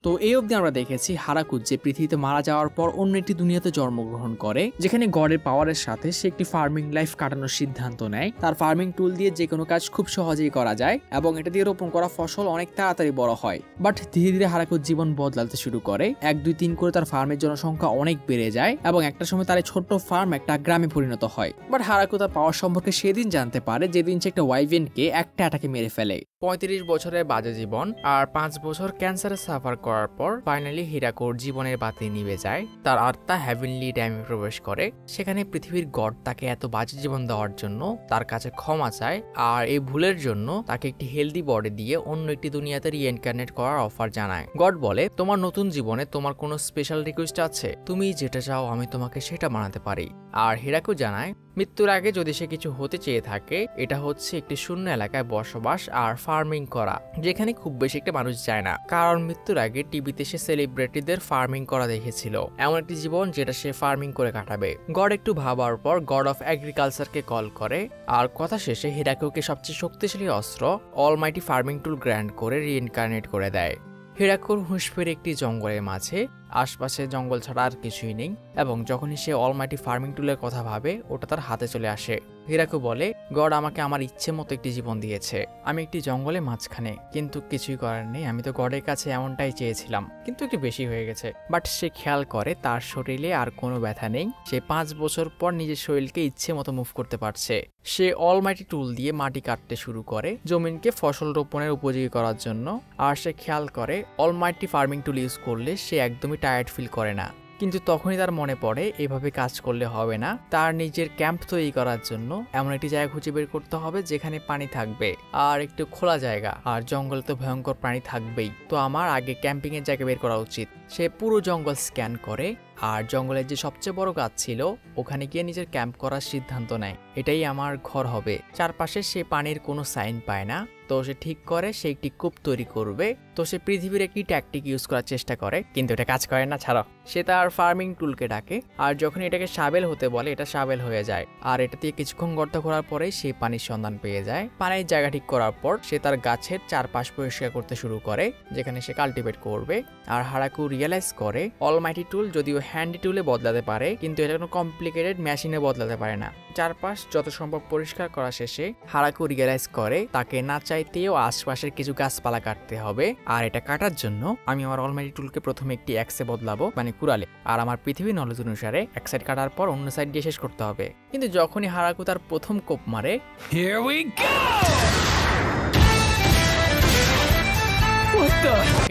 তো এই অবধি আমরা দেখেছি হারাকু যে পৃথিবীতে মারা যাওয়ার পর অন্য একটি দুনিয়াতে জন্মগ্রহণ করে, যেখানে গডের পাওয়ারের সাথে সে একটি ফার্মিং লাইফ কাটানোর সিদ্ধান্ত নেয়। তার ফার্মিং টুল দিয়ে যে কোনো কাজ খুব সহজেই করা যায় এবং এটা দিয়ে রোপণ করা ফসল অনেক তাড়াতাড়ি বড় হয়। বাট ধীরে ধীরে হারাকুর জীবন বদলাতে শুরু করে। 1, 2, 3 করে তার ফার্মের জনসংখ্যা অনেক বেড়ে যায় এবং একটা সময় তার ছোট্ট ফার্ম একটা গ্রামে পরিণত হয়। বাট হারাকু তার পাওয়ার সম্পর্কে সেদিন জানতে পারে যেদিন সে একটা ওয়াইভেনকে একটা অ্যাটাকে মেরে ফেলে। 35 বছরের বাজে জীবন আর 5 বছর ক্যান্সারে সাফার করার পর ফাইনালি হিরাকুর জীবনের বাতি নিভে যায়। তার আত্মা হেভেনলি টাইমে প্রবেশ করে। সেখানে পৃথিবীর গড তাকে এত বাজে জীবন দেওয়ার জন্য তার কাছে ক্ষমা চায় আর এই ভুলের জন্য তাকে একটি হেলদি বডি দিয়ে অন্য একটি দুনিয়াতে রিইনকার্নেট করার অফার জানায়। গড বলে, তোমার নতুন জীবনে তোমার কোনো স্পেশাল রিকোয়েস্ট আছে? তুমি যেটা চাও আমি তোমাকে সেটা বানাতে পারি। আর হিরাকু জানায় মৃত্যুর আগে যদি সে কিছু হতে চেয়ে থাকে এটা হচ্ছে একটি শূন্য এলাকায় বসবাস আর ফার্মিং করা, যেখানে খুব বেশি একটা মানুষ যায় না। কারণ মৃত্যুর আগে টিভিতে সে সেলিব্রিটিদের ফার্মিং করা দেখেছিল, এমন একটি জীবন যেটা সে ফার্মিং করে কাটাবে। গড একটু ভাবার পর গড অফ এগ্রিকালচারকে কল করে আর কথা শেষে হিরাকুকে সবচেয়ে শক্তিশালী অস্ত্র অলমাইটি ফার্মিং টুল গ্র্যান্ড করে রিইনকার্নেট করে দেয়। হিরাকুর হুঁশ ফিরে একটি জঙ্গলের মাঝে, আশপাশে জঙ্গল ছাড়া আর কিছুই নেই এবং যখনই সে অলমাইটি ফার্মিং টুলের কথা ভাবে ওটা তার হাতে চলে আসে। হিরাকু বলে, গড আমাকে আমার ইচ্ছে মতো একটি জীবন দিয়েছে, আমি একটি জঙ্গলের মাঝখানে, কিন্তু কিছুই করার নেই, আমি তো গডের কাছে এমনটাই চেয়েছিলাম, কিন্তু একটু বেশি হয়ে গেছে। বাট সে খেয়াল করে তার শরীরে আর কোনো ব্যথা নেই। সে 5 বছর পর নিজের শরীরকে ইচ্ছে মতো মুভ করতে পারছে। সে অলমাইটি টুল দিয়ে মাটি কাটতে শুরু করে জমিনকে ফসল রোপণের উপযোগী করার জন্য। আর সে খেয়াল করে অলমাইটি ফার্মিং টুল ইউজ করলে সে একদমই টায়ার্ড ফিল করে না। কিন্তু তখনই তার মনে পড়ে এভাবে কাজ করলে হবে না, তার নিজের ক্যাম্প তৈরি করার জন্য এমন একটি জায়গা খুঁজে বের করতে হবে যেখানে পানি থাকবে আর একটু খোলা জায়গা, আর জঙ্গলে তো ভয়ঙ্কর প্রাণী থাকবেই, তো আমার আগে ক্যাম্পিং এর জায়গা বের করা উচিত। সে পুরো জঙ্গল স্ক্যান করে আর জঙ্গলের যে সবচেয়ে বড় গাছ ছিল ওখানে গিয়ে নিজের ক্যাম্প করার সিদ্ধান্ত নেয়, এটাই আমার ঘর হবে। চারপাশে সে পানির কোনো সাইন পায় না, তো সে ঠিক করে সে একটি কূপ তৈরি করবে। তো সে পৃথিবীর একটি ট্যাকটিক ইউজ করার চেষ্টা করে, কিন্তু এটা কাজ করে না। ছাড়ো, সে তার ফার্মিং টুলকে ডাকে আর যখন এটাকে শাবেল হতে বলে এটা শাবেল হয়ে যায়। আর এটা দিয়ে কিছুক্ষণ গর্ত করার পরেই সে পানির সন্ধান পেয়ে যায়। পানির জায়গা ঠিক করার পর সে তার গাছের চারপাশ পরিষ্কার করতে শুরু করে যেখানে সে কাল্টিভেট করবে। আর হারাকু রিয়েলাইজ করে অলমাইটি টুল যদিও হ্যান্ডি টুলে বদলাতে পারে, কিন্তু এটা কোনো কমপ্লিকেটেড মেশিনে বদলাতে পারে না। চারপাশ যত সম্ভব পরিষ্কার করা শেষে হারাকু রিয়েলাইজ করে তাকে না চাইতেও আশপাশের কিছু গাছপালা কাটতে হবে। আর এটা কাটার জন্য আমি আমার অলমাইটি টুলকে প্রথমে একটি অ্যাক্সে বদলাবো, মানে কুড়ালে, আর আমার পৃথিবীর নলেজ অনুসারে এক সাইড কাটার পর অন্য সাইড দিয়ে শেষ করতে হবে। কিন্তু যখনই হারাকু তার প্রথম কোপ মারে, Here we go!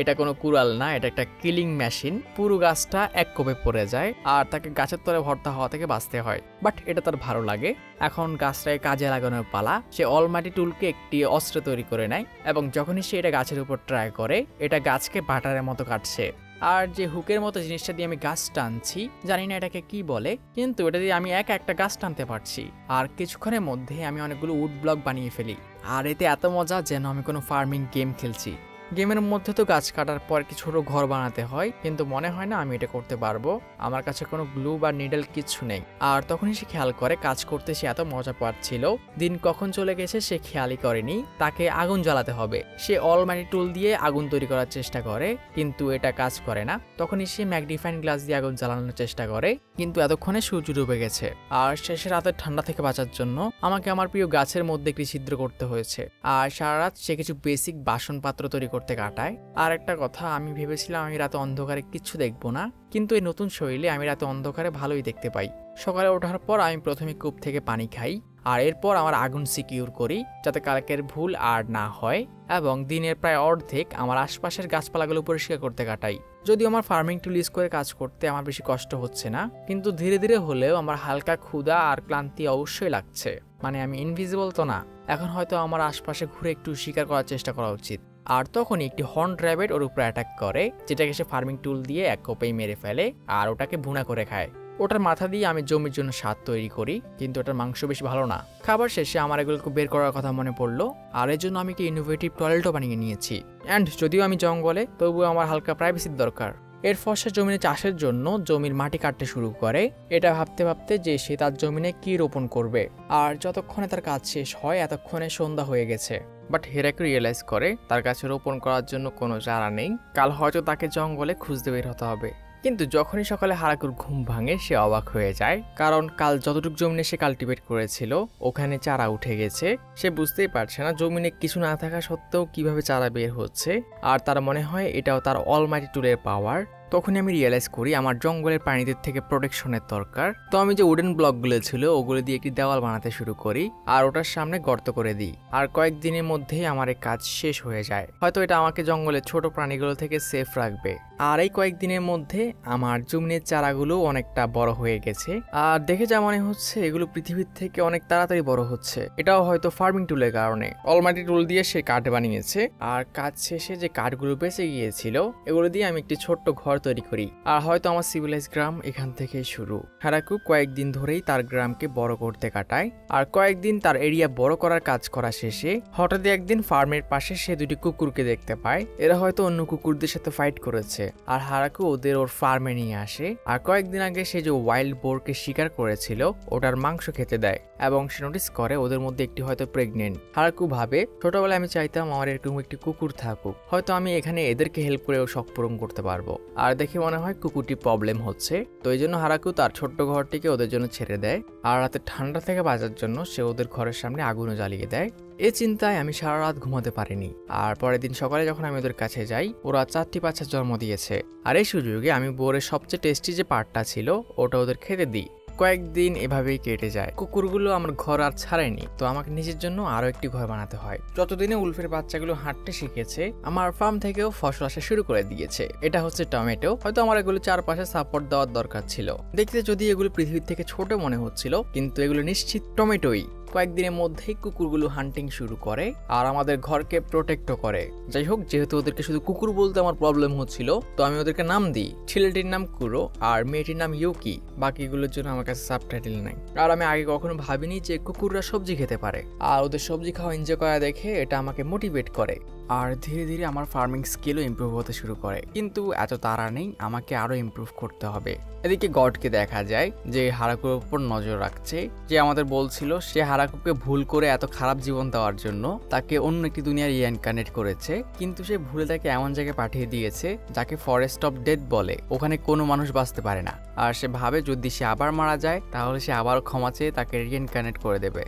এটা কোনো কুড়াল না, এটা একটা কিলিং মেশিন। পুরো গাছটা এক কোপে পড়ে যায় আর তাকে গাছের তলে ভর্তা হওয়া থেকে বাঁচতে হয়। বাট এটা তার ভালো লাগে। এখন গাছটাকে কাজে লাগানোর পালা। সে অলমাইটি টুলকে একটি অস্ত্র তৈরি করে নেয় এবং যখনই সে এটা গাছের উপর ট্রাই করে এটা গাছকে বাটারের মতো কাটছে। আর যে হুকের মতো জিনিসটা দিয়ে আমি গাছ টানছি, জানি না এটাকে কি বলে, কিন্তু এটা দিয়ে আমি একটা গাছ টানতে পারছি। আর কিছুক্ষণের মধ্যে আমি অনেকগুলো উড ব্লক বানিয়ে ফেলি। আর এতে এত মজা যেন আমি কোনো ফার্মিং গেম খেলছি। গেমের মধ্যে তো গাছ কাটার পর কি ছোট ঘর বানাতে হয়, কিন্তু মনে হয় না আমি এটা করতে পারবো। আমার কাছে কোনো গ্লু বা নিডল কিছু নেই। আর তখনই সে খেয়াল করে কাজ করতে সে এত মজা পাচ্ছিল, দিন কখন চলে গেছে সে খেয়ালই করেনি। তাকে আগুন জ্বালাতে হবে। সে অলমাইটি টুল দিয়ে আগুন তৈরি করার চেষ্টা করে, কিন্তু এটা কাজ করে না। তখনই সে ম্যাগনিফাইং গ্লাস দিয়ে আগুন জ্বালানোর চেষ্টা করে, কিন্তু এতক্ষণে সূর্য ডুবে গেছে। আর শেষে রাতের ঠান্ডা থেকে বাঁচার জন্য আমাকে আমার প্রিয় গাছের মধ্যে একটি ছিদ্র করতে হয়েছে। আর সারা রাত সে কিছু বেসিক বাসনপাত্র তৈরি করতে কাটায়। আর একটা কথা, আমি ভেবেছিলাম আমি রাতে অন্ধকারে কিচ্ছু দেখবো না, কিন্তু এই নতুন শরীরে আমি রাতে অন্ধকারে ভালোই দেখতে পাই। সকালে ওঠার পর আমি প্রথমে কূপ থেকে পানি খাই আর এরপর আমার আগুন সিকিউর করি যাতে কালকের ভুল আর না হয়, এবং দিনের প্রায় অর্ধেক আমার আশপাশের গাছপালাগুলো পরিষ্কার করতে কাটাই। যদিও আমার ফার্মিং টুল ইউজ করে কাজ করতে আমার বেশি কষ্ট হচ্ছে না, কিন্তু ধীরে ধীরে হলেও আমার হালকা ক্ষুধা আর ক্লান্তি অবশ্যই লাগছে। মানে আমি ইনভিজিবল তো না, এখন হয়তো আমার আশপাশে ঘুরে একটু শিকার করার চেষ্টা করা উচিত। আর তখনই একটি হর্ন র্যাবিট ওর উপরে অ্যাটাক করে, যেটাকে সে ফার্মিং টুল দিয়ে এক কোপেই মেরে ফেলে আর ওটাকে ভুনা করে খায়। ওটার মাথা দিয়ে আমি জমির জন্য স্বাদ তৈরি করি, কিন্তু ওটার মাংস বেশি ভালো না। খাবার শেষে আমার এগুলোকে বের করার কথা মনে পড়লো, আর এর জন্য আমি একটি ইনোভেটিভ টয়লেটও বানিয়ে নিয়েছি। অ্যান্ড যদিও আমি জঙ্গলে, তবুও আমার হালকা প্রাইভেসির দরকার। এরপর সে জমিনে চাষের জন্য জমির মাটি কাটতে শুরু করে, এটা ভাবতে ভাবতে যে সে তার জমিনে কি রোপণ করবে। আর যতক্ষণে তার কাজ শেষ হয় এতক্ষণে সন্ধ্যা হয়ে গেছে। বাট হিরাকু রিয়েলাইজ করে তার কাছে রোপণ করার জন্য কোনো চারা নেই, কাল হয়তো তাকে জঙ্গলে খুঁজতে বের হতে হবে। কিন্তু যখনই সকালে হারাকুর ঘুম ভাঙে সে অবাক হয়ে যায়, কারণ কাল যতটুকু জমিনে সে কাল্টিভেট করেছিল ওখানে চারা উঠে গেছে। সে বুঝতেই পারছে না জমিনে কিছু না থাকা সত্ত্বেও কিভাবে চারা বের হচ্ছে, আর তার মনে হয় এটাও তার অলমাইটি টুলের পাওয়ার। তখনই আমি রিয়েলাইজ করি আমার জঙ্গলের প্রাণীদের থেকে প্রোটেকশনের দরকার। তো আমি যে উডেন ব্লকগুলো ছিল ওগুলো দিয়ে একটি দেওয়াল বানাতে শুরু করি আর ওটার সামনে গর্ত করে দিই। আর কয়েকদিনের মধ্যেই আমার এই কাজ শেষ হয়ে যায়। হয়তো এটা আমাকে জঙ্গলের ছোট প্রাণীগুলো থেকে সেফ রাখবে। আর এই কয়েকদিনের মধ্যে আমার জমিনের চারাগুলো অনেকটা বড় হয়ে গেছে, আর দেখে যা মনে হচ্ছে এগুলো পৃথিবীর থেকে অনেক তাড়াতাড়ি বড় হচ্ছে। এটাও হয়তো ফার্মিং টুলের কারণে। অলমাইটি টুল দিয়ে সে কাঠ বানিয়েছে, আর কাজ শেষে যে কাঠগুলো বেঁচে গিয়েছিল এগুলো দিয়ে আমি একটি ছোট্ট ঘর তৈরি করি। আর হয়তো আমার সিভিলাইজ গ্রাম এখান থেকেই শুরু। হারাকু কয়েকদিন ধরেই তার গ্রামকে বড় করতে কাটায়, আর কয়েকদিন তার এরিয়া বড় করার কাজ করা শেষে হঠাৎ একদিন ফার্মের পাশে সে দুটি কুকুরকে দেখতে পায়। এরা হয়তো অন্য কুকুরদের সাথে ফাইট করেছে, আর হারাকু ওদের ওর ফার্মে নিয়ে আসে। আর কয়েকদিন আগে সে যে ওয়াইল্ড বোরকে শিকার করেছিল ওটার মাংস খেতে দেয়, এবং সে নোটিস করে ওদের মধ্যে একটি হয়তো প্রেগনেন্ট। হারাকু ভাবে ছোটবেলায় আমি চাইতাম আমার এরকম একটি কুকুর থাকুক, হয়তো আমি এখানে এদেরকে হেল্প করে শখ পূরণ করতে পারবো। আর দেখে মনে হয় কুকুরটি প্রবলেম হচ্ছে, তো এই জন্য হারাকু তার ছোট্ট ঘরটিকে ওদের জন্য ছেড়ে দেয়। আর রাতে ঠান্ডা থেকে বাঁচার জন্য সে ওদের ঘরের সামনে আগুনও জ্বালিয়ে দেয়। এই চিন্তায় আমি সারা রাত ঘুমাতে পারিনি। আর পরের দিন সকালে যখন আমি ওদের কাছে যাই ওরা 4টি বাচ্চা জন্ম দিয়েছে। আর এই সুযোগে আমি বোরের সবচেয়ে টেস্টি যে পার্টটা ছিল ওটা ওদের খেতে দিই। কয়েকদিন এভাবেই কেটে যায়। কুকুরগুলো আমার ঘর আর ছাড়েনি, তো আমাকে নিজের জন্য আরো একটি ঘর বানাতে হয়। যতদিনে উলফের বাচ্চাগুলো হাঁটতে শিখেছে আমার ফার্ম থেকেও ফসল আসা শুরু করে দিয়েছে। এটা হচ্ছে টমেটো। হয়তো আমার এগুলো চারপাশে সাপোর্ট দেওয়ার দরকার ছিল। দেখতে যদি এগুলো পৃথিবীর থেকে ছোট মনে হচ্ছিল, কিন্তু এগুলো নিশ্চিত টমেটোই। কয়েকদিনের মধ্যেই কুকুরগুলো হান্টিং শুরু করে আর আমাদের ঘরকে প্রোটেক্টও করে। যাই হোক, যেহেতু ওদেরকে শুধু কুকুর বলতে আমার প্রবলেম হচ্ছিল, তো আমি ওদেরকে নাম দিই। ছেলেটির নাম কুরো আর মেয়েটির নাম ইউকি। বাকিগুলোর জন্য আমার কাছে সাবটাইটেল নাই। আর আমি আগে কখনো ভাবিনি যে কুকুররা সবজি খেতে পারে, আর ওদের সবজি খাওয়া এনজয় করা দেখে এটা আমাকে মোটিভেট করে। আর ধীরে ধীরে আমার ফার্মিং স্কিলও ইমপ্রুভ হতে শুরু করে, কিন্তু এত তাড়া নেই, আমাকে আরো ইমপ্রুভ করতে হবে। এদিকে গডকে দেখা যায় যে হারাকুর উপর নজর রাখছে। যে আমাদের বলছিল সে হারাকুকে ভুল করে এত খারাপ জীবন দেওয়ার জন্য তাকে অন্য একটি দুনিয়ার রিইনকার্নেট করেছে, কিন্তু সে ভুলে তাকে এমন জায়গায় পাঠিয়ে দিয়েছে যাকে ফরেস্ট অফ ডেথ বলে। ওখানে কোনো মানুষ বাঁচতে পারে না। আর সে ভাবে যদি সে আবার মারা যায় তাহলে সে আবার ক্ষমা চেয়ে তাকে রিইনকার্নেট করে দেবে।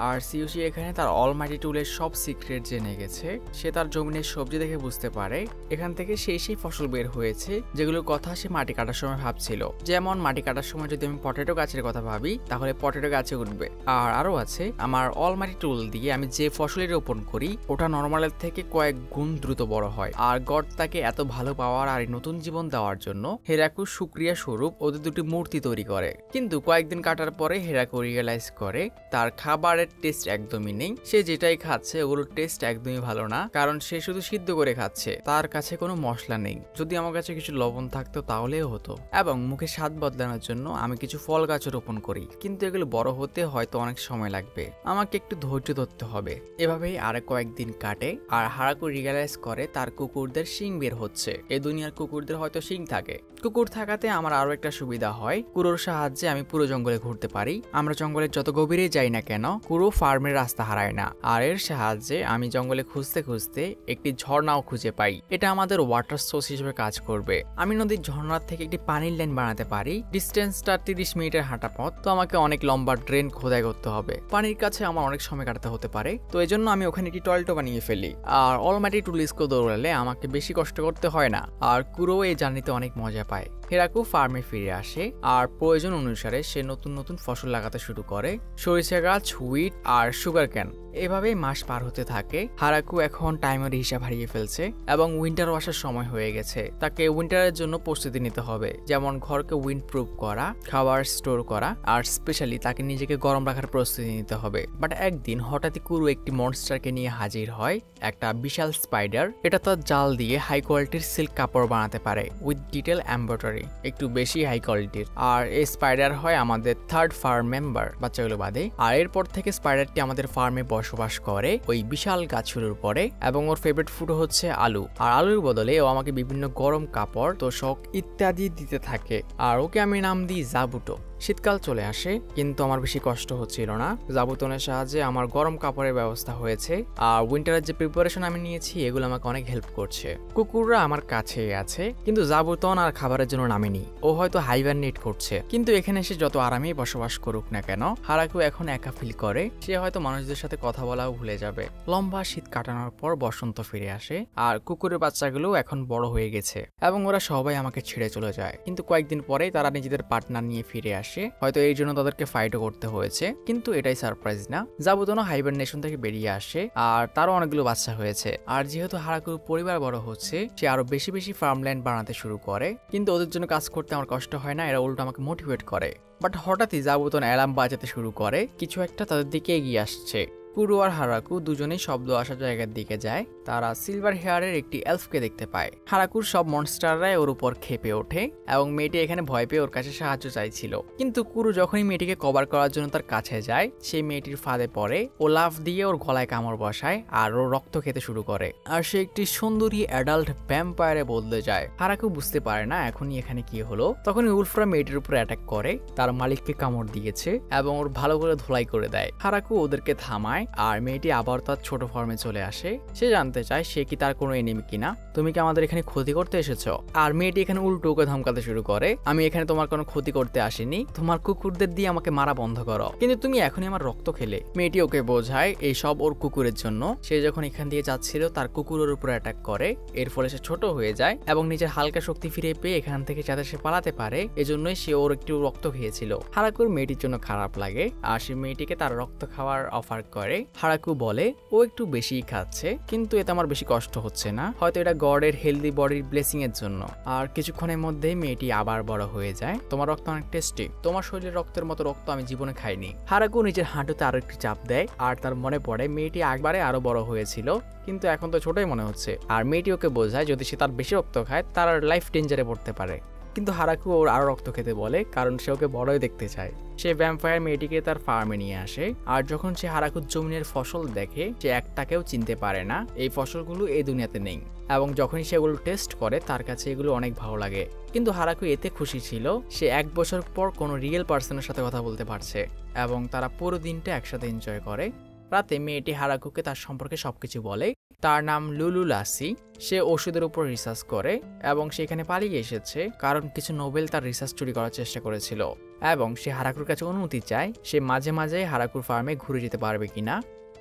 আর সিউসি এখানে তার অলমাইটি টুলের সব সিক্রেট জেনে গেছে। সে তার জমিনের সবজি দেখে বুঝতে পারে এখান থেকে সেই ফসল বের হয়েছে যেগুলোর কথা সে মাটি কাটার সময় ভাবছিল। যেমন মাটি কাটার সময় যদি আমি পটেটো গাছের কথা ভাবি তাহলে পটেটো গাছে উঠবে। আর আরো আছে, আমার অলমাইটি টুল দিয়ে আমি যে ফসলের রোপণ করি ওটা নর্মালের থেকে কয়েক গুণ দ্রুত বড় হয়। আর গড তাকে এত ভালো পাওয়ার আর নতুন জীবন দেওয়ার জন্য হেরাকু শুকরিয়া স্বরূপ ওদের দুটি মূর্তি তৈরি করে। কিন্তু কয়েকদিন কাটার পরে হেরাকু রিয়েলাইজ করে তার খাবারের টেস্ট একদমই নেই। সে যেটাই খাচ্ছে ওগুলোর টেস্ট একদমই ভালো না, কারণ সে শুধু সিদ্ধ করে খাচ্ছে। তার কাছে কোনো মশলা নেই। যদি আমার কাছে কিছু লবণ থাকতো তাহলেও হতো। এবং মুখে স্বাদ বদলানোর জন্য আমি কিছু ফল গাছ রোপণ করি, কিন্তু এগুলো বড় হতে হয়তো অনেক সময় লাগবে। আমাকে একটু ধৈর্য ধরতে হবে। এভাবেই আর কয়েকদিন কাটে আর হারাকু রিয়েলাইজ করে তার কুকুরদের শিং বের হচ্ছে। এই দুনিয়ার কুকুরদের হয়তো শিং থাকে। কুকুর থাকাতে আমার আরো একটা সুবিধা হয়, কুকুরের সাহায্যে আমি পুরো জঙ্গলে ঘুরতে পারি। আমরা জঙ্গলের যত গভীরে যাই না কেন পুরো ফার্মের রাস্তা হারায় না। আর এর সাহায্যে আমি জঙ্গলে খুঁজতে খুঁজতে একটি ঝর্ণাও খুঁজে পাই। এটা আমাদের ওয়াটার সোর্স হিসেবে কাজ করবে। আমি নদীর ঝর্ণার থেকে একটি পানির লাইন বানাতে পারি। ডিস্টেন্সটা 30 মিনিটের হাঁটা পথ, তো আমাকে অনেক লম্বা ড্রেন খোদাই করতে হবে। পানির কাছে আমার অনেক সময় কাটাতে হতে পারে, তো এই জন্য আমি ওখানে একটি টয়লেটও বানিয়ে ফেলি। আর অলমাইটি টুলিস্কো দৌড়ালে আমাকে বেশি কষ্ট করতে হয় না। আর কুরো এই জার্নিতে অনেক মজা পায়। হেরাকু ফার্মে ফিরে আসে আর প্রয়োজন অনুসারে সে নতুন নতুন ফসল লাগাতে শুরু করে। সরিষা গাছ, হুইট আর সুগার ক্যান। এভাবেই মাস পার হতে থাকে। হারাকু এখন টাইমের হিসাব হারিয়ে ফেলছে এবং উইন্টার আসার সময় হয়ে গেছে। তাকে উইন্টারের জন্য প্রস্তুতি নিতে হবে, যেমন ঘরকে উইন্ড প্রুফ করা, খাবার স্টোর করা, আর স্পেশালি তাকে নিজেকে গরম রাখার প্রস্তুতি নিতে হবে। বাট একদিন হঠাৎই কুরু একটি মনস্টারকে নিয়ে হাজির হয়, একটা বিশাল স্পাইডার। এটা তার জাল দিয়ে হাই কোয়ালিটির সিল্ক কাপড় বানাতে পারে উইথ ডিটেল এমব্রয়ডারি, একটু বেশি হাই কোয়ালিটির। আর এই স্পাইডার হয় আমাদের 3rd ফার্ম মেম্বার, বাচ্চাগুলো বাদে। আর এরপর থেকে স্পাইডারটি আমাদের ফার্মে বসবাস করে ওই বিশাল গাছগুলোর উপরে, এবং ওর ফেভারিট ফুড হচ্ছে আলু। আর আলুর বদলে ও আমাকে বিভিন্ন গরম কাপড়, তোশক ইত্যাদি দিতে থাকে। আর ওকে আমি নাম দিই জাবুটো। শীতকাল চলে আসে, কিন্তু আমার বেশি কষ্ট হচ্ছিল না। জাবুতনের সাহায্যে আমার গরম কাপড়ের ব্যবস্থা হয়েছে, আর উইন্টারের যে প্রিপারেশন আমি নিয়েছি এগুলো আমাকে অনেক হেল্প করছে। কুকুররা আমার কাছেই আছে, কিন্তু জাবুতন আর খাবারের জন্য নামেনি। ও হয়তো হাইবারনেট করছে, কিন্তু এখানে এসে যত আরামেই বসবাস করুক না কেন, হারাকু এখন একা ফিল করে। সে হয়তো মানুষদের সাথে কথা বলাও ভুলে যাবে। লম্বা শীত কাটানোর পর বসন্ত ফিরে আসে, আর কুকুরের বাচ্চাগুলো এখন বড় হয়ে গেছে এবং ওরা সবাই আমাকে ছেড়ে চলে যায়। কিন্তু কয়েকদিন পরেই তারা নিজেদের পার্টনার নিয়ে ফিরে আসে। হয়তো এই জন্য তাদেরকে ফাইটও করতে হয়েছে, কিন্তু এটাই সারপ্রাইজ না। জাবুতনও হাইবারনেশন থেকে বেরিয়ে আসে, আর তারও অনেকগুলো বাচ্চা হয়েছে। আর যেহেতু হারাকুর পরিবার বড় হচ্ছে, সে আরো বেশি বেশি ফার্মল্যান্ড বানাতে শুরু করে। কিন্তু ওদের জন্য কাজ করতে আমার কষ্ট হয় না, এরা উল্টো আমাকে মোটিভেট করে। বাট হঠাৎই জাবুতন অ্যালার্ম বাজাতে শুরু করে, কিছু একটা তাদের দিকে এগিয়ে আসছে। কুরু আর হারাকু দুজনেই শব্দ আসার জায়গার দিকে যায়। তারা সিলভার হেয়ারের একটি এলফকে দেখতে পায়। হারাকুর সব মনস্টাররাই ওর উপর খেপে ওঠে এবং মেয়েটি এখানে ভয় পেয়ে ওর কাছে সাহায্য চাইছিল। কিন্তু কুরু যখনই মেয়েটিকে কভার করার জন্য তার কাছে যায়, সেই মেয়েটির ফাঁদে পড়ে। ও লাফ দিয়ে ওর গলায় কামড় বসায় আর ও রক্ত খেতে শুরু করে, আর সে একটি সুন্দরী অ্যাডাল্ট ভ্যাম্পায়ারে বদলে যায়। হারাকু বুঝতে পারে না এখনই এখানে কি হলো। তখনই উলফরা মেয়েটির উপর অ্যাটাক করে, তার মালিককে কামড় দিয়েছে এবং ওর ভালো করে ধোলাই করে দেয়। হারাকু ওদেরকে থামায়, আর মেয়েটি আবার তার ছোট ফর্মে চলে আসে। সে জানতে চায় সে কি তার কোনো এনিমি কিনা। তুমি কি আমাদের এখানে ক্ষতি করতে এসেছো? আর মেয়েটি এখানে উল্টো ওকে ধমকাতে শুরু করে, আমি এখানে তোমার কোনো ক্ষতি করতে আসিনি, তোমার কুকুরদের দিয়ে আমাকে মারা বন্ধ করো, কিন্তু তুমি এখনই আমার রক্ত খেলে। মেয়েটি ওকে বোঝায় এই সব ওর কুকুরের জন্য। সে যখন এখান দিয়ে যাচ্ছিল, তার কুকুরের উপর অ্যাটাক করে। এর ফলে সে ছোট হয়ে যায় এবং নিজের হালকা শক্তি ফিরে পেয়ে এখান থেকে যাতে সে পালাতে পারে, এজন্যই সে ওর একটু রক্ত খেয়েছিল। হারাকুর মেয়েটির জন্য খারাপ লাগে, আর সে মেয়েটিকে তার রক্ত খাওয়ার অফার করে। হারাকু বলে ও একটু বেশি খাচ্ছে, কিন্তু এতে আমার বেশি কষ্ট হচ্ছে না, হয়তো এটা গডের হেলদি বডির ব্লেসিং এর জন্য। আর কিছুক্ষণের মধ্যেই মেয়েটি আবার বড় হয়ে যায়। তোমার রক্ত অনেক টেস্টি, তোমার শরীরের রক্তের মতো রক্ত আমি জীবনে খাইনি। হারাকু নিজের হাঁটুতে আরো একটি চাপ দেয়, আর তার মনে পড়ে মেয়েটি একবারে আরো বড় হয়েছিল, কিন্তু এখন তো ছোটই মনে হচ্ছে। আর মেয়েটি ওকে বোঝায় যদি সে তার বেশি রক্ত খায় তার লাইফ ডেঞ্জারে পড়তে পারে। কিন্তু হারাকু ওর আরো রক্ত খেতে বলে, কারণ সে ওকে বড়ই দেখতে চায়। সে ভ্যাম্পায়ার মেয়েটিকে তার ফার্মে নিয়ে আসে, আর যখন সে হারাকুর জমিনের ফসল দেখে, সে একটাকেও চিনতে পারে না। এই ফসলগুলো এই দুনিয়াতে নেই, এবং যখনই সেগুলো টেস্ট করে তার কাছে এগুলো অনেক ভালো লাগে। কিন্তু হারাকু এতে খুশি ছিল, সে 1 বছর পর কোনো রিয়েল পার্সনের সাথে কথা বলতে পারছে, এবং তারা পুরো দিনটা একসাথে এনজয় করে। রাতে মেয়েটি হারাকুকে তার সম্পর্কে সবকিছু বলে। তার নাম লুলু লাসি। সে ওষুধের উপর রিসার্চ করে এবং সেখানে পালিয়ে এসেছে কারণ কিছু নোবেল তার রিসার্চ চুরি করার চেষ্টা করেছিল, এবং সে হারাকুর কাছে অনুমতি চায় সে মাঝে মাঝে হারাকুর ফার্মে ঘুরে যেতে পারবে কিনা।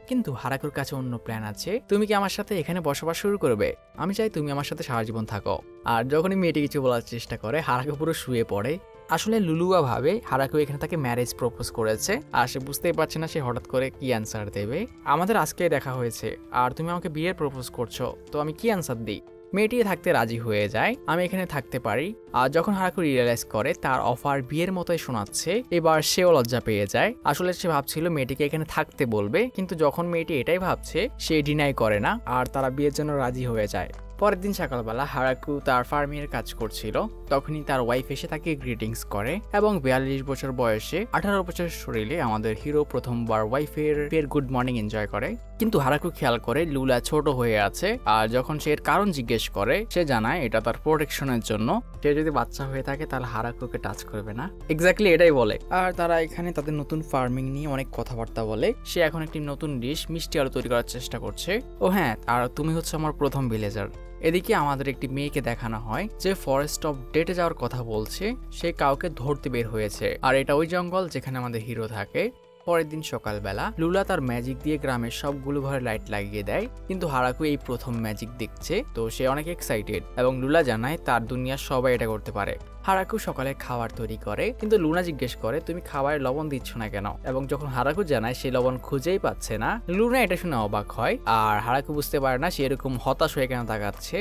কিন্তু হারাকুর কাছে অন্য প্ল্যান আছে। তুমি কি আমার সাথে এখানে বসবাস শুরু করবে? আমি চাই তুমি আমার সাথে সারা জীবন থাকো। আর যখনই মেয়েটি কিছু বলার চেষ্টা করে, হারাকু পুরো শুয়ে পড়ে। আসলে লুলুয়া ভাবে হারাকু এখানে তাকে ম্যারেজ প্রপোজ করেছে, আর সে বুঝতেই পারছে না সে হঠাৎ করে কি অ্যান্সার দেবে। আমাদের আজকে দেখা হয়েছে আর তুমি আমাকে বিয়ের প্রপোজ করছো, তো আমি কি অ্যান্সার দিই? মেয়েটি থাকতে রাজি হয়ে যায়, আমি এখানে থাকতে পারি। আর যখন হারাকু রিয়েলাইজ করে তার অফার বিয়ের মতোই শোনাচ্ছে, এবার সেও লজ্জা পেয়ে যায়। আসলে সে ভাবছিল মেয়েটিকে এখানে থাকতে বলবে, কিন্তু যখন মেয়েটি এটাই ভাবছে সে ডিনাই করে না, আর তারা বিয়ের জন্য রাজি হয়ে যায়। পরের দিন সকালবেলা হারাকু তার ফার্মের কাজ করছিল, তখনই তার ওয়াইফ এসে তাকে গ্রিটিংস করে এবং 42 বছর বয়সে 18 বছর শরীরে আমাদের হিরো প্রথমবার ওয়াইফের গুড মর্নিং এনজয় করে। কিন্তু হারাকু খেয়াল করে লুলা ছোট হয়ে আছে, আর যখন সে এর কারণ জিজ্ঞেস করে সে জানায় এটা তার প্রোটেকশনের জন্য। সে যদি বাচ্চা হয়ে থাকে তাহলে হারাকুকে টাচ করবে না, এক্স্যাক্টলি এটাই বলে। আর তারা এখানে তাদের নতুন ফার্মিং নিয়ে অনেক কথাবার্তা বলে। সে এখন একটি নতুন ডিশ মিষ্টি আলু তৈরি করার চেষ্টা করছে। ও হ্যাঁ, আর তুমি হচ্ছে আমার প্রথম ভিলেজার। এদিকে আমাদের একটি মেয়েকে দেখানো হয় যে ফরেস্ট অফ ডেটে যাওয়ার কথা বলছে, সে কাউকে ধরতে বের হয়েছে, আর এটা ওই জঙ্গল যেখানে আমাদের হিরো থাকে। পরের দিন সকালবেলা লুলা তার ম্যাজিক দিয়ে গ্রামের সবগুলো ঘরে লাইট লাগিয়ে দেয়, কিন্তু হারাকু এই প্রথম ম্যাজিক দেখছে, তো সে অনেক এক্সাইটেড এবং লুলা জানায় তার দুনিয়ার সবাই এটা করতে পারে। হারাকু সকালে খাবার তৈরি করে, কিন্তু লুনা জিজ্ঞেস করে তুমি খাবারে লবণ দিচ্ছ না কেন, এবং যখন হারাকু জানায় সে লবণ খুঁজেই পাচ্ছে না, লুনা এটা শুনে অবাক হয়। আর হারাকু বুঝতে পারে না সে এরকম হতাশ হয়ে কেন তাকাচ্ছে।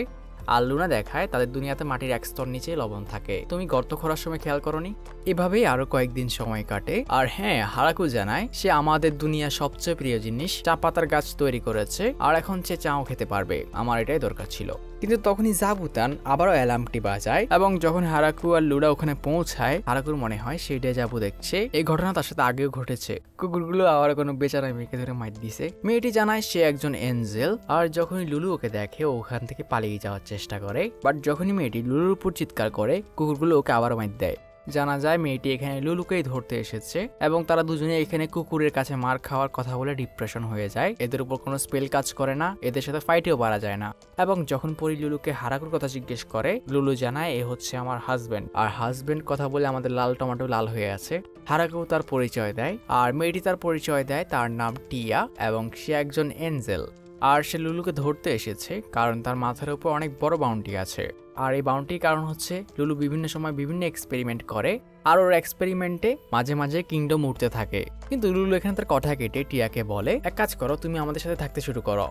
আর লুনা দেখায় তাদের দুনিয়াতে মাটির এক স্তর নিচে লবণ থাকে, তুমি গর্ত খোঁড়ার সময় খেয়াল করনি? এভাবেই আরো কয়েকদিন সময় কাটে। আর হ্যাঁ, হারাকু জানায় সে আমাদের দুনিয়ার সবচেয়ে প্রিয় জিনিস চা পাতার গাছ তৈরি করেছে, আর এখন সে চাও খেতে পারবে। আমার এটাই দরকার ছিল। কিন্তু তখনই জাবুতান আবারও অ্যালার্মটি বাজায়, এবং যখন হারাকু আর লুডা ওখানে পৌঁছায়, হারাকুর মনে হয় সে ডেজাভু দেখছে। এই ঘটনা তার সাথে আগেও ঘটেছে। কুকুরগুলো আবার কোনো বেচারা মেয়েকে ধরে মাইর দিছে। মেয়েটি জানায় সে একজন এঞ্জেল, আর যখনই লুলু ওকে দেখে ওখান থেকে পালিয়ে যাওয়ার চেষ্টা করে। বাট যখনই মেয়েটি লুলুর উপর চিৎকার করে, কুকুরগুলো ওকে আবার মাইর দেয়। জানা যায় মেয়েটি এখানে লুলুকেই ধরতে এসেছে এবং তারা দুজনে এখানে কুকুরের কাছে মার খাওয়ার কথা বলে ডিপ্রেশন হয়ে যায়। এদের উপর কোনো স্পেল কাজ করে না, এদের সাথে ফাইটেও পারা যায় না। এবং যখন পরি লুলুকে হারাকুর কথা জিজ্ঞেস করে, লুলু জানায় এ হচ্ছে আমার হাজবেন্ড। আর হাজবেন্ড কথা বলে আমাদের লাল টমেটো লাল হয়ে আছে। হারাকু তার পরিচয় দেয়, আর মেয়েটি তার পরিচয় দেয় তার নাম টিয়া এবং সে একজন এঞ্জেল। আর সে লুলুকে ধরতে এসেছে কারণ তার মাথার উপর অনেক বড় বাউন্টি আছে। আর এই বাউন্টির কারণ হচ্ছে লুলু বিভিন্ন সময় বিভিন্ন এক্সপেরিমেন্ট করে, আর ওর এক্সপেরিমেন্টে মাঝে মাঝে কিংডম উঠতে থাকে। কিন্তু লুলু এখানে তার কথা কেটে টিয়াকে বলে, এক কাজ করো, তুমি আমাদের সাথে থাকতে শুরু করো।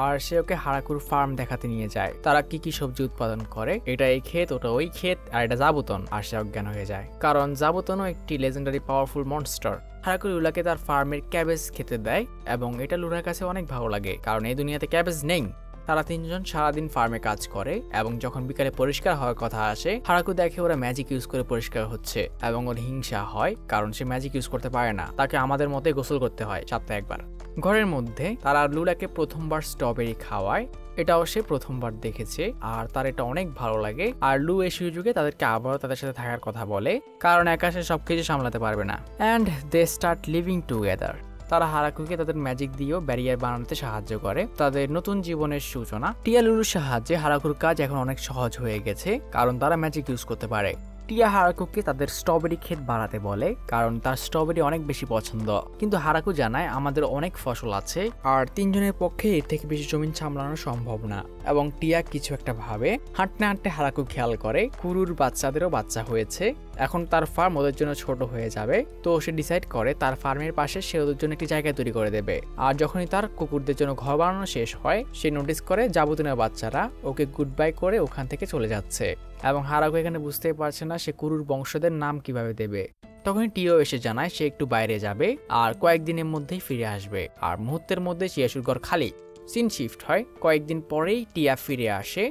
আর সে ওকে হারাকুর ফার্ম দেখাতে নিয়ে যায়, তারা কি কি সবজি উৎপাদন করে, এটা এই ক্ষেত, ওটা ওই ক্ষেত, আর এটা জাবুতন। আর সে অজ্ঞান হয়ে যায় কারণ জাবুতনও একটি লেজেন্ডারি পাওয়ারফুল মনস্টার। হারাকু লুলাকে তার ফার্মের ক্যাবেজ খেতে দেয় এবং এটা লুলার কাছে অনেক ভালো লাগে কারণ এই দুনিয়াতে ক্যাবেজ নেই। তারা তিনজন সারাদিন ফার্মে কাজ করে এবং যখন বিকালে পরিষ্কার হওয়ার কথা আসে, হারাকু দেখে ওরা ম্যাজিক ইউজ করে পরিষ্কার হচ্ছে এবং ওর হিংসা হয় কারণ সে ম্যাজিক ইউজ করতে পারে না, তাকে আমাদের মতোই গোসল করতে হয় সপ্তাহে একবার। ঘরের মধ্যে তারা লুলাকে প্রথমবার স্ট্রবেরি খাওয়ায়, এটাও সে প্রথমবার দেখেছে আর তার এটা অনেক ভালো লাগে। আর লু এই সুযোগে তাদেরকে আবারও তাদের সাথে থাকার কথা বলে কারণ একা সে সবকিছু সামলাতে পারবে না। And they start living together. তারা হারাকুকে তাদের ম্যাজিক দিয়েও ব্যারিয়ার বানাতে সাহায্য করে, তাদের নতুন জীবনের সূচনা। টিয়া লুলুর সাহায্যে হারাকুর কাজ এখন অনেক সহজ হয়ে গেছে কারণ তারা ম্যাজিক ইউজ করতে পারে। টিয়া হারাকুকে তাদের স্ট্রবেরি ক্ষেত বাড়াতে বলে কারণ তার স্ট্রবেরি অনেক বেশি পছন্দ, কিন্তু হারাকু জানায় আমাদের অনেক ফসল আছে আর তিনজনের পক্ষে এর থেকে বেশি জমিন সামলানো সম্ভব না। এবং টিয়া কিছু একটা ভাবে। হাঁটতে হাঁটতে হারাকু খেয়াল করে কুকুর বাচ্চাদেরও বাচ্চা হয়েছে, এখন তার ফার্ম ওদের জন্য ছোট হয়ে যাবে। তো সে ডিসাইড করে তার ফার্মের পাশে সে ওদের জন্য একটি জায়গা তৈরি করে দেবে। আর যখনই তার কুকুরদের জন্য ঘর বানানো শেষ হয়, সে নোটিস করে জাবুতনের বাচ্চারা ওকে গুড বাই করে ওখান থেকে চলে যাচ্ছে এবং হারাকু এখানে বুঝতেই পারছে না সে কুকুর বংশদের নাম কিভাবে দেবে। তখনই টিও এসে জানায় সে একটু বাইরে যাবে আর কয়েকদিনের মধ্যেই ফিরে আসবে। আর মুহূর্তের মধ্যে চিয়াশুর ঘর খালি। সিন শিফট হয়, কয়েকদিন পরেই টিয়া ফিরে আসে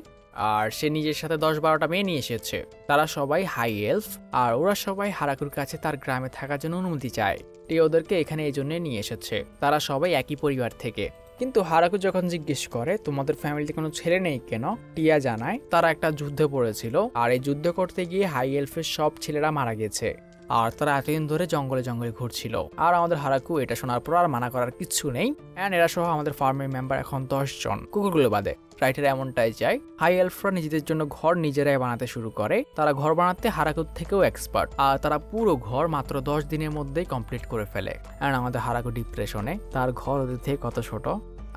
আর সে নিজের সাথে 10-12টা মেয়ে নিয়ে এসেছে। তারা সবাই হাই এলফ আর ওরা সবাই হারাকুর কাছে তার গ্রামে থাকার জন্য অনুমতি চায়। টিয়া ওদেরকে এখানে এই জন্য নিয়ে এসেছে, তারা সবাই একই পরিবার থেকে। কিন্তু হারাকু যখন জিজ্ঞেস করে তোমাদের ফ্যামিলিতে কোনো ছেলে নেই কেন, টিয়া জানায় তারা একটা যুদ্ধে পড়েছিল আর এই যুদ্ধ করতে গিয়ে হাই এলফের সব ছেলেরা মারা গেছে আর তারা এতদিন ধরে জঙ্গলে জঙ্গলে ঘুরছিল। আর আমাদের হারাকু এটা শোনার পর আর মানা করার কিছু নেই। অ্যান্ড এরা সহ আমাদের ফার্মের মেম্বার এখন 10 জন, কুকুরগুলো বাদে। রাইটার এমনটাই চায়। হাই এলফরা নিজেদের জন্য ঘর নিজেরাই বানাতে শুরু করে। তারা ঘর বানাতে হারাকুর থেকেও এক্সপার্ট আর তারা পুরো ঘর মাত্র 10 দিনের মধ্যেই কমপ্লিট করে ফেলে। অ্যান্ড আমাদের হারাকু ডিপ্রেশনে, তার ঘর ওদের থেকে কত ছোট।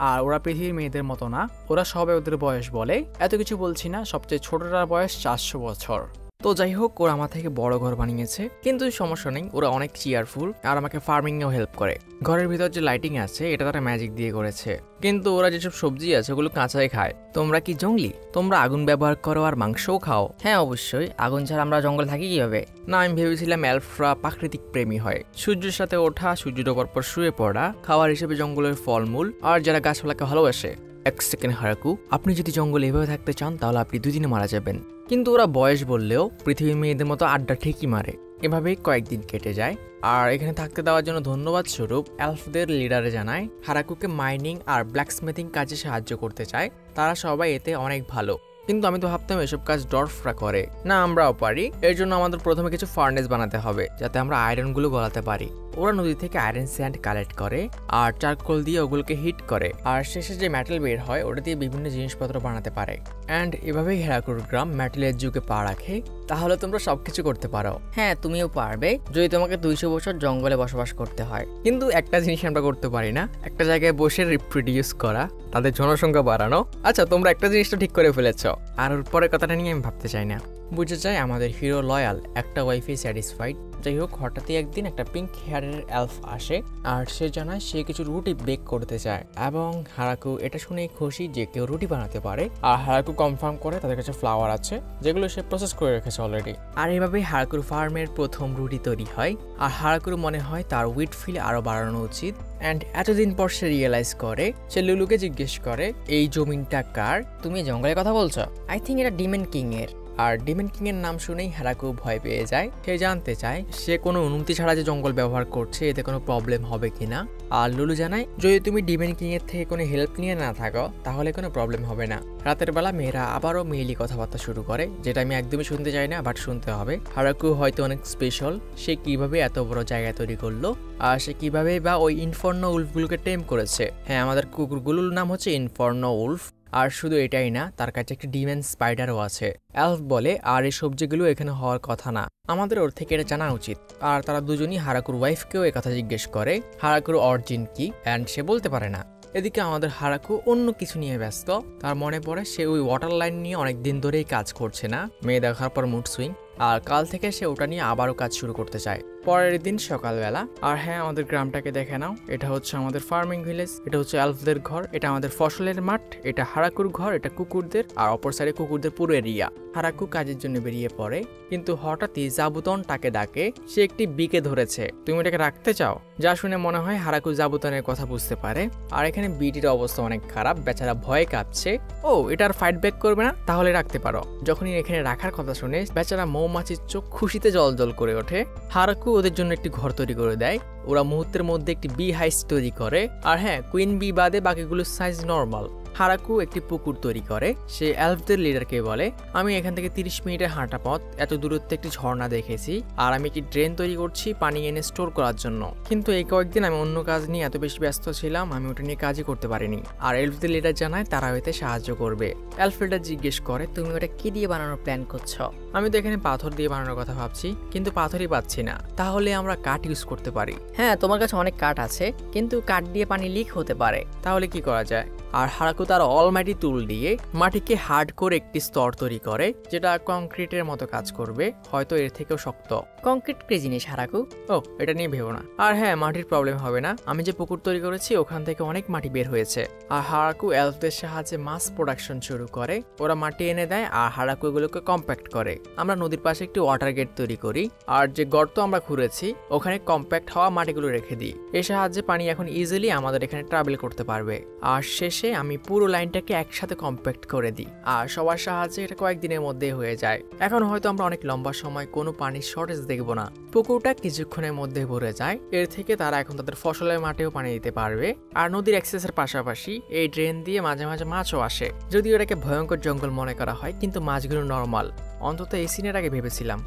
আর ওরা পৃথিবীর মেয়েদের মতো না, ওরা সবাই ওদের বয়স বলে। এত কিছু বলছি না, সবচেয়ে ছোটটার বয়স 400 বছর। তো যাই হোক, ওরা আমার থেকে বড় ঘর বানিয়েছে, কিন্তু সমস্যা নেই, ওরা অনেক চেয়ারফুল আর আমাকে ফার্মিংয়েও হেল্প করে। ঘরের ভিতর যে লাইটিং আছে এটা তারা ম্যাজিক দিয়ে করেছে, কিন্তু ওরা যেসব সবজি আছে ওগুলো কাঁচাই খায়। তোমরা কি জঙ্গলি? তোমরা আগুন ব্যবহার করো আর মাংসও খাও? হ্যাঁ অবশ্যই, আগুন ছাড়া আমরা জঙ্গলে থাকি কিভাবে? না, আমি ভেবেছিলাম এলফরা প্রাকৃতিক প্রেমী হয়। সূর্যের সাথে ওঠা, সূর্য ডোবার পর শুয়ে পড়া, খাবার হিসেবে জঙ্গলের ফলমূল আর যারা গাছপালাকে ভালোবাসে। এক সেকেন্ড হারাকু, আপনি যদি জঙ্গলে এভাবে থাকতে চান তাহলে আপনি 2 দিনে মারা যাবেন। কিন্তু ওরা বয়স বললেও পৃথিবীর মেয়েদের মতো আড্ডা ঠিকই মারে। এভাবেই কয়েকদিন কেটে যায়। আর এখানে থাকতে দেওয়ার জন্য ধন্যবাদ স্বরূপ এলফদের লিডারে জানায় হারাকুকে মাইনিং আর ব্ল্যাকস্মিথিং কাজে সাহায্য করতে চায়। তারা সবাই এতে অনেক ভালো, কিন্তু আমি তো ভাবতাম এসব কাজ ডর্ফরা করে। না, আমরাও পারি। এর জন্য আমাদের প্রথমে কিছু ফার্নেস বানাতে হবে যাতে আমরা আয়রনগুলো গলাতে পারি। ওরা নদী থেকে আয়রন স্যান্ড কালেক্ট করে আর চারকোল দিয়ে ওগুলোকে হিট করে আর শেষে যে মেটাল বের হয় ওটা দিয়ে বিভিন্ন জিনিসপত্র বানাতে পারে। অ্যান্ড এভাবেই হেরাকুর গ্রাম মেটালের যুগে পা রাখে। তাহলে তোমরা সবকিছু করতে পারো। হ্যাঁ, তুমিও পারবে যদি তোমাকে 200 বছর জঙ্গলে বসবাস করতে হয়। কিন্তু একটা জিনিস আমরা করতে পারি না, একটা জায়গায় বসে রিপ্রোডিউস করা, তাদের জনসংখ্যা বাড়ানো। আচ্ছা, তোমরা একটা জিনিসটা ঠিক করে ফেলেছ, আর ওর পরের কথাটা নিয়ে আমি ভাবতে চাই না। বুঝতে চাই আমাদের হিরো লয়াল, একটা ওয়াইফে স্যাটিসফাইড। যাই হোক, হঠাৎই একদিন একটা পিঙ্ক হেয়ারের এলফ আসে আর সে জানায় সে কিছু রুটি বেক করতে চায় এবং হারাকু এটা শুনেই খুশি যে কেউ রুটি বানাতে পারে। আর হারাকু কনফার্ম করে তাদের কাছে ফ্লাওয়ার আছে যেগুলো সে প্রসেস করে রেখেছে অলরেডি। আর এভাবেই হারাকুর ফার্মের প্রথম রুটি তৈরি হয়। আর হারাকুর মনে হয় তার উইট ফিল আরো বাড়ানো উচিত। অ্যান্ড এতদিন পর সে রিয়েলাইজ করে, সে লুলুকে জিজ্ঞেস করে এই জমিনটা কার? তুমি জঙ্গলের কথা বলছো? আই থিঙ্ক এটা ডিমন কিং এর। আর ডিমন কিং এর নাম শুনেই হারাকু ভয় পেয়ে যায়। সে জানতে চায় সে কোনো অনুমতি ছাড়া যে জঙ্গল ব্যবহার করছে এতে কোনো প্রবলেম হবে কিনা। আর লুলু জানায় যদি তুমি ডিমন কিং এর থেকে কোনো হেল্প নিয়ে না থাকো তাহলে কোনো প্রবলেম হবে না। রাতের বেলা মেয়েরা আবারও মেইলি কথাবার্তা শুরু করে, যেটা আমি একদমই শুনতে চাই না, বাট শুনতে হবে। হারাকু হয়তো অনেক স্পেশাল, সে কিভাবে এত বড় জায়গা তৈরি করলো আর সে কিভাবে বা ওই ইনফর্নো উলফগুলোকে টেম করেছে। হ্যাঁ, আমাদের কুকুরগুলোর নাম হচ্ছে ইনফর্নো উলফ। আর শুধু এটাই না, তার কাছে একটা ডিমেন স্পাইডারও আছে। এলফ বলে আর এই সবজিগুলো এখানে হওয়ার কথা না, আমাদের ওর থেকে এটা জানা উচিত। আর তারা দুজনই হারাকুর ওয়াইফকেও এই কথা জিজ্ঞেস করে হারাকুর অরিজিন কি, অ্যান্ড সে বলতে পারে না। এদিকে আমাদের হারাকু অন্য কিছু নিয়ে ব্যস্ত। তার মনে পড়ে সে ওই ওয়াটার লাইন নিয়ে অনেক দিন ধরেই কাজ করছে না, মেয়ে দেখার পর মুড সুইং, আর কাল থেকে সে ওটা নিয়ে আবারও কাজ শুরু করতে চায়। পরের দিন সকালবেলা, আর হ্যাঁ আমাদের গ্রামটাকে দেখে নাও, এটা হচ্ছে আমাদের ফার্মিং ভিলেজ, এটা হচ্ছে এলফদের ঘর, এটা আমাদের ফসলের মাঠ, এটা হারাকুর ঘর, এটা কুকুরদের, আর অপর সাইডে কুকুরদের পুরো এরিয়া। হারাকু কাজের জন্য বেরিয়ে পড়ে, কিন্তু হঠাৎই জাবুতন তাকে ডাকে। সে একটি বিকে ধরেছে, তুমি এটাকে রাখতে চাও? যা শুনে মনে হয় হারাকু জাবুতনের কথা বুঝতে পারে। আর এখানে বিটির অবস্থা অনেক খারাপ, বেচারা ভয়ে কাঁপছে। ও, এটা আর ফাইট ব্যাক করবে না, তাহলে রাখতে পারো। যখনই এখানে রাখার কথা শুনে বেচারা মৌমাছির চোখ খুশিতে জল করে ওঠে। হারাকু ওদের জন্য একটি ঘর তৈরি করে দেয়। ওরা মুহূর্তের মধ্যে একটি বি হাইস তৈরি করে। আর হ্যাঁ, কুইন বি বাদে বাকিগুলোর সাইজ নর্মাল। হারাকু একটি পুকুর তৈরি করে। সে এলফদের লিডারকে বলে, আমি এখান থেকে 30 মিনিটের হাঁটা পথ, এত দূরত্বে একটি ঝর্ণা দেখেছি, আর আমি একটি ড্রেন তৈরি করছি পানি এনে স্টোর করার জন্য। কিন্তু এই কয়েকদিন আমি অন্য কাজ নিয়ে এত বেশি ব্যস্ত ছিলাম, আমি ওটা নিয়ে কাজই করতে পারিনি। আর এলফদের লিডার জানায় তারা এতে সাহায্য করবে। এলফ লিডার জিজ্ঞেস করে, তুমি ওটা কি দিয়ে বানানোর প্ল্যান করছো? আমি তো এখানে পাথর দিয়ে বানানোর কথা ভাবছি, কিন্তু পাথরই পাচ্ছি না। তাহলে আমরা কাঠ ইউজ করতে পারি। হ্যাঁ, তোমার কাছে অনেক কাঠ আছে, কিন্তু কাঠ দিয়ে পানি লিক হতে পারে। তাহলে কি করা যায়? আর হারাকু তার অলমাইটি টুল দিয়ে মাটিকে হার্ড করে একটি স্তর তৈরি করে, যেটা কংক্রিটের মতো কাজ করবে, হয়তো এর থেকেও শক্ত। কংক্রিট কি জিনিস হারাকু? ও, এটা নিয়ে ভেবো না। আর হ্যাঁ, মাটির প্রবলেম হবে না। আমি যে পুকুর তৈরি করেছি ওখান থেকে অনেক মাটি বের হয়েছে। আর হারাকু এলফদের সাহায্যে মাস প্রোডাকশন শুরু করে। ওরা মাটি এনে দেয় আর হারাকু এগুলোকে কম্প্যাক্ট করে। আমরা নদীর পাশে একটি ওয়াটার গেট তৈরি করি, আর যে গর্ত আমরা খুঁড়েছি ওখানে কম্প্যাক্ট হওয়া মাটিগুলো রেখে দিই। এর সাহায্যে পানি এখন ইজিলি আমাদের এখানে ট্রাভেল করতে পারবে। আর শেষে আমি পুরো লাইনটাকে একসাথে কম্প্যাক্ট করে দিই, আর সবার সাহায্যে এটা কয়েকদিনের মধ্যেই হয়ে যায়। এখন হয়তো আমরা অনেক লম্বা সময় কোনো পানির শর্টেজ দেখবো না। পুকুরটা কিছুক্ষণের মধ্যে ভরে যায়। এর থেকে তারা এখন তাদের ফসলের মাঠেও পানি দিতে পারবে। আর নদীর অ্যাক্সেসের পাশাপাশি এই ড্রেন দিয়ে মাঝে মাঝে মাছও আসে। যদিও এটাকে ভয়ঙ্কর জঙ্গল মনে করা হয়, কিন্তু মাছগুলো নর্মাল। অন্তত এই সিনের আগে ভেবেছিলাম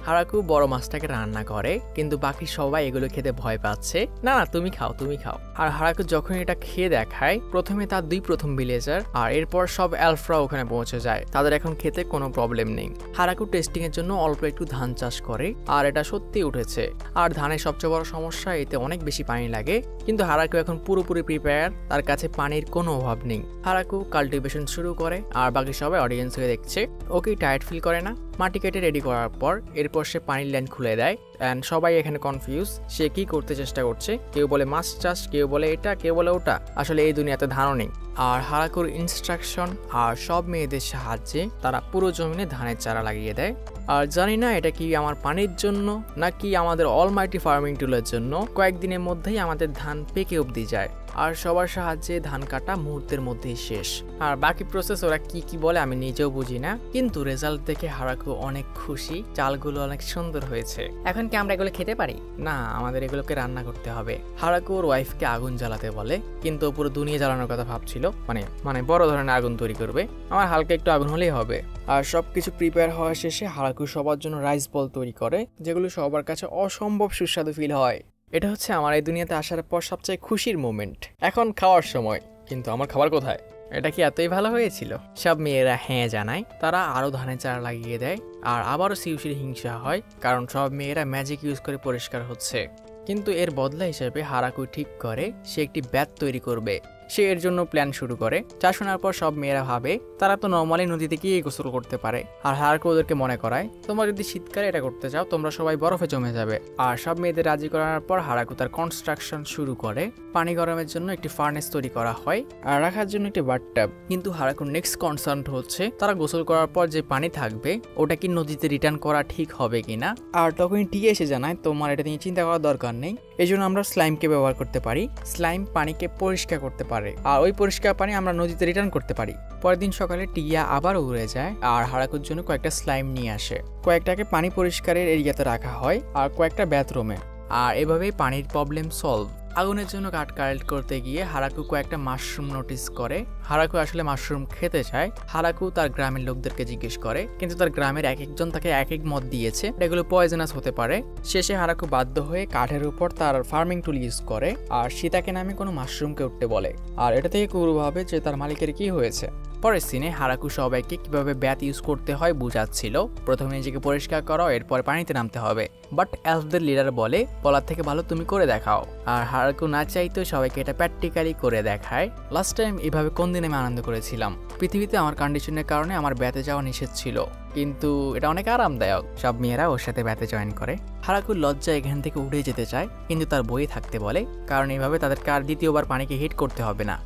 হারাকু বড় মাছটাকে রান্না করে, কিন্তু বাকি সবাই এগুলো খেতে ভয় পাচ্ছে। না না, তুমি খাও, তুমি খাও। আর হারাকু যখন এটা খেয়ে দেখায়, প্রথমে তার প্রথম ভিলেজার আর এরপর সব এলফরা ওখানে পৌঁছে যায়। তাদের এখন খেতে কোনো প্রবলেম নেই। হারাকু টেস্টিং এর জন্য অল্প একটু ধান চাষ করে, আর এটা সত্যি উঠেছে। আর ধানের সবচেয়ে বড় সমস্যা, এতে অনেক বেশি পানি লাগে। কিন্তু হারাকু এখন পুরোপুরি প্রিপেয়ার, তার কাছে পানির কোনো অভাব নেই। হারাকু কাল্টিভেশন শুরু করে, আর বাকি সবাই অডিয়েন্স হয়ে দেখছে। ওকে টায়ার্ড ফিল করে না। মাটি কেটে রেডি করার পর এরপর সে পানির লাইন খুলে দেয়, অ্যান্ড সবাই এখানে কনফিউজ সে কি করতে চেষ্টা করছে। কেউ বলে মাছ চাষ, কেউ বলে এটা, কেউ বলে ওটা। আসলে এই দুনিয়াতে ধারণা নেই। আর হারাকুর ইনস্ট্রাকশন আর সব মেয়েদের সাহায্যে তারা পুরো জমিনে ধানের চারা লাগিয়ে দেয়। আর জানি না এটা কি আমার পানির জন্য নাকি আমাদের অলমাইটি ফার্মিং টুলের জন্য, কয়েকদিনের মধ্যেই আমাদের ধান পেকে অবধি যায়। আর সবার সাহায্যে ধান কাটা মুহূর্তের মধ্যেই শেষ। আর বাকি প্রসেস ওরা কি বলে আমি নিজেও বুঝি না, কিন্তু রেজাল্ট দেখে হারাকু অনেক খুশি। চালগুলো অনেক সুন্দর হয়েছে। এখন কি আমরা এগুলো খেতে পারি? না, আমাদের এগুলোকে রান্না করতে হবে। হারাকু ওর ওয়াইফকে আগুন জ্বালাতে বলে, কিন্তু পুরো দুনিয়া জ্বালানোর কথা ভাবছিল, মানে বড় ধরনের আগুন তৈরি করবে। আমার হালকা একটু আগুন হলেই হবে। আর সবকিছু প্রিপেয়ার হওয়া শেষে হারাকু সবার জন্য রাইস বল তৈরি করে, যেগুলো সবার কাছে অসম্ভব সুস্বাদু ফিল হয়। এটা হচ্ছে আমার এই দুনিয়াতে আসার পর সবচেয়ে খুশির মোমেন্ট। এখন খাওয়ার সময়, কিন্তু আমার খাবার কোথায়? এটা কি এতই ভালো হয়েছিল? সব মেয়েরা হ্যাঁ জানায়। তারা আরো ধানের চারা লাগিয়ে দেয়, আর আবারও সিউসির হিংসা হয়, কারণ সব মেয়েরা ম্যাজিক ইউজ করে পরিষ্কার হচ্ছে। কিন্তু এর বদলা হিসেবে হারাকু ঠিক করে সে একটি ব্যাত তৈরি করবে। সে এর জন্য প্ল্যান শুরু করে। চা শোনার পর সব মেয়েরা ভাবে তারা তো নর্মালি নদীতে গিয়ে গোসল করতে পারে। আর হারাকু ওদেরকে মনে করায়, তোমরা যদি শীতকালে এটা করতে চাও তোমরা সবাই বরফে জমে যাবে। আর সব মেয়েদের রাজি করানোর পর হারাকু তার কনস্ট্রাকশন শুরু করে। পানি গরমের জন্য একটি ফার্নেস তৈরি করা হয়, আর রাখার জন্য একটি বাথটাব। কিন্তু হারাকুর নেক্সট কনসার্ন হচ্ছে তারা গোসল করার পর যে পানি থাকবে ওটা কি নদীতে রিটার্ন করা ঠিক হবে কিনা। আর তখনই টিকে এসে জানায়, তোমার এটা নিয়ে চিন্তা করার দরকার নেই, এই জন্য আমরা স্লাইমকে ব্যবহার করতে পারি। স্লাইম পানিকে পরিষ্কার করতে পারে। পারে, আর ওই পরিষ্কার পানি আমরা নদীতে রিটার্ন করতে পারি। পরের দিন সকালে টিয়া আবার উড়ে যায় আর হারাকুর জন্য কয়েকটা স্লাইম নিয়ে আসে। কয়েকটাকে পানি পরিষ্কারের এরিয়াতে রাখা হয় আর কয়েকটা বাথরুমে। আর এভাবেই পানির প্রবলেম সলভ। আগুনের জন্য কাঠ কালেক্ট করতে গিয়ে হারাকু কয়েকটা মাশরুম নোটিস করে। হারাকু আসলে মাশরুম খেতে চায়। হারাকু তার গ্রামের লোকদেরকে জিজ্ঞেস করে, কিন্তু তার গ্রামের এক একজন তাকে এক এক মত দিয়েছে, এগুলো পয়জনাস হতে পারে। শেষে হারাকু বাধ্য হয়ে কাঠের উপর তার ফার্মিং টুল ইউজ করে আর সীতাকে নামে কোনো মাশরুমকে উঠতে বলে। আর এটা থেকে কুরু ভাবে যে তার মালিকের কি হয়েছে। পরের সিনে হারাকু সবাইকে কিভাবে ব্যাথ ইউজ করতে হয় বুঝাচ্ছিল। প্রথমে নিজেকে পরিষ্কার করো, এরপর পানিতে নামতে হবে। বাট এলফদের লিডার বলার থেকে ভালো তুমি করে দেখাও। আর হারাকু না চাইতো সবাইকে এটা প্র্যাকটিক্যালি করে দেখায়। লাস্ট টাইম এভাবে কোন দিন আমি আনন্দ করেছিলাম। পৃথিবীতে আমার কন্ডিশনের কারণে আমার ব্যাথে যাওয়া নিষেধ ছিল, কিন্তু এটা অনেক আরামদায়ক। সব মেয়েরা ওর সাথে ব্যাথে জয়েন করে। হারাকুর লজ্জা এখান থেকে উঠে যেতে চায়, কিন্তু তার বইয়ে থাকতে বলে, কারণ এইভাবে তাদেরকে আর দ্বিতীয়বার পানিকে হিট করতে হবে না।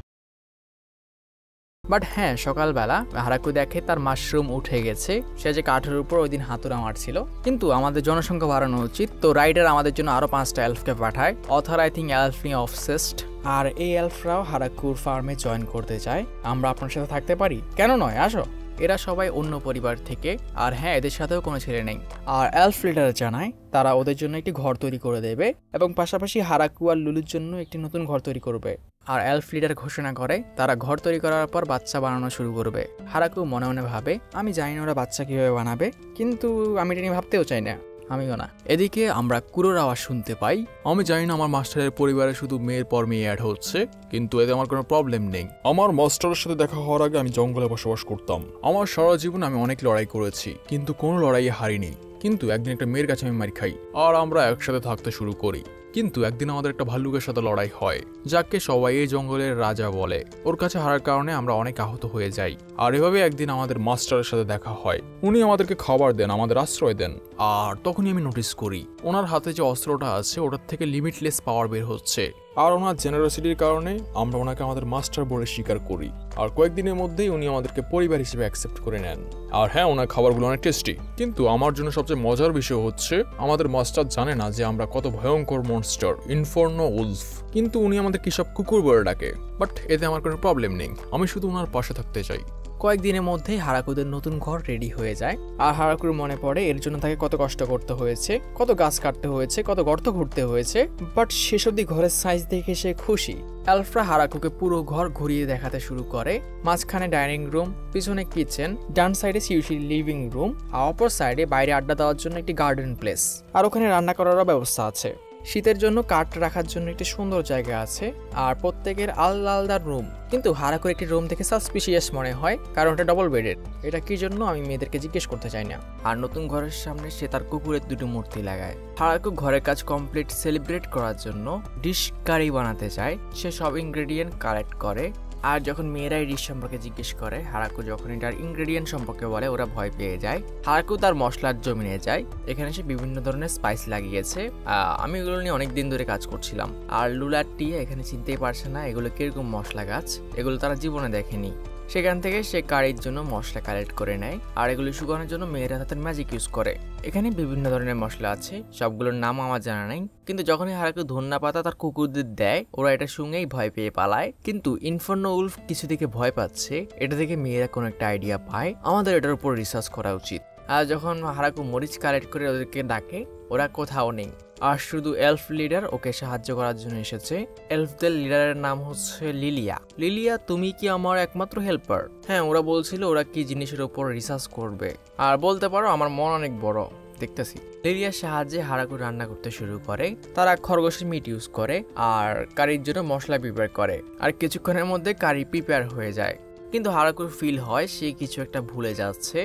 বাট হ্যাঁ, সকালবেলা হারাকু দেখে তার মাশরুম উঠে গেছে। সে যে কাঠের উপর ওই দিন হাতুড়া মারছিল। কিন্তু আমাদের জনসংখ্যা বাড়ানো উচিত, তো রাইডার আমাদের জন্য আরো 5টা এলফকে পাঠায়। অথর আই থিঙ্ক এলফ নিয়ে অবসেসড। আর এই এলফরাও হারাকুর ফার্মে জয়েন করতে চায়। আমরা আপনার সাথে থাকতে পারি? কেন নয়, আসো। এরা সবাই অন্য পরিবার থেকে, আর হ্যাঁ, এদের সাথেও কোনো ছেলে নেই। আর এলফ লিডার জানায় তারা ওদের জন্য একটি ঘর তৈরি করে দেবে এবং পাশাপাশি হারাকু আর লুলুর জন্য একটি নতুন ঘর তৈরি করবে। আর এলফ লিডার ঘোষণা করে তারা ঘর তৈরি করার পর বাচ্চা বানানো শুরু করবে। হারাকু মনে মনে ভাবে, আমি জানি না ওরা বাচ্চা কিভাবে বানাবে, কিন্তু আমি এটা নিয়ে ভাবতেও চাই না, আমিও না। এদিকে আমরা কুরোর আওয়াজ শুনতে পাই। আমি জানি না আমার মাস্টারের পরিবারে শুধু মেয়ের পর মেয়ে অ্যাড হচ্ছে, কিন্তু এতে আমার কোনো প্রবলেম নেই। আমার মাস্টারের সাথে দেখা হওয়ার আগে আমি জঙ্গলে বসবাস করতাম। আমার সারা জীবন আমি অনেক লড়াই করেছি, কিন্তু কোনো লড়াইয়ে হারিনি। কিন্তু একদিন একটা মেয়ের কাছে আমি মার খাই আর আমরা একসাথে থাকতে শুরু করি। কিন্তু একদিন আমাদের একটা ভাল্লুকের সাথে লড়াই হয়, যাকে সবাই এই জঙ্গলের রাজা বলে। ওর কাছে হারার কারণে আমরা অনেক আহত হয়ে যাই। আর এভাবে একদিন আমাদের মাস্টারের সাথে দেখা হয়। উনি আমাদেরকে খাবার দেন, আমাদের আশ্রয় দেন। আর তখনই আমি নোটিস করি ওনার হাতে যে অস্ত্রটা আছে ওটার থেকে লিমিটলেস পাওয়ার বের হচ্ছে। আর ওনার জেনারসিটির কারণে আমরা ওনাকে আমাদের মাস্টার বলে স্বীকার করি। আর কয়েকদিনের মধ্যেই উনি আমাদেরকে পরিবার হিসেবে অ্যাকসেপ্ট করে নেন। আর হ্যাঁ, ওনার খাবারগুলো অনেক টেস্টি। কিন্তু আমার জন্য সবচেয়ে মজার বিষয় হচ্ছে আমাদের মাস্টার জানে না যে আমরা কত ভয়ঙ্কর মনস্টার, ইনফার্নো উলফ। কিন্তু উনি আমাদের কি সব কুকুর বলে ডাকে। বাট এতে আমার কোনো প্রবলেম নেই, আমি শুধু ওনার পাশে থাকতে চাই। কয়েকদিনের মধ্যেই হারাকুদের নতুন ঘর রেডি হয়ে যায়। আর হারাকুর মনে পড়ে এর জন্য তাকে কত কষ্ট করতে হয়েছে, কত গাছ কাটতে হয়েছে, কত গর্ত ঘুরতে হয়েছে। বাট শেষ অবধি ঘরের সাইজ দেখে সে খুশি। এলফরা হারাকুকে পুরো ঘর ঘুরিয়ে দেখাতে শুরু করে। মাঝখানে ডাইনিং রুম, পিছনে কিচেন, ডান সাইডে সিউসি লিভিং রুম, আর অপর সাইডে বাইরে আড্ডা দেওয়ার জন্য একটি গার্ডেন প্লেস। আর ওখানে রান্না করারও ব্যবস্থা আছে। শীতের জন্য কাঠ রাখার জন্য একটি সুন্দর জায়গা আছে। আর প্রত্যেকের আলাদা আলাদা রুম। কিন্তু হারাকুর একটি রুম থেকে সাসপিশিয়াস মনে হয়, কারণ এটা ডবল বেডের। এটা কি জন্য আমি মেয়েদেরকে জিজ্ঞেস করতে চাই না। আর নতুন ঘরের সামনে সে তার কুকুরের দুটো মূর্তি লাগায়। হারাকু ঘরের কাজ কমপ্লিট সেলিব্রেট করার জন্য ডিশ কারি বানাতে চায়। সে সব ইনগ্রেডিয়েন্ট কালেক্ট করে। আর যখন মেয়েরা এই ডিশ সম্পর্কে জিজ্ঞেস করে, হারাকু যখন এটার ইনগ্রেডিয়েন্ট সম্পর্কে বলে, ওরা ভয় পেয়ে যায়। হারাকু তার মশলার জমিনে যায়। এখানে সে বিভিন্ন ধরনের স্পাইস লাগিয়েছে। আমি এগুলো নিয়ে অনেক দিন ধরে কাজ করছিলাম। আর লুলার টিয়া এখানে চিনতেই পারছে না এগুলো কিরকম মশলা গাছ, এগুলো তারা জীবনে দেখেনি। সেখান থেকে সে কারির জন্য মশলা কালেক্ট করে নেয়। আর এগুলো শুকানোর জন্য মেয়েরা তাদের ম্যাজিক ইউজ করে। এখানে বিভিন্ন ধরনের মশলা আছে, সবগুলোর নাম আমার জানা নাই। কিন্তু যখনই হারাকু ধন্যা পাতা তার কুকুরদের দেয়, ওরা এটা শুনেই ভয় পেয়ে পালায়। কিন্তু ইনফার্নো উলফ কিছু দিকে ভয় পাচ্ছে। এটা থেকে মেয়েরা কোনো একটা আইডিয়া পায়, আমাদের এটার উপর রিসার্চ করা উচিত। আর যখন হারাকু মরিচ কালেক্ট করে ওদেরকে ডাকে, ওরা কোথাও নেই। আর শুধু এলফ লিডার ওকে সাহায্য করার জন্য এসেছে। এলফদের লিডারের নাম হচ্ছে লিলিয়া। লিলিয়া, তুমি কি আমার একমাত্র হেল্পার? হ্যাঁ, ওরা বলছিল ওরা কি জিনিসের উপর রিসার্চ করবে। আর বলতে পারো আমার মন অনেক বড়, দেখতেছি। লিলিয়ার সাহায্যে হারাকু রান্না করতে শুরু করে। তারা খরগোশের মিট ইউজ করে আর কারির জন্য মশলা প্রিপেয়ার করে। আর কিছুক্ষণের মধ্যে কারি প্রিপেয়ার হয়ে যায়। কিন্তু হারাকুর ফিল হয় সে কিছু একটা ভুলে যাচ্ছে।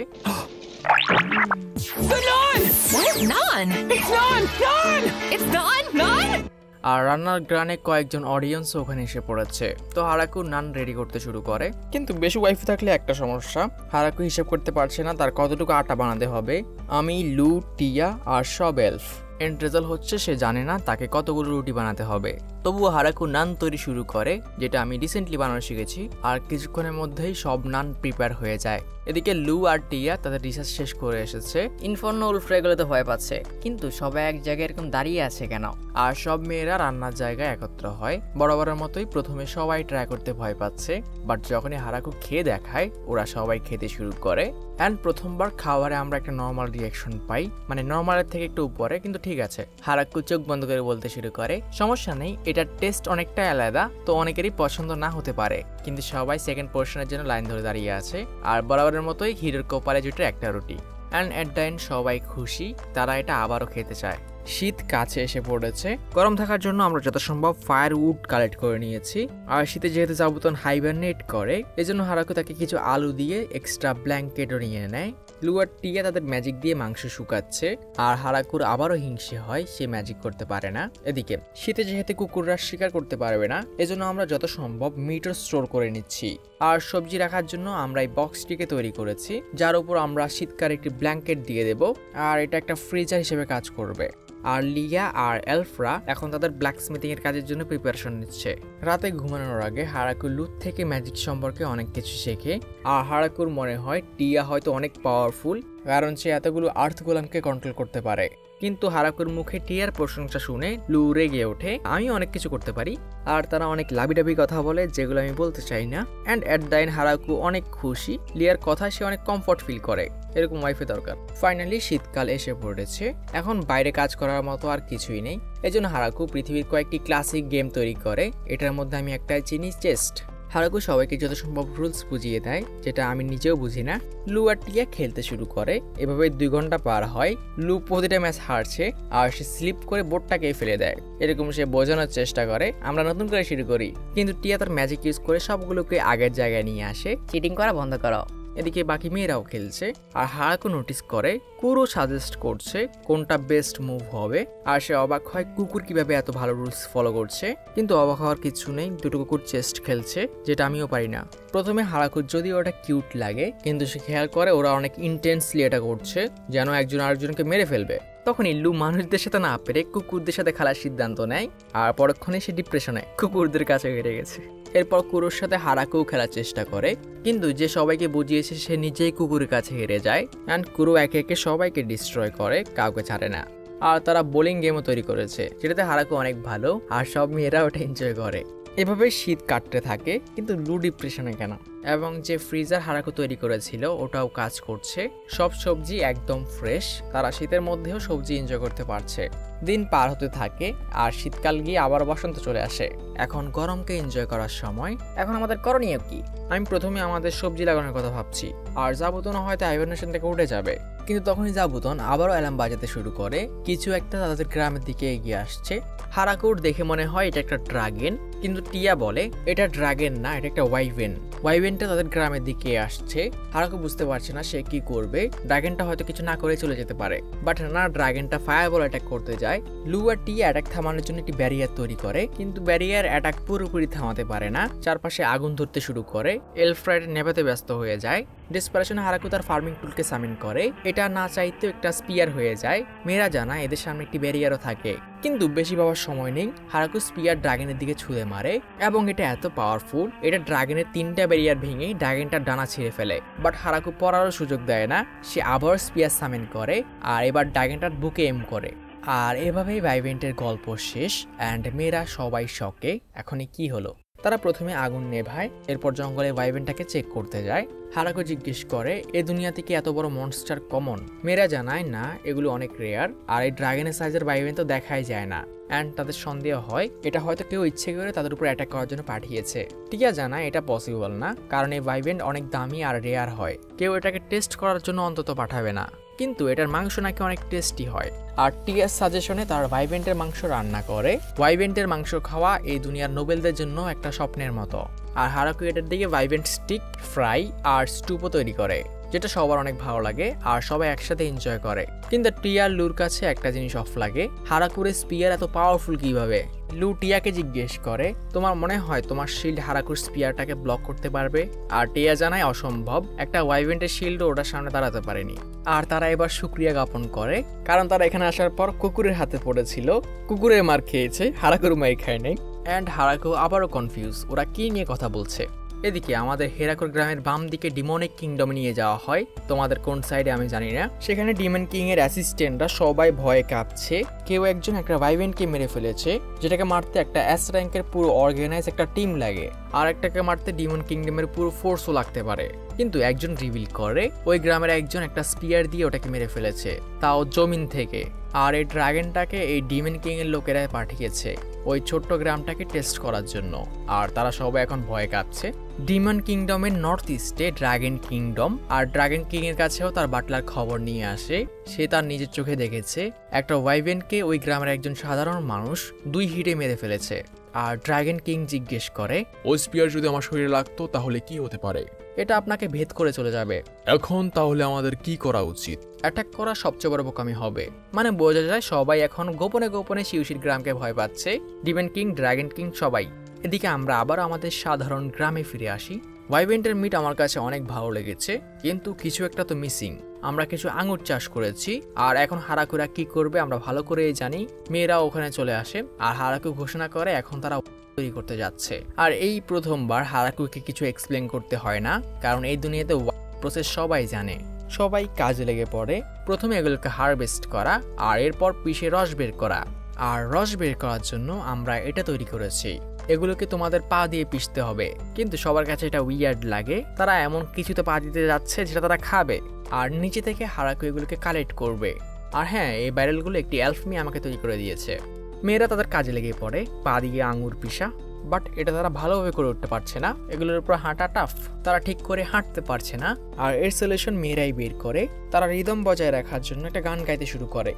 আর রান্নার গ্রানে কয়েকজন অডিয়েন্স ওখানে এসে পড়েছে। তো হারাকু নান রেডি করতে শুরু করে। কিন্তু বেশি ওয়াইফ থাকলে একটা সমস্যা, হারাকু হিসেব করতে পারছে না তার কতটুকু আটা বানাতে হবে। আমি, লু, টিয়া আর সব এলফ এন্ড রেজাল্ট হচ্ছে সে জানে না তাকে কতগুলো রুটি বানাতে হবে। তবুও হারাকু নান তৈরি শুরু করে, যেটা আমি রিসেন্টলি বানানো শিখেছি, আর কিছুক্ষণের মধ্যেই সব নান প্রিপেয়ার হয়ে যায়। এদিকে লু আর টিয়া তাদের রিসার্চ শেষ করে এসেছে। ইনফর্নো উলফরা এগুলোতে ভয় পাচ্ছে, কিন্তু সবাই এক জায়গায় এরকম দাঁড়িয়ে আছে কেন? আর সব মেয়েরা রান্নার জায়গায় একত্র হয়। বরাবরের মতোই প্রথমে সবাই ট্রাই করতে ভয় পাচ্ছে, বাট যখনই হারাকু খেয়ে দেখায় ওরা সবাই খেতে শুরু করে। অ্যান্ড প্রথমবার খাবারে আমরা একটা নর্মাল রিয়াকশন পাই, মানে নর্মালের থেকে একটু উপরে, কিন্তু ঠিক আছে। হারাকু চোখ বন্ধ করে বলতে শুরু করে, সমস্যা নেই, এটার টেস্ট অনেকটা আলাদা, তো অনেকেরই পছন্দ না হতে পারে। কিন্তু সবাই সেকেন্ড পোর্শনের জন্য লাইন ধরে দাঁড়িয়ে আছে। আর বরাবরের মতোই হিরোর কপালে জুটে একটা রুটি। অ্যান্ড এট দ্য এন্ড সবাই খুশি, তারা এটা আবারও খেতে চায়। শীত কাছে এসে পড়েছে, গরম থাকার জন্য আমরা যথাসম্ভব ফায়ার উড কালেক্ট করে নিয়েছি। আর শীতে যেহেতু জাবুতন হাইবারনেট করে, এজন্য হারাকু তাকে কিছু আলু দিয়ে এক্সট্রা ব্ল্যাঙ্কেটও নিয়ে নেয়। লু আর টিয়া তাদের ম্যাজিক দিয়ে মাংস শুকাচ্ছে, আর হারাকুর আবারও হিংসে হয়, সে ম্যাজিক করতে পারে না। এদিকে শীতে যেহেতু কুকুররা শিকার করতে পারবে না, এজন্য আমরা যত সম্ভব মিটও স্টোর করে নিচ্ছি। আর সবজি রাখার জন্য আমরা এই বক্সটিকে তৈরি করেছি, যার উপর আমরা শীতকালে একটি ব্ল্যাঙ্কেট দিয়ে দেব, আর এটা একটা ফ্রিজার হিসেবে কাজ করবে। আর লিয়া আর এলফরা এখন তাদের ব্ল্যাক স্মিথিং এর কাজের জন্য প্রিপারেশন নিচ্ছে। রাতে ঘুমানোর আগে হারাকু লুথ থেকে ম্যাজিক সম্পর্কে অনেক কিছু শেখে। আর হারাকুর মনে হয় টিয়া হয়তো অনেক পাওয়ারফুল, কারণ সে এতগুলো আর্থ গোলামকে কন্ট্রোল করতে পারে। কিন্তু হারাকুর মুখে টিয়ার প্রশংসা শুনে লু রেগে ওঠে, আমি অনেক কিছু করতে পারি। আর তারা অনেক লাবিডাবি কথা বলে, যেগুলো আমি বলতে চাই না। অ্যান্ড এট দ্য এন্ড হারাকু অনেক খুশি, লিয়ার কথায় সে অনেক কমফর্ট ফিল করে, এরকম ওয়াইফে দরকার। ফাইনালি শীতকাল এসে পড়েছে, এখন বাইরে কাজ করার মতো আর কিছুই নেই। এজন্য হারাকু পৃথিবীর কয়েকটি ক্লাসিক গেম তৈরি করে। এটার মধ্যে আমি একটাই চিনি, চেস্ট। হারাকু সবাইকে যত সম্ভব রুলস বুঝিয়ে দেয়, যেটা আমি নিজেও বুঝি না। লু আর টিয়া খেলতে শুরু করে, এভাবে 2 ঘন্টা পার হয়। লু প্রতিটা ম্যাচ হারছে, আর সে স্লিপ করে বোর্ডটাকে ফেলে দেয়, এরকম সে বোঝানোর চেষ্টা করে আমরা নতুন করে শুরু করি। কিন্তু টিয়া তার ম্যাজিক ইউজ করে সবগুলোকে আগের জায়গায় নিয়ে আসে। চিটিং করা বন্ধ করো। এদিকে বাকি মেয়েরাও খেলছে, আর হারাকু নোটিস করে কুরো সাজেস্ট করছে কোনটা বেস্ট মুভ হবে। আর সে অবাক হয় কুকুর কিভাবে এত ভালো রুলস ফলো করছে। কিন্তু অবাক হওয়ার কিছু নেই, দুটো কুকুর চেস্ট খেলছে, যেটা আমিও পারি না। প্রথমে হারাকুর যদিও ওটা কিউট লাগে, কিন্তু সে খেয়াল করে ওরা অনেক ইন্টেন্সলি এটা করছে, যেন একজন আরেকজনকে মেরে ফেলবে। তখনই লু মানুষদের সাথে না পেরে কুকুরদের সাথে খেলার সিদ্ধান্ত নেয়, আর পরক্ষণে সে ডিপ্রেশনে কুকুরদের কাছে হেরে গেছে। এরপর কুকুরের সাথে হারাকুও খেলার চেষ্টা করে, কিন্তু যে সবাইকে বুঝিয়েছে সে নিজেই কুকুরের কাছে হেরে যায়। অ্যান্ড কুরু একে একে সবাইকে ডিস্ট্রয় করে, কাউকে ছাড়ে না। আর তারা বোলিং গেমও তৈরি করেছে, যেটাতে হারাকু অনেক ভালো, আর সব মেয়েরা ওটা এনজয় করে। এভাবে শীত কাটতে থাকে, কিন্তু লু ডিপ্রেশনে কেন? এবং যে ফ্রিজার হারাকু তৈরি করেছিল ওটাও কাজ করছে, সব সবজি একদম ফ্রেশ, তারা শীতের মধ্যেও সবজি এনজয় করতে পারছে। দিন পার হতে থাকে, আর শীতকাল গিয়ে আবার বসন্ত চলে আসে। এখন গরমকে এনজয় করার সময়। এখন আমাদের করণীয় কি? আমি প্রথমে আমাদের সবজি লাগানোর কথা ভাবছি, আর জাবুতন হয়তো হাইবারনেশন থেকে উঠে যাবে। কিন্তু তখনই জাবুতন আবারও অ্যালার্ম বাজাতে শুরু করে, কিছু একটা তাদের গ্রামের দিকে এগিয়ে আসছে। হারাকুর দেখে মনে হয় এটা একটা ড্রাগন, কিন্তু টিয়া বলে এটা ড্রাগন না, এটা একটা ওয়াইভেন। ওয়াইভেনটা তাদের গ্রামের দিকে আসছে। হারাকু বুঝতে পারছে না সে কি করবে। ড্রাগনটা হয়তো কিছু না করে চলে যেতে পারে, বাট না, ড্রাগনটা ফায়ারবল অ্যাটাক করতে যায়। লু আর টিয়া অ্যাটাক থামানোর জন্য একটি ব্যারিয়ার তৈরি করে, কিন্তু ব্যারিয়ার অ্যাটাক পুরোপুরি থামাতে পারে না। চারপাশে আগুন ধরতে শুরু করে, এলফ্রেড নেভাতে ব্যস্ত হয়ে যায়। ডেসপারেশনে হারাকু তার ফার্মিং টুলকে সামিন করে, এটা না চাইতেও একটা স্পিয়ার হয়ে যায়। মেয়েরা জানায় এদের সামনে একটি ব্যারিয়ারও থাকে, কিন্তু বেশি পাওয়ার সময় নেই। হারাকু স্পিয়ার ড্রাগনের দিকে ছুঁড়ে মারে, এবং এটা এত পাওয়ারফুল, এটা ড্রাগনের 3টা ব্যারিয়ার ভেঙে ড্রাগনটার ডানা ছিঁড়ে ফেলে। বাট হারাকু পড়ারও সুযোগ দেয় না, সে আবার স্পিয়ার সামিন করে, আর এবার ড্রাগনটার বুকে এম করে। আর এভাবেই ভাইভেন্টের গল্প শেষ। অ্যান্ড মেয়েরা সবাই শকে, এখনই কি হলো? তারা প্রথমে আগুন নেভায়, এরপর জঙ্গলে ভাইভেন্টটাকে চেক করতে যায়। হারাকু জিজ্ঞেস করে এ দুনিয়াতে কি এত বড় মনস্টার কমন? মেয়েরা জানায় না, এগুলো অনেক রেয়ার, আর এই ড্রাগনের সাইজের ভাইভেন্ট তো দেখাই যায় না। অ্যান্ড তাদের সন্দেহ হয় এটা হয়তো কেউ ইচ্ছে করে তাদের উপর অ্যাটাক করার জন্য পাঠিয়েছে। টিয়া জানায় এটা পসিবল না, কারণ এই ভাইভেন্ট অনেক দামি আর রেয়ার হয়, কেউ এটাকে টেস্ট করার জন্য অন্তত পাঠাবে না। কিন্তু এটার মাংস নাকি অনেক টেস্টি হয়। আর টিয়ার সাজেশনে তার ভাইভেন্টের মাংস রান্না করে। ভাইভেন্টের মাংস খাওয়া এই দুনিয়ার নোবেলদের জন্য একটা স্বপ্নের মতো। আর হারাকু এটার দিকে ভাইভেন্ট স্টিক, ফ্রাই আর স্টুপও তৈরি করে। যেটা সবার অনেক ভালো লাগে আর সবাই একসাথে এনজয় করে। কিন্তু টিয়া আর লুর কাছে একটা জিনিস অফ লাগে, হারাকুরের স্পিয়ার এত পাওয়ারফুল কিভাবে। লু টিয়াকে জিজ্ঞেস করে, তোমার মনে হয় তোমার শিল্ড হারাকুর স্পিয়ারটাকে ব্লক করতে পারবে? আর টিয়া জানায় অসম্ভব, একটা ওয়াইভেন্টের শিল্ডও ওটার সামনে দাঁড়াতে পারেনি। আর তারা এবার শুকরিয়া জ্ঞাপন করে, কারণ তারা এখানে আসার পর কুকুরের হাতে পড়েছিল, কুকুরের মার খেয়েছে, হারাকুর মাই খায় নাই। অ্যান্ড হারাকু আবারও কনফিউজ, ওরা কি নিয়ে কথা বলছে। এদিকে আমাদের হেরাকুর গ্রামের বাম দিকে ডিমনিক কিংডমে নিয়ে যাওয়া হয়, তোমাদের কোন সাইডে আমি জানি না। সেখানে ডিমন কিং এর অ্যাসিস্ট্যান্টরা সবাই ভয়ে কাঁপছে। কেউ একজন একটা ভাইভেন্টকে মেরে ফেলেছে, যেটাকে মারতে একটা এস র্যাঙ্কের পুরো অর্গানাইজ একটা টিম লাগে, আর একটাকে মারতে ডিমন কিংডমের পুরো ফোর্সও লাগতে পারে। কিন্তু একজন রিভিল করে ওই গ্রামের একজন একটা স্পিয়ার দিয়ে ওটাকে মেরে ফেলেছে, তাও জমিন থেকে। আর এই ড্রাগনটাকে এই ডিমন কিং এর লোকেরা পাঠিয়েছে ওই ছোট্ট গ্রামটাকে টেস্ট করার জন্য, আর তারা সবাই এখন ভয়ে কাঁপছে। ডিমন কিংডমের নর্থ ইস্টে ড্রাগন কিংডম, আর ড্রাগন কিং এর কাছেও তার বাটলার খবর নিয়ে আসে। সে তার নিজের চোখে দেখেছে একটা ওয়াইভেনকে ওই গ্রামের একজন সাধারণ মানুষ 2 হিটে মেরে ফেলেছে। আর ড্রাগন কিং জিজ্ঞেস করে, ওই স্পিয়ার যদি আমার শরীরে লাগতো তাহলে কি হতে পারে? এটা আপনাকে ভেদ করে চলে যাবে। এখন তাহলে আমাদের কি করা উচিত? অ্যাটাক করা সবচেয়ে বড় বোকামি হবে। মানে বোঝা যায় সবাই এখন গোপনে গোপনে শিউশির গ্রামকে ভয় পাচ্ছে, ডিমন কিং, ড্রাগন কিং সবাই। এদিকে আমরা আবার আমাদের সাধারণ গ্রামে ফিরে আসি। ওয়াইভেন্টের মিট আমার কাছে অনেক ভালো লেগেছে, কিন্তু কিছু একটা তো মিসিং। আমরা কিছু আঙুর চাষ করেছি, আর এখন হারাকুরা কি করবে আমরা ভালো করেই জানি। মেয়েরা ওখানে চলে আসে, আর হারাকু ঘোষণা করে এখন তারা তৈরি করতে যাচ্ছে। আর এই প্রথমবার হারাকুকে কিছু এক্সপ্লেন করতে হয় না, কারণ এই দুনিয়াতে প্রসেস সবাই জানে। সবাই কাজে লেগে পড়ে। প্রথমে এগুলোকে হারভেস্ট করা, আর এরপর পিষে রস বের করা। আর রস বের করার জন্য আমরা এটা তৈরি করেছি, এগুলোকে তোমাদের পা দিয়ে পিষতে হবে। কিন্তু সবার কাছে এটা উইয়ার্ড লাগে, তারা এমন কিছুতে পা দিতে যাচ্ছে যেটা তারা খাবে। আর নিচে থেকে হারাকু এগুলোকে কালেক্ট করবে। আর হ্যাঁ, এই ব্যারেলগুলো একটি এলফমি আমাকে তৈরি করে দিয়েছে। মেয়েরা তাদের কাজে লেগে পড়ে, পা দিয়ে আঙুর পিষা। বাট এটা তারা ভালোভাবে করে উঠতে পারছে না, এগুলোর উপর হাঁটা টাফ, তারা ঠিক করে হাঁটতে পারছে না। আর এর সলিউশন মেয়েরাই বের করে। তারা রিদম বজায় রাখার জন্য একটা গান গাইতে শুরু করে।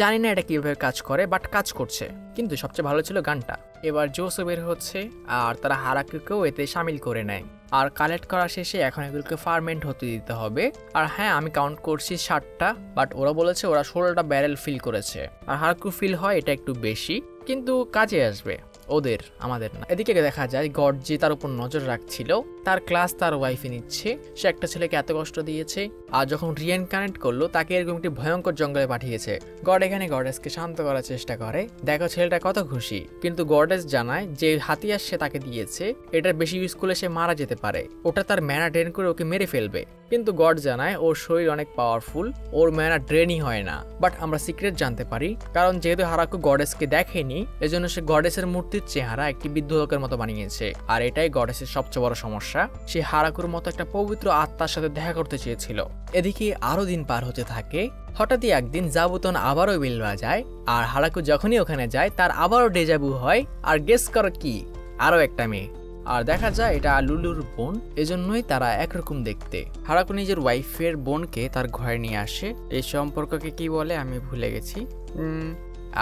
জানি না এটা কিভাবে কাজ করে, বাট কাজ করছে। কিন্তু সবচেয়ে ভালো ছিল গানটা। এবার জোসও বের হচ্ছে, আর তারা হারাকুকেও এতে সামিল করে নেয়। আর কালেক্ট করা শেষে এখন এগুলোকে ফার্মেন্ট হতে দিতে হবে। আর হ্যাঁ, আমি কাউন্ট করছি 7টা, বাট ওরা বলেছে ওরা 16টা ব্যারেল ফিল করেছে। আর হারাকু ফিল হয় এটা একটু বেশি, কিন্তু কাজে আসবে ওদের, আমাদের না। এদিকে দেখা যায় গড যে তার উপর নজর রাখছিল, তার ক্লাস তার ওয়াইফে নিচ্ছে। সে একটা ছেলেকে এত কষ্ট দিয়েছে, আর যখন রিএনকানেক্ট করলো তাকে এরকম একটি ভয়ঙ্কর জঙ্গলে পাঠিয়েছে। গড এখানে গডেসকে শান্ত করার চেষ্টা করে, দেখো ছেলেটা কত খুশি। কিন্তু গডেস জানায় যে হাতিয়ার সে তাকে দিয়েছে এটার বেশি ইউজ করলে সে মারা যেতে পারে, ওটা তার ম্যানা ড্রেন করে ওকে মেরে ফেলবে। কিন্তু গড জানায় ওর শরীর অনেক পাওয়ারফুল, ওর ম্যানা ড্রেনই হয় না। বাট আমরা সিক্রেট জানতে পারি, কারণ যেহেতু হারাকু গডেসকে দেখেনি, এজন্য সে গডেসের মূর্তির চেহারা একটি বৃদ্ধ লোকের মতো বানিয়েছে। আর এটাই গডেসের সবচেয়ে বড় সমস্যা, সে হারাকুর মতো একটা পবিত্র আত্মার সাথে দেখা করতে চেয়েছিল। এদিকে আরো দিন পার হতে থাকে। হঠাৎই একদিন জাবুতন আবারও বেল বাজায়, আর হারাকু যখনই ওখানে যায় তার আবারও ডেজাবু হয়। আর গেস করো কি, আরো একটা মেয়ে। আর দেখা যায় এটা লুলুর বোন, এজন্যই তারা একরকম দেখতে। হারাকু নিজের ওয়াইফের বোনকে তার ঘরে নিয়ে আসে। এই সম্পর্ককে কি বলে আমি ভুলে গেছি।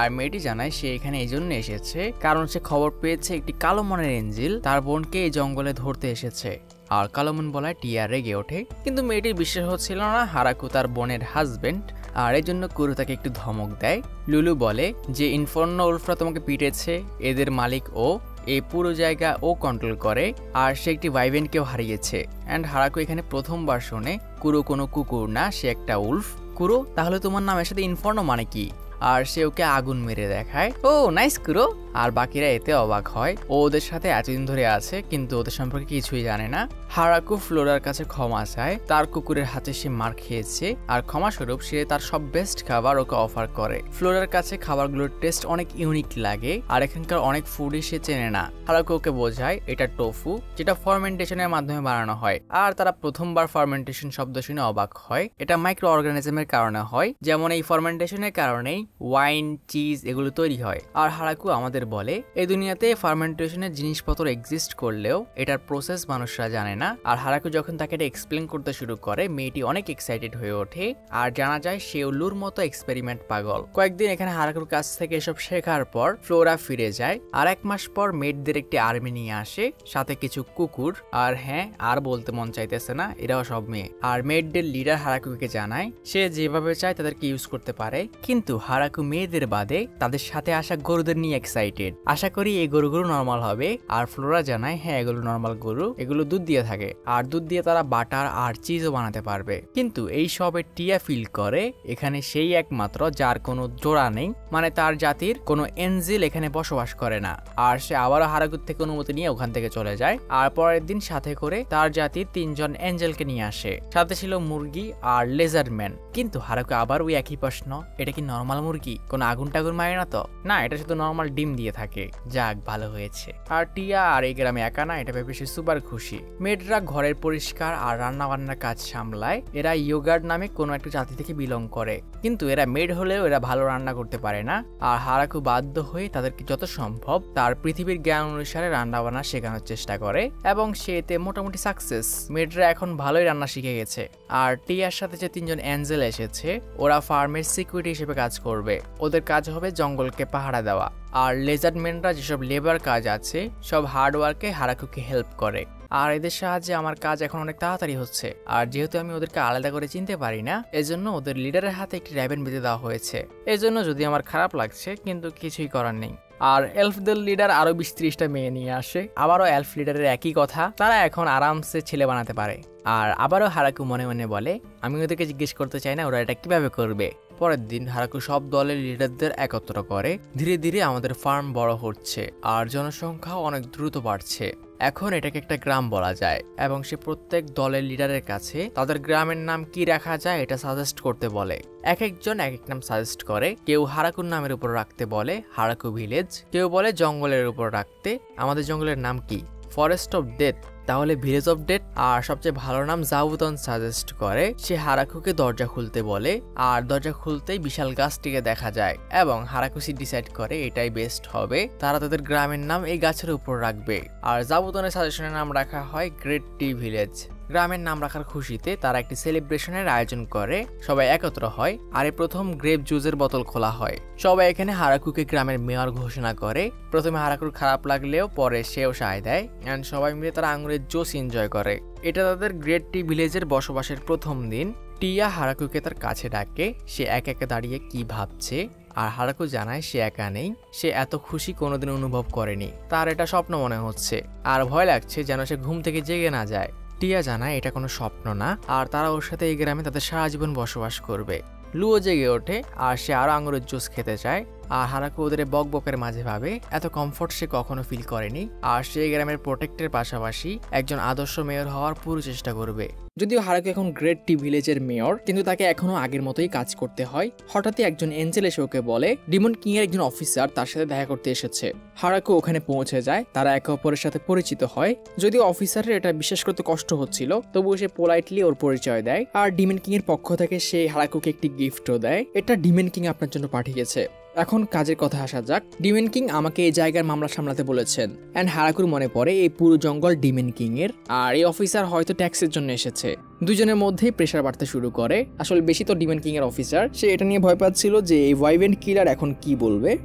আর মেয়েটি জানায় সে এখানে এই জন্য এসেছে কারণ সে খবর পেয়েছে একটি কালো মনের এঞ্জেল তার বোনকে এই জঙ্গলে ধরতে এসেছে। আর কালো মন বলায় টিয়া রেগে ওঠে, কিন্তু মেয়েটির বিশ্বাস হচ্ছিল না হারাকু তার বোনের হাজবেন্ড। আর এই জন্য কুরু তাকে একটু ধমক দেয়। লুলু বলে যে ইনফর্নো উলফরা তোমাকে পিটেছে, এদের মালিক ও, এই পুরো জায়গা ও কন্ট্রোল করে, আর সে একটি ভাইভেনকেও হারিয়েছে। অ্যান্ড হারাকু এখানে প্রথমবার শোনে কুরু কোনো কুকুর না, সে একটা উলফ। কুরু, তাহলে তোমার নামের সাথে ইনফর্নো মানে কি? আর সে ওকে আগুন মেরে দেখায়। ও নাইস কুরো। আর বাকিরা এতে অবাক হয়, ও ওদের সাথে এতদিন ধরে আছে কিন্তু ওদের সম্পর্কে কিছুই জানে না। হারাকু ফ্লোরার কাছে ক্ষমা চায়, তার কুকুরের হাতে সে মার খেয়েছে, আর ক্ষমা স্বরূপ সে তার সব বেস্ট খাবার ওকে অফার করে। ফ্লোরার কাছে খাবারগুলোর টেস্ট অনেক ইউনিক লাগে, আর এখানকার অনেক ফুডই সে চেনে না। হারাকু ওকে বোঝায় এটা টোফু, যেটা ফার্মেন্টেশনের মাধ্যমে বানানো হয়। আর তারা প্রথমবার ফার্মেন্টেশন শব্দ শুনে অবাক হয়। এটা মাইক্রো অর্গানিজমের কারণে হয়, যেমন এই ফার্মেন্টেশনের কারণেই ওয়াইন, চিজ এগুলো তৈরি হয়। আর হারাকু আমাদের ওদের বলে এই দুনিয়াতে ফার্মেন্টেশনের জিনিসপত্র এক্সিস্ট করলেও এটার প্রসেস মানুষরা জানে না। আর হারাকু যখন তাকে এটা এক্সপ্লেন করতে শুরু করে মেয়েটি অনেক এক্সাইটেড হয়ে ওঠে আর জানা যায় সে উল্লুর মতো এক্সপেরিমেন্ট পাগল। কয়েকদিন এখানে হারাকুর কাছ থেকে এসব শেখার পর ফ্লোরা ফিরে যায় আর 1 মাস পর মেয়েদের একটি আর্মি নিয়ে আসে, সাথে কিছু কুকুর। আর হ্যাঁ, আর বলতে মন চাইতেছে না, এরাও সব মেয়ে। আর মেয়েদের লিডার হারাকুকে জানায় সে যেভাবে চায় তাদেরকে ইউজ করতে পারে, কিন্তু হারাকু মেয়েদের বাদে তাদের সাথে আসা গরুদের নিয়ে এক্সাইটেড। আশা করি এই গরুগুলো নর্মাল হবে। আর ফ্লোরা জানায় হ্যাঁ, এগুলো নর্মাল গরু, এগুলো দুধ দিয়ে থাকে আর দুধ দিয়ে তারা বাটার আর চিজও বানাতে পারবে। কিন্তু এই সবে টিয়া ফিল করে এখানে সেই একমাত্র যার কোনো জোড়া নেই, মানে তার জাতির কোনো এঞ্জেল এখানে বসবাস করে না। আর সে আবারও হারাকুর থেকে অনুমতি নিয়ে ওখান থেকে চলে যায়। আর পরের দিন সাথে করে তার জাতির 3 জন এঞ্জেলকে নিয়ে আসে, সাথে ছিল মুরগি আর লেজারম্যান। কিন্তু হারাকু আবার ওই একই প্রশ্ন, এটা কি নর্মাল মুরগি? কোনো আগুন টাগুন মারে না তো? না, এটা শুধু নর্মাল ডিম দিয়ে থাকে। যাক, ভালো হয়েছে। আর টিয়া আর এই গ্রামে একা না, এটা ভেবে সে সুপার খুশি। মেয়েরা ঘরের পরিষ্কার আর রান্না বান্নার কাজ সামলায়। এরা ইয়োগার্ড নামে কোনো একটা জাতি থেকে বিলং করে, কিন্তু এরা মেড হলেও এরা ভালো রান্না করতে পারে না। আর হারাকু বাধ্য হয়ে তাদেরকে যত সম্ভব তার পৃথিবীর জ্ঞান অনুসারে রান্না বান্না শেখানোর চেষ্টা করে এবং সে এতে মোটামুটি সাকসেস। মেয়েরা এখন ভালোই রান্না শিখে গেছে। আর টিয়ার সাথে যে 3 জন এঞ্জেল এসেছে ওরা ফার্মের সিকিউরিটি হিসেবে কাজ করবে। ওদের কাজ হবে জঙ্গলকে পাহারা দেওয়া। আর লেজারম্যানরা যেসব লেবার কাজ আছে সব হার্ডওয়ার্কে হারাকুকে হেল্প করে। আর এদের সাহায্যে আমার কাজ এখন অনেক তাড়াতাড়ি হচ্ছে। আর যেহেতু আমি ওদেরকে আলাদা করে চিনতে পারি না, এজন্য ওদের লিডারের হাতে একটি র্যাবেন বেঁধে দেওয়া হয়েছে। এজন্য যদি আমার খারাপ লাগছে, কিন্তু কিছুই করার নেই। আর এলফদের লিডার আরো 20-30টা মেয়ে নিয়ে আসে। আবারও এলফ লিডারের একই কথা, তারা এখন আরামসে ছেলে বানাতে পারে। আর আবারও হারাকু মনে মনে বলে আমি ওদেরকে জিজ্ঞেস করতে চাই না ওরা এটা কিভাবে করবে। পরের দিন হারাকু সব দলের লিডারদের একত্র করে। ধীরে ধীরে আমাদের ফার্ম বড় হচ্ছে আর জনসংখ্যাও অনেক দ্রুত বাড়ছে। এখন এটাকে একটা গ্রাম বলা যায় এবং সে প্রত্যেক দলের লিডারের কাছে তাদের গ্রামের নাম কি রাখা যায় এটা সাজেস্ট করতে বলে। এক একজন এক এক নাম সাজেস্ট করে। কেউ হারাকুর নামের উপর রাখতে বলে হারাকু ভিলেজ, কেউ বলে জঙ্গলের উপর রাখতে। আমাদের জঙ্গলের নাম কি? ফরেস্ট অফ ডেথ, তাহলে ভিলেজ অফ ডেথ। আর সবচেয়ে ভালো নাম জাবুতন সাজেস্ট করে। সে হারাকুকে দরজা খুলতে বলে আর দরজা খুলতেই বিশাল গাছটিকে দেখা যায় এবং হারাকুসি ডিসাইড করে এটাই বেস্ট হবে, তারা তাদের গ্রামের নাম এই গাছের উপর রাখবে। আর জাবুতনের সাজেশনের নাম রাখা হয় গ্রেট টি ভিলেজ। গ্রামের নাম রাখার খুশিতে তারা একটি সেলিব্রেশনের আয়োজন করে, সবাই একত্র হয় আর এই প্রথম গ্রেপ জুসের বোতল খোলা হয়। সবাই এখানে হারাকুকে গ্রামের মেয়র ঘোষণা করে। প্রথমে হারাকুর খারাপ লাগলেও পরে সেও সায় দেয় এন্ড সবাই মিলে তারা আঙুরের জুস এনজয় করে। এটা তাদের গ্রেট টি ভিলেজের বসবাসের প্রথম দিন। টিয়া হারাকুকে তার কাছে ডাকে। সে এক একে দাঁড়িয়ে কি ভাবছে আর হারাকু জানায় সে একা নেই, সে এত খুশি কোনোদিন অনুভব করেনি। তার এটা স্বপ্ন মনে হচ্ছে আর ভয় লাগছে যেন সে ঘুম থেকে জেগে না যায়। টিয়া জানায় এটা কোনো স্বপ্ন না আর তারা ওর সাথে এই গ্রামে তাদের সারা জীবন বসবাস করবে। লুও জেগে ওঠে আর সে আরো আঙুরের জুস খেতে চায়। আর হারাকু ওদের বক বকের মাঝে ভাবে এত কমফোর্ট সে কখনো ফিল করেনি। আর সে গ্রামের প্রোটেক্টের পাশাপাশি একজন আদর্শ মেয়র হওয়ার পুরো চেষ্টা করবে। যদিও হারাকু এখন গ্রেট টি ভিলেজের মেয়র, কিন্তু তাকে এখনো আগের মতোই কাজ করতে হয়। হঠাৎই একজন এঞ্জেল এসে ওকে বলে ডিমন কিং এর একজন অফিসার তার সাথে দেখা করতে এসেছে। হারাকু ওখানে পৌঁছে যায়, তারা একে অপরের সাথে পরিচিত হয়। যদিও অফিসারের এটা বিশ্বাস করতে কষ্ট হচ্ছিল, তবুও সে পোলাইটলি ওর পরিচয় দেয়। আর ডিমন কিং এর পক্ষ থেকে সে হারাকুকে একটি গিফটও দেয়। এটা ডিমন কিং আপনার জন্য পাঠিয়েছে। এখন কাজের কথা আসা যাক। ডিমেন কিং আমাকে এই জায়গার মামলা সামলাতে বলেছেন। এন্ড হারাকুর মনে পড়ে এই পুরো জঙ্গল ডিমেন কিং এর, আর এই অফিসার হয়তো ট্যাক্সের জন্য এসেছে। দুজনের মধ্যেই প্রেসার বাড়তে শুরু করে। আসলে বেশি তো ডিমেন কিং এর অফিসার, সে এটা নিয়ে ভয় পাচ্ছিল যে এই ওয়াইভেন্ট কিলার এখন কি বলবে।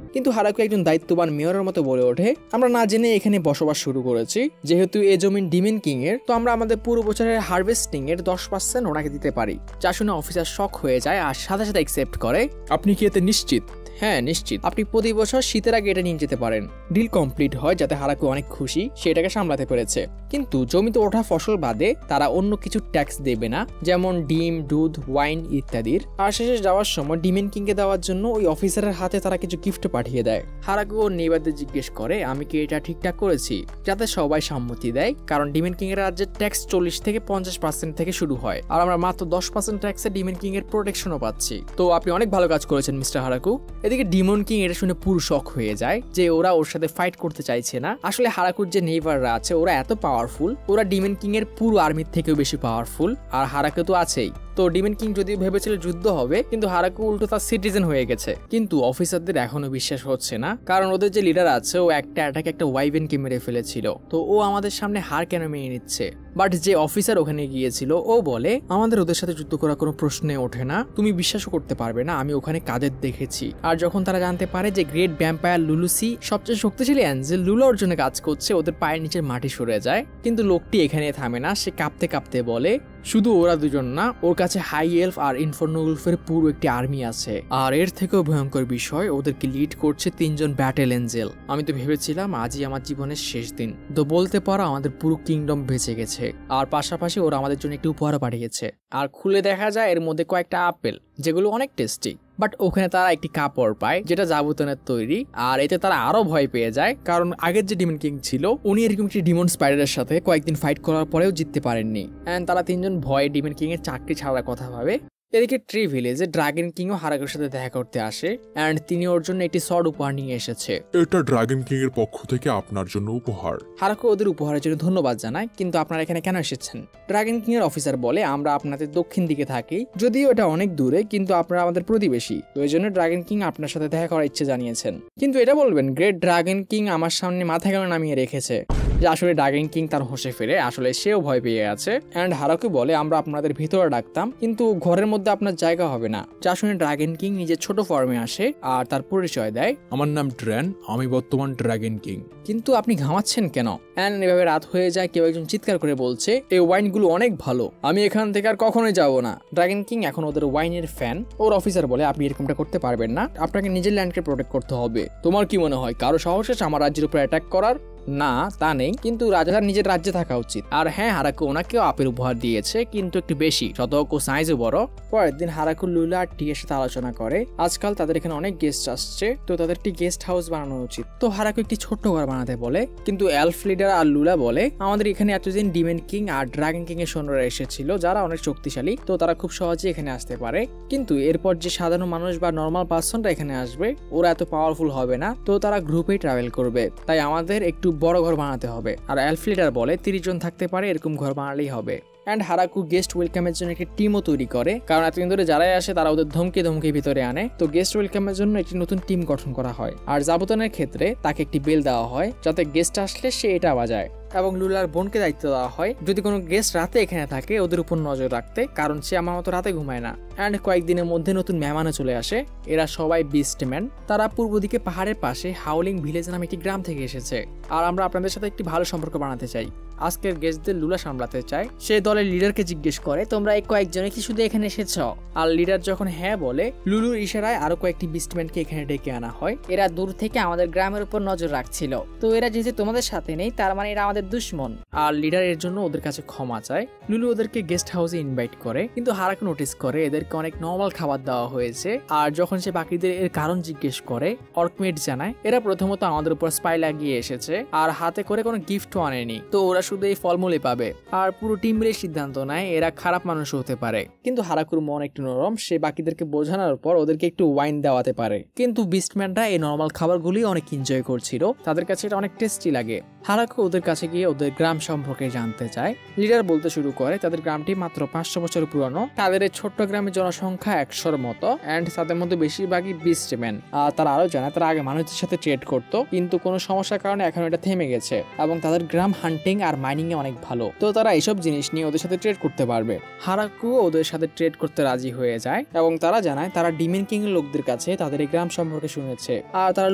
কিন্তু হারাকু একজন দায়িত্ববান মেয়রের মতো বলে ওঠে আমরা না জেনে এখানে বসবাস শুরু করেছি, যেহেতু এই জমিন ডিমেন কিং এর, তো আমরা আমাদের পুরো বছরের হারভেস্টিং এর 10% ওনাকে দিতে পারি। যা শুনে অফিসার শক হয়ে যায় আর সাথে সাথে অ্যাকসেপ্ট করে। আপনি কি এতে নিশ্চিত? হ্যাঁ নিশ্চিত, আপনি প্রতি বছর শীতের আগে এটা নিয়ে যেতে পারেন। ডিল কমপ্লিট হয়, যাতে হারাকু অনেক খুশি সেটাকে সামলাতে পেরেছে। কিন্তু জমিতে ওঠা ফসল বাদে তারা অন্য কিছু ট্যাক্স দেবে না, যেমন ডিম, দুধ, ওয়াইন ইত্যাদির। আর শেষে যাওয়ার সময় ডিমেন কিংকে দেওয়ার জন্য ওই অফিসারের হাতে তারা কিছু গিফট পাঠিয়ে দেয়। হারাকু ওর নেইবারদের জিজ্ঞেস করে আমি কি এটা ঠিকঠাক করেছি, যাতে সবাই সম্মতি দেয়। কারণ ডিমেন কিং এর রাজ্যের ট্যাক্স 40 থেকে 50% থেকে শুরু হয়, আর আমরা মাত্র 10% ট্যাক্সে ডিমেন কিং এর প্রোটেকশনও পাচ্ছি। তো আপনি অনেক ভালো কাজ করেছেন মিস্টার হারাকু। এদিকে ডিমন কিং এটা শুনে পুরো শক হয়ে যায় যে ওরা ওর সাথে ফাইট করতে চাইছে না। আসলে হারাকুর যে নেইবাররা আছে ওরা এত পাওয়ারফুল, ওরা ডিমন কিং এর পুরো আর্মির থেকেও বেশি পাওয়ারফুল। আর হারাকু তো আছেই, তো ডিমন কিং যদিও ভেবেছিল যুদ্ধ হবে, কিন্তু হারাকু উল্টো তার সিটিজেন হয়ে গেছে। কিন্তু অফিসারদের এখনো বিশ্বাস হচ্ছে না, কারণ ওদের যে লিডার আছে ও একটা অ্যাটাকে একটা ওয়াইভেনকে মেরে ফেলেছিল। তো ও আমাদের সামনে হার কেন মেনে নিচ্ছে? বাট যে অফিসার ওখানে গিয়েছিল ও বলে আমাদের ওদের সাথে যুদ্ধ করার কোনো প্রশ্নে ওঠে না, তুমি বিশ্বাসও করতে পারবে না আমি ওখানে কাদের দেখেছি। আর যখন তারা জানতে পারে যে গ্রেট ভ্যাম্পায়ার লুলুসি সবচেয়ে শক্তিশালী অ্যাঞ্জেল লুলোর জন্য কাজ করছে, ওদের পায়ের নিচের মাটি সরে যায়। কিন্তু লোকটি এখানে থামে না, সে কাঁপতে কাঁপতে বলে শুধু ওরা দুজন না, ওর কাছে হাই এলফ আর ইনফার্নো উলফের পুরো একটি আর্মি আছে। আর এর থেকেও ভয়ঙ্কর বিষয়, ওদেরকে লিড করছে 3 জন ব্যাটেল এঞ্জেল। আমি তো ভেবেছিলাম আজই আমার জীবনের শেষ দিন। তো বলতে পারো আমাদের পুরো কিংডম বেঁচে গেছে। আর পাশাপাশি ওরা আমাদের জন্য একটি উপহার পাঠিয়েছে। আর খুলে দেখা যায় এর মধ্যে কয়েকটা আপেল, যেগুলো অনেক টেস্টি। বাট ওখানে তারা একটি কাপড় পায় যেটা জাবুতনের তৈরি, আর এতে তারা আরো ভয় পেয়ে যায়, কারণ আগের যে ডিমন কিং ছিল উনি এরকম একটি ডিমন স্পাইডারের সাথে কয়েকদিন ফাইট করার পরেও জিততে পারেননি। এন্ড তারা 3 জন ভয়ে ডিমন কিং এর চাকরি ছাড়ার কথা ভাবে। এদিকে ট্রি ভিলেজে ড্রাগন কিংও হারাকুর সাথে দেখা করতে আসে, এন্ড তিনি ওর জন্য একটি সর্ড উপহার নিয়ে এসেছে। এটা ড্রাগন কিং এর পক্ষ থেকে আপনার জন্য উপহার। হারাকু ওদের উপহারের জন্য ধন্যবাদ জানায়, কিন্তু আপনারা এখানে কেন এসেছেন? ড্রাগন কিং এর অফিসার বলে আমরা আপনাদের দক্ষিণ দিকে থাকি, যদিও এটা অনেক দূরে, কিন্তু আপনারা আমাদের প্রতিবেশী, তো এই জন্য ড্রাগন কিং আপনার সাথে দেখা করার ইচ্ছে জানিয়েছেন। কিন্তু এটা বলবেন গ্রেট ড্রাগন কিং আমার সামনে মাথা কেন নামিয়ে রেখেছে? যে আসলে ড্রাগন কিং তার হোশে ফেরে, আসলে সেও ভয় পেয়ে আছে। এন্ড হারাকু বলে আমরা আপনাদের ভিতরে ডাকতাম, কিন্তু ঘরের মধ্যে আপনার জায়গা হবে না। যা শুনে ড্রাগন কিং নিজের ছোট ফর্মে আসে আর তার পরিচয় দেয়, আমার নাম ড্র্যান, আমি বর্তমান ড্রাগন কিং। কিন্তু আপনি ঘামাচ্ছেন কেন? এন্ড এভাবে রাত হয়ে যায়, কেউ একজন চিৎকার করে বলছে এই ওয়াইনগুলো অনেক ভালো, আমি এখান থেকে আর কখনোই যাবো না। ড্রাগন কিং এখন ওদের ওয়াইনের ফ্যান। ওর অফিসার বলে আপনি এরকমটা করতে পারবেন না, আপনাকে নিজের ল্যান্ডকে প্রোটেক্ট করতে হবে। তোমার কি মনে হয় কারো সাহস আছে আমার রাজ্যের উপর অ্যাটাক করার? না, তা নেই, কিন্তু রাজার নিজের রাজ্যে থাকা উচিত। আর হ্যাঁ, হারাকু ওনাকেও আপেল উপহার দিয়েছে, কিন্তু একটু বেশি, শতক ও সাইজও বড়। পরের দিন হারাকু লুলা আর টিয়ের সাথে আলোচনা করে আজকাল তাদের এখানে অনেক গেস্ট আসছে, তো তাদের একটি গেস্ট হাউস বানানো উচিত। তো হারাকু একটি ছোট্ট ঘর বানাতে বলে, কিন্তু এলফ লিডার আর লুলা বলে আমাদের এখানে এতদিন ডিমন কিং আর ড্রাগন কিং এর সৈন্যরা এসেছিল যারা অনেক শক্তিশালী, তো তারা খুব সহজে এখানে আসতে পারে। কিন্তু এরপর যে সাধারণ মানুষ বা নর্মাল পার্সনরা এখানে আসবে ওরা এত পাওয়ারফুল হবে না, তো তারা গ্রুপেই ট্রাভেল করবে, তাই আমাদের একটু বড় ঘর বানাতে হবে। আর এলফ লিডার বলে 30 জন থাকতে পারে, এরকম ঘর বানালেই হবে। এন্ড হারাকু গেস্ট ওয়েলকামের জন্য একটি টিমও তৈরি করে, কারণ এতদিন ধরে যারাই আসে তারা ওদের ধমকে ধমকে ভিতরে আনে। তো গেস্ট ওয়েলকামের জন্য একটি নতুন টিম গঠন করা হয়, আর জাবুতনের ক্ষেত্রে তাকে একটি বেল দেওয়া হয় যাতে গেস্ট আসলে সে এটা বাজায়। এবং লুলার বোনকে দায়িত্ব দেওয়া হয় যদি কোনো গেস্ট রাতে এখানে থাকে ওদের উপর নজর রাখতে, কারণ সে আমার মতো রাতে ঘুমায় না। অ্যান্ড কয়েকদিনের মধ্যে নতুন মেহমানও চলে আসে, এরা সবাই বিস্টম্যান। তারা পূর্ব দিকে পাহাড়ের পাশে হাউলিং ভিলেজ নামে একটি গ্রাম থেকে এসেছে, আর আমরা আপনাদের সাথে একটি ভালো সম্পর্ক বানাতে চাই। আজকের গেস্টদের লুলা সামলাতে চায়। সে দলের লিডারকে জিজ্ঞেস করে তোমরা এই কয়েকজনে কি শুধু এখানে এসেছ? আর লিডার যখন হ্যাঁ বলে, লুলুর ইশারায় আরো কয়েকটি বিস্টম্যানকে এখানে ডেকে আনা হয়। এরা দূর থেকে আমাদের গ্রামের উপর নজর রাখছিল, তো এরা যেহেতু তোমাদের সাথে নেই তার মানে এরা আমাদের দুশ্মন। আর লিডার এর জন্য ওদের কাছে ক্ষমা চায়। লুলু ওদেরকে গেস্ট হাউসে ইনভাইট করে, কিন্তু হারাকু নোটিস করে এদেরকে অনেক নর্মাল খাবার দেওয়া হয়েছে। আর যখন সে বাকিদের এর কারণ জিজ্ঞেস করে, অর্কমেট জানায় এরা প্রথমত আমাদের উপর স্পাই লাগিয়ে এসেছে আর হাতে করে কোনো গিফটও আনেনি, তো ওরা শুধু এই ফলমূলই পাবে। আর পুরো টিম মিলে সিদ্ধান্ত নেয় এরা খারাপ মানুষ হতে পারে। কিন্তু হারাকুর মন একটু নরম, সে বাকিদেরকে বোঝানোর পর ওদেরকে একটু ওয়াইন দেওয়াতে পারে। কিন্তু বিস্টম্যানরা এই নর্মাল খাবারগুলি অনেক এনজয় করছিল, তাদের কাছে এটা অনেক টেস্টি লাগে। হারাকু ওদের কাছে গিয়ে ওদের গ্রাম সম্পর্কে জানতে চায়। লিডার বলতে শুরু করে তাদের গ্রামটি মাত্র 500 বছর পুরানো, তাদের এই ছোট্ট গ্রামের জনসংখ্যা 100-র মতো, এন্ড তাদের মধ্যে বেশিরভাগই বিস্টম্যান। আর তারা আরো জানায় তারা আগে মানুষদের সাথে ট্রেড করতো, কিন্তু কোনো সমস্যার কারণে এখন এটা থেমে গেছে, এবং তাদের গ্রাম হান্টিং আর মাইনিং এ অনেক ভালো, তো তারা এইসব জিনিস নিয়ে ওদের সাথে ট্রেড করতে পারবে। হারাকু ওদের সাথে ট্রেড করতে রাজি হয়ে যায়, এবং তারা জানায় তারা ডিমন কিং এর লোকদের কাছে তাদের এই গ্রাম সম্পর্কে শুনেছে, আর তারা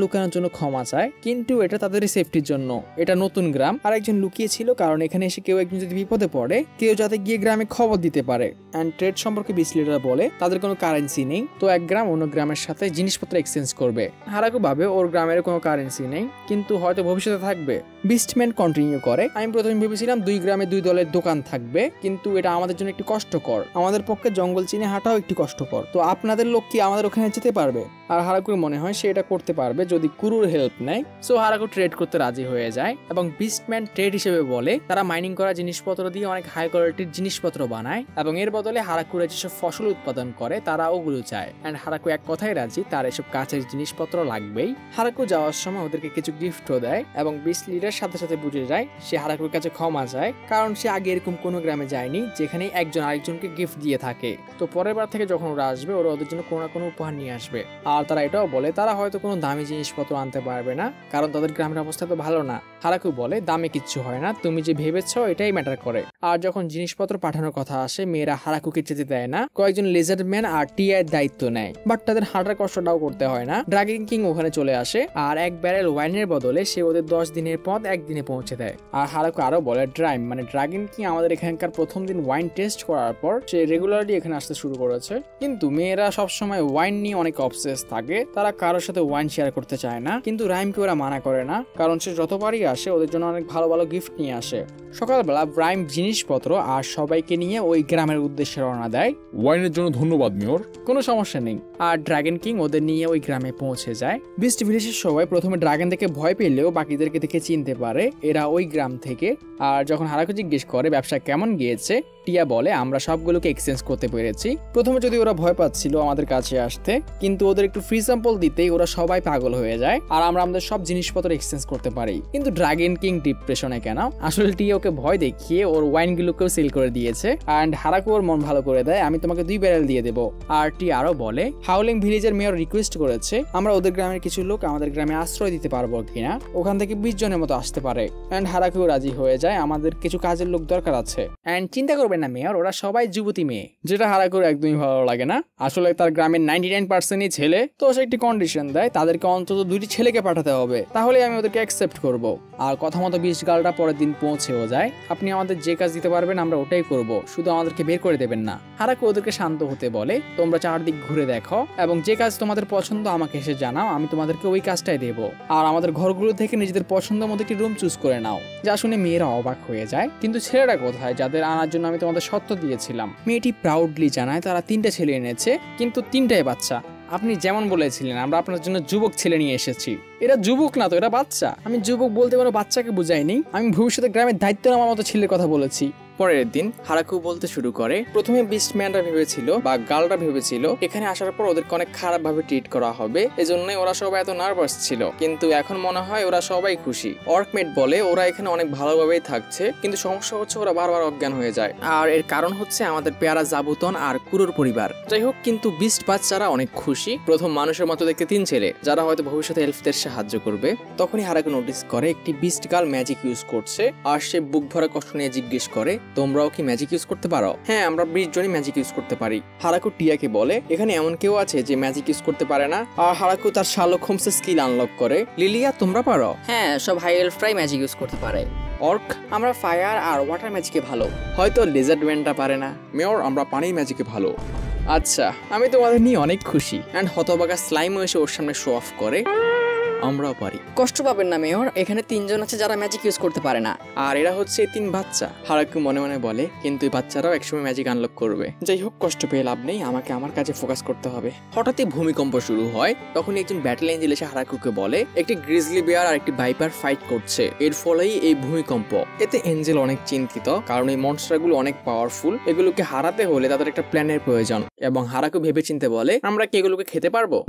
লুকানোর জন্য ক্ষমা চায়, কিন্তু এটা তাদের সেফটির জন্য। এটা নতুন গ্রাম, আর একজন লুকিয়ে ছিল, কারণ এখানে এসে কেউ একজন যদি বিপদে পড়ে কেউ যাতে গিয়ে গ্রামে খবর দিতে পারে। এন্ড ট্রেড সম্পর্কে বিসলিডার বলে তাদের কোনো কারেন্সি নেই, তো এক গ্রাম অন্য গ্রামের সাথে জিনিসপত্র এক্সচেঞ্জ করবে। হারাকু ভাবে ওর গ্রামের কোনো কারেন্সি নেই, কিন্তু হয়তো ভবিষ্যতে থাকবে। বিস্টম্যান কন্টিনিউ করে, আমি প্রথমে ভেবেছিলাম 2 গ্রামে 2 দলের দোকান থাকবে, কিন্তু এটা আমাদের জন্য একটু কষ্টকর, আমাদের পক্ষে জঙ্গল চিনে হাঁটাও একটু কষ্টকর, তো আপনাদের লোক কি আমাদের ওখানে যেতে পারবে? আর হারাকুর মনে হয় সে এটা করতে পারবে যদি কুরুর হেল্প নেয়। সো হারাকু ট্রেড করতে রাজি হয়ে যায় এবং বিস্টম্যান ট্রেড হিসেবে বলে তারা মাইনিং করা জিনিসপত্র দিয়ে অনেক হাই কোয়ালিটির জিনিসপত্র বানায় এবং এর বদলে হারাকুরা যেসব ফসল উৎপাদন করে তারা ওগুলো চায়। অ্যান্ড হারাকু এক কথায় রাজি, তার এসব কাছের জিনিসপত্র লাগবেই। হারাকু যাওয়ার সময় ওদেরকে কিছু গিফটও দেয় এবং বিস্ট লিডার সাথে সাথে বুঝে যায় সে হারাকুর কাছে ক্ষমা চায়, কারণ সে আগে এরকম কোনো গ্রামে যায়নি যেখানে একজন আরেকজনকে গিফট দিয়ে থাকে। তো পরের বার থেকে যখন ওরা আসবে ওরা ওদের জন্য কোনো না কোনো উপহার নিয়ে আসবে। আর তারা এটাও বলে তারা হয়তো কোনো দামি জিনিসপত্র আনতে পারবে না, কারণ তাদের গ্রামের অবস্থা তো ভালো না। হারাকু বলে দামে কিচ্ছু হয় না, তুমি যে ভেবেছো এটাই ম্যাটার করে। আর যখন জিনিসপত্র পাঠানোর কথা আসে মেয়েরা হারাকুকে যেতে দেয় না, কয়েকজন লেজারম্যান আর টিআই দায়িত্ব নেয়, বাট তাদের হাঁটার কষ্টটাও করতে হয় না। ড্রাগন কিং ওখানে চলে আসে আর এক ব্যারেল ওয়াইনের বদলে সে ওদের 10 দিনের পথ একদিনে পৌঁছে দেয়। আর হারাকু আরো বলে ড্রাগন কিং আমাদের এখানকার প্রথম দিন ওয়াইন টেস্ট করার পর সে রেগুলারলি এখানে আসতে শুরু করেছে। কিন্তু মেয়েরা সবসময় ওয়াইন নিয়ে অনেক অবসেস থাকে, তারা কারোর সাথে ওয়াইন শেয়ার করতে চায় না। কিন্তু রাইমকে ওরা মানা করে না, কারণ সে যতবারই আসে ওদের জন্য অনেক ভালো ভালো গিফট নিয়ে আসে। সকালবেলা রাইম জিনিসপত্র আর সবাইকে নিয়ে ওই গ্রামের উদ্দেশ্যে রওনা দেয়। ওয়াইনের জন্য ধন্যবাদ মেয়র। কোনো সমস্যা নেই। আর ড্রাগন কিং ওদের নিয়ে ওই গ্রামে পৌঁছে যায়। বিস্ট ভিলেজের সবাই প্রথমে ড্রাগন দেখে ভয় পেলেও বাকিদেরকে দেখে চিনতে পারে এরা ওই গ্রাম থেকে। আর যখন হারাকু জিজ্ঞেস করে ব্যবসা কেমন গিয়েছে, টিয়া বলে আমরা সবগুলোকে এক্সচেঞ্জ করতে পেরেছি। প্রথমে যদি ওরা ভয় পাচ্ছিল আমাদের কাছে আসতে, কিন্তু ওদের একটু ফ্রি স্যাম্পল দিতেই ওরা সবাই পাগল হয়ে যায় আর আমরা আমাদের সব জিনিসপত্র এক্সচেঞ্জ করতে পারি। কিন্তু ড্রাগন কিং ডিপ্রেশনে কেন? আসলে টিয়া ওকে ভয় দেখিয়ে ওর ওয়াইনগুলোকেও সেল করে দিয়েছে। অ্যান্ড হারাকু ওর মন ভালো করে দেয়, আমি তোমাকে 2 ব্যারেল দিয়ে দেবো। আর টিয়া আরো বলে হাউলিং ভিলেজের মেয়র রিকোয়েস্ট করেছে আমরা ওদের গ্রামের কিছু লোক আমাদের গ্রামে আশ্রয় দিতে পারবো কিনা, ওখান থেকে 20 জনের মতো আসতে পারে। অ্যান্ড হারাকু রাজি হয়ে যায়, আমাদের কিছু কাজের লোক দরকার আছে। অ্যান্ড চিন্তা করবেন না মেয়র, ওরা সবাই যুবতী মেয়ে, যেটা হারাকুর একদমই ভালো লাগে না। আসলে তার গ্রামের 99%ই ছেলে, তো সে একটি কন্ডিশন দেয় তাদেরকে অন্তত 2টি ছেলেকে পাঠাতে হবে, তাহলে আমি ওদেরকে অ্যাকসেপ্ট করব। আর কথা মতো 20 গালটা পরের দিন পৌঁছেও যায়। আপনি আমাদের যে কাজ দিতে পারবেন আমরা ওটাই করব, শুধু আমাদেরকে বের করে দেবেন না। হারাকু ওদেরকে শান্ত হতে বলে, তোমরা চারদিক ঘুরে দেখো এবং যে কাজ তোমাদের পছন্দ আমাকে এসে জানাও, আমি তোমাদেরকে ওই কাজটাই দেবো। আর আমাদের ঘরগুলো থেকে নিজেদের পছন্দ মতো একটি রুম চুজ করে নাও। যা শুনে মেয়েরা অবাক হয়ে যায়, কিন্তু ছেলেরা কোথায় যাদের আনার জন্য আমি তোমাদের সত্য দিয়েছিলাম? মেয়েটি প্রাউডলি জানায় তারা 3টে ছেলে এনেছে, কিন্তু 3টাই বাচ্চা। আপনি যেমন বলেছিলেন আমরা আপনার জন্য যুবক ছেলে নিয়ে এসেছি। এরা যুবক না তো, এরা বাচ্চা। আমি যুবক বলতে কোনো বাচ্চাকে বুঝাইনি, আমি ভবিষ্যতে গ্রামের দায়িত্ব নেওয়ার মতো ছেলের কথা বলেছি। পরের দিন হারাকু বলতে শুরু করে, প্রথমে বিস্টম্যানরা ভেবেছিল বা গার্লরা ভেবেছিল এখানে আসার পর ওদেরকে অনেক খারাপ ভাবে ট্রিট করা হবে, এজন্যই ওরা সবাই এত নার্ভাস ছিল, কিন্তু এখন মনে হয় ওরা সবাই খুশি। অর্কমেট বলে ওরা এখানে অনেক ভালোভাবেই থাকছে, কিন্তু সমস্যা হচ্ছে ওরা বারবার অজ্ঞান হয়ে যায়। আর এর কারণ হচ্ছে আমাদের পেয়ারা জাবুতন আর কুরুর পরিবার। যাই হোক, কিন্তু বিস্ট বাচ্চারা অনেক খুশি। প্রথম মানুষের মতো দেখতে 3 ছেলে, যারা হয়তো ভবিষ্যতে এলফদের সাহায্য করবে। তখনই হারাকু নোটিস করে একটি বিস্ট গার্ল ম্যাজিক ইউজ করছে, আর সে বুক ভরা কষ্ট নিয়ে জিজ্ঞেস করে তোমরাও কি ম্যাজিক ইউজ করতে পারো? হ্যাঁ, আমরা 20 জনই ম্যাজিক ইউজ করতে পারি। হারাকু টিয়াকে বলে এখানে এমন কেউ আছে যে ম্যাজিক ইউজ করতে পারে না? আর হারাকু তার শার্লক হোমসের স্কিল আনলক করে। লিলিয়া, তোমরা পারো? হ্যাঁ, সব হাই এলফরাই ম্যাজিক ইউজ করতে পারে। অর্ক, আমরা ফায়ার আর ওয়াটার ম্যাজিকে ভালো, হয়তো লেজার্ড ম্যানটা পারে না। মেয়র, আমরা পানির ম্যাজিকে ভালো। আচ্ছা, আমি তোমাদের নিয়ে অনেক খুশি। অ্যান্ড হতবাগা স্লাইমও এসে ওর সামনে শো অফ করে, আমরাও পারি। কষ্ট পাবেন না মেয়র, এখানে 3 জন আছে যারা ম্যাজিক ইউজ করতে পারে না। আর এরা হচ্ছে 3 বাচ্চা। হারাকু মনে মনে বলে, কিন্তু এই বাচ্চারাও একসময় ম্যাজিক আনলক করবে। যাই হোক, কষ্ট পেয়ে লাভ নেই, আমাকে আমার কাজে ফোকাস করতে হবে। হঠাৎই ভূমিকম্প শুরু হয়। তখন একজন ব্যাটল এঞ্জেল এসে হারাকুকে বলে একটি গ্রিজলি বেয়ার আর একটি ভাইপার ফাইট করছে, এর ফলেই এই ভূমিকম্প। এতে এঞ্জেল অনেক চিন্তিত, কারণ এই মনস্টারগুলো অনেক পাওয়ারফুল, এগুলোকে হারাতে হলে তাদের একটা প্ল্যানের প্রয়োজন। এবং হারাকু ভেবে চিন্তে বলে, আমরা কি এগুলোকে খেতে পারবো?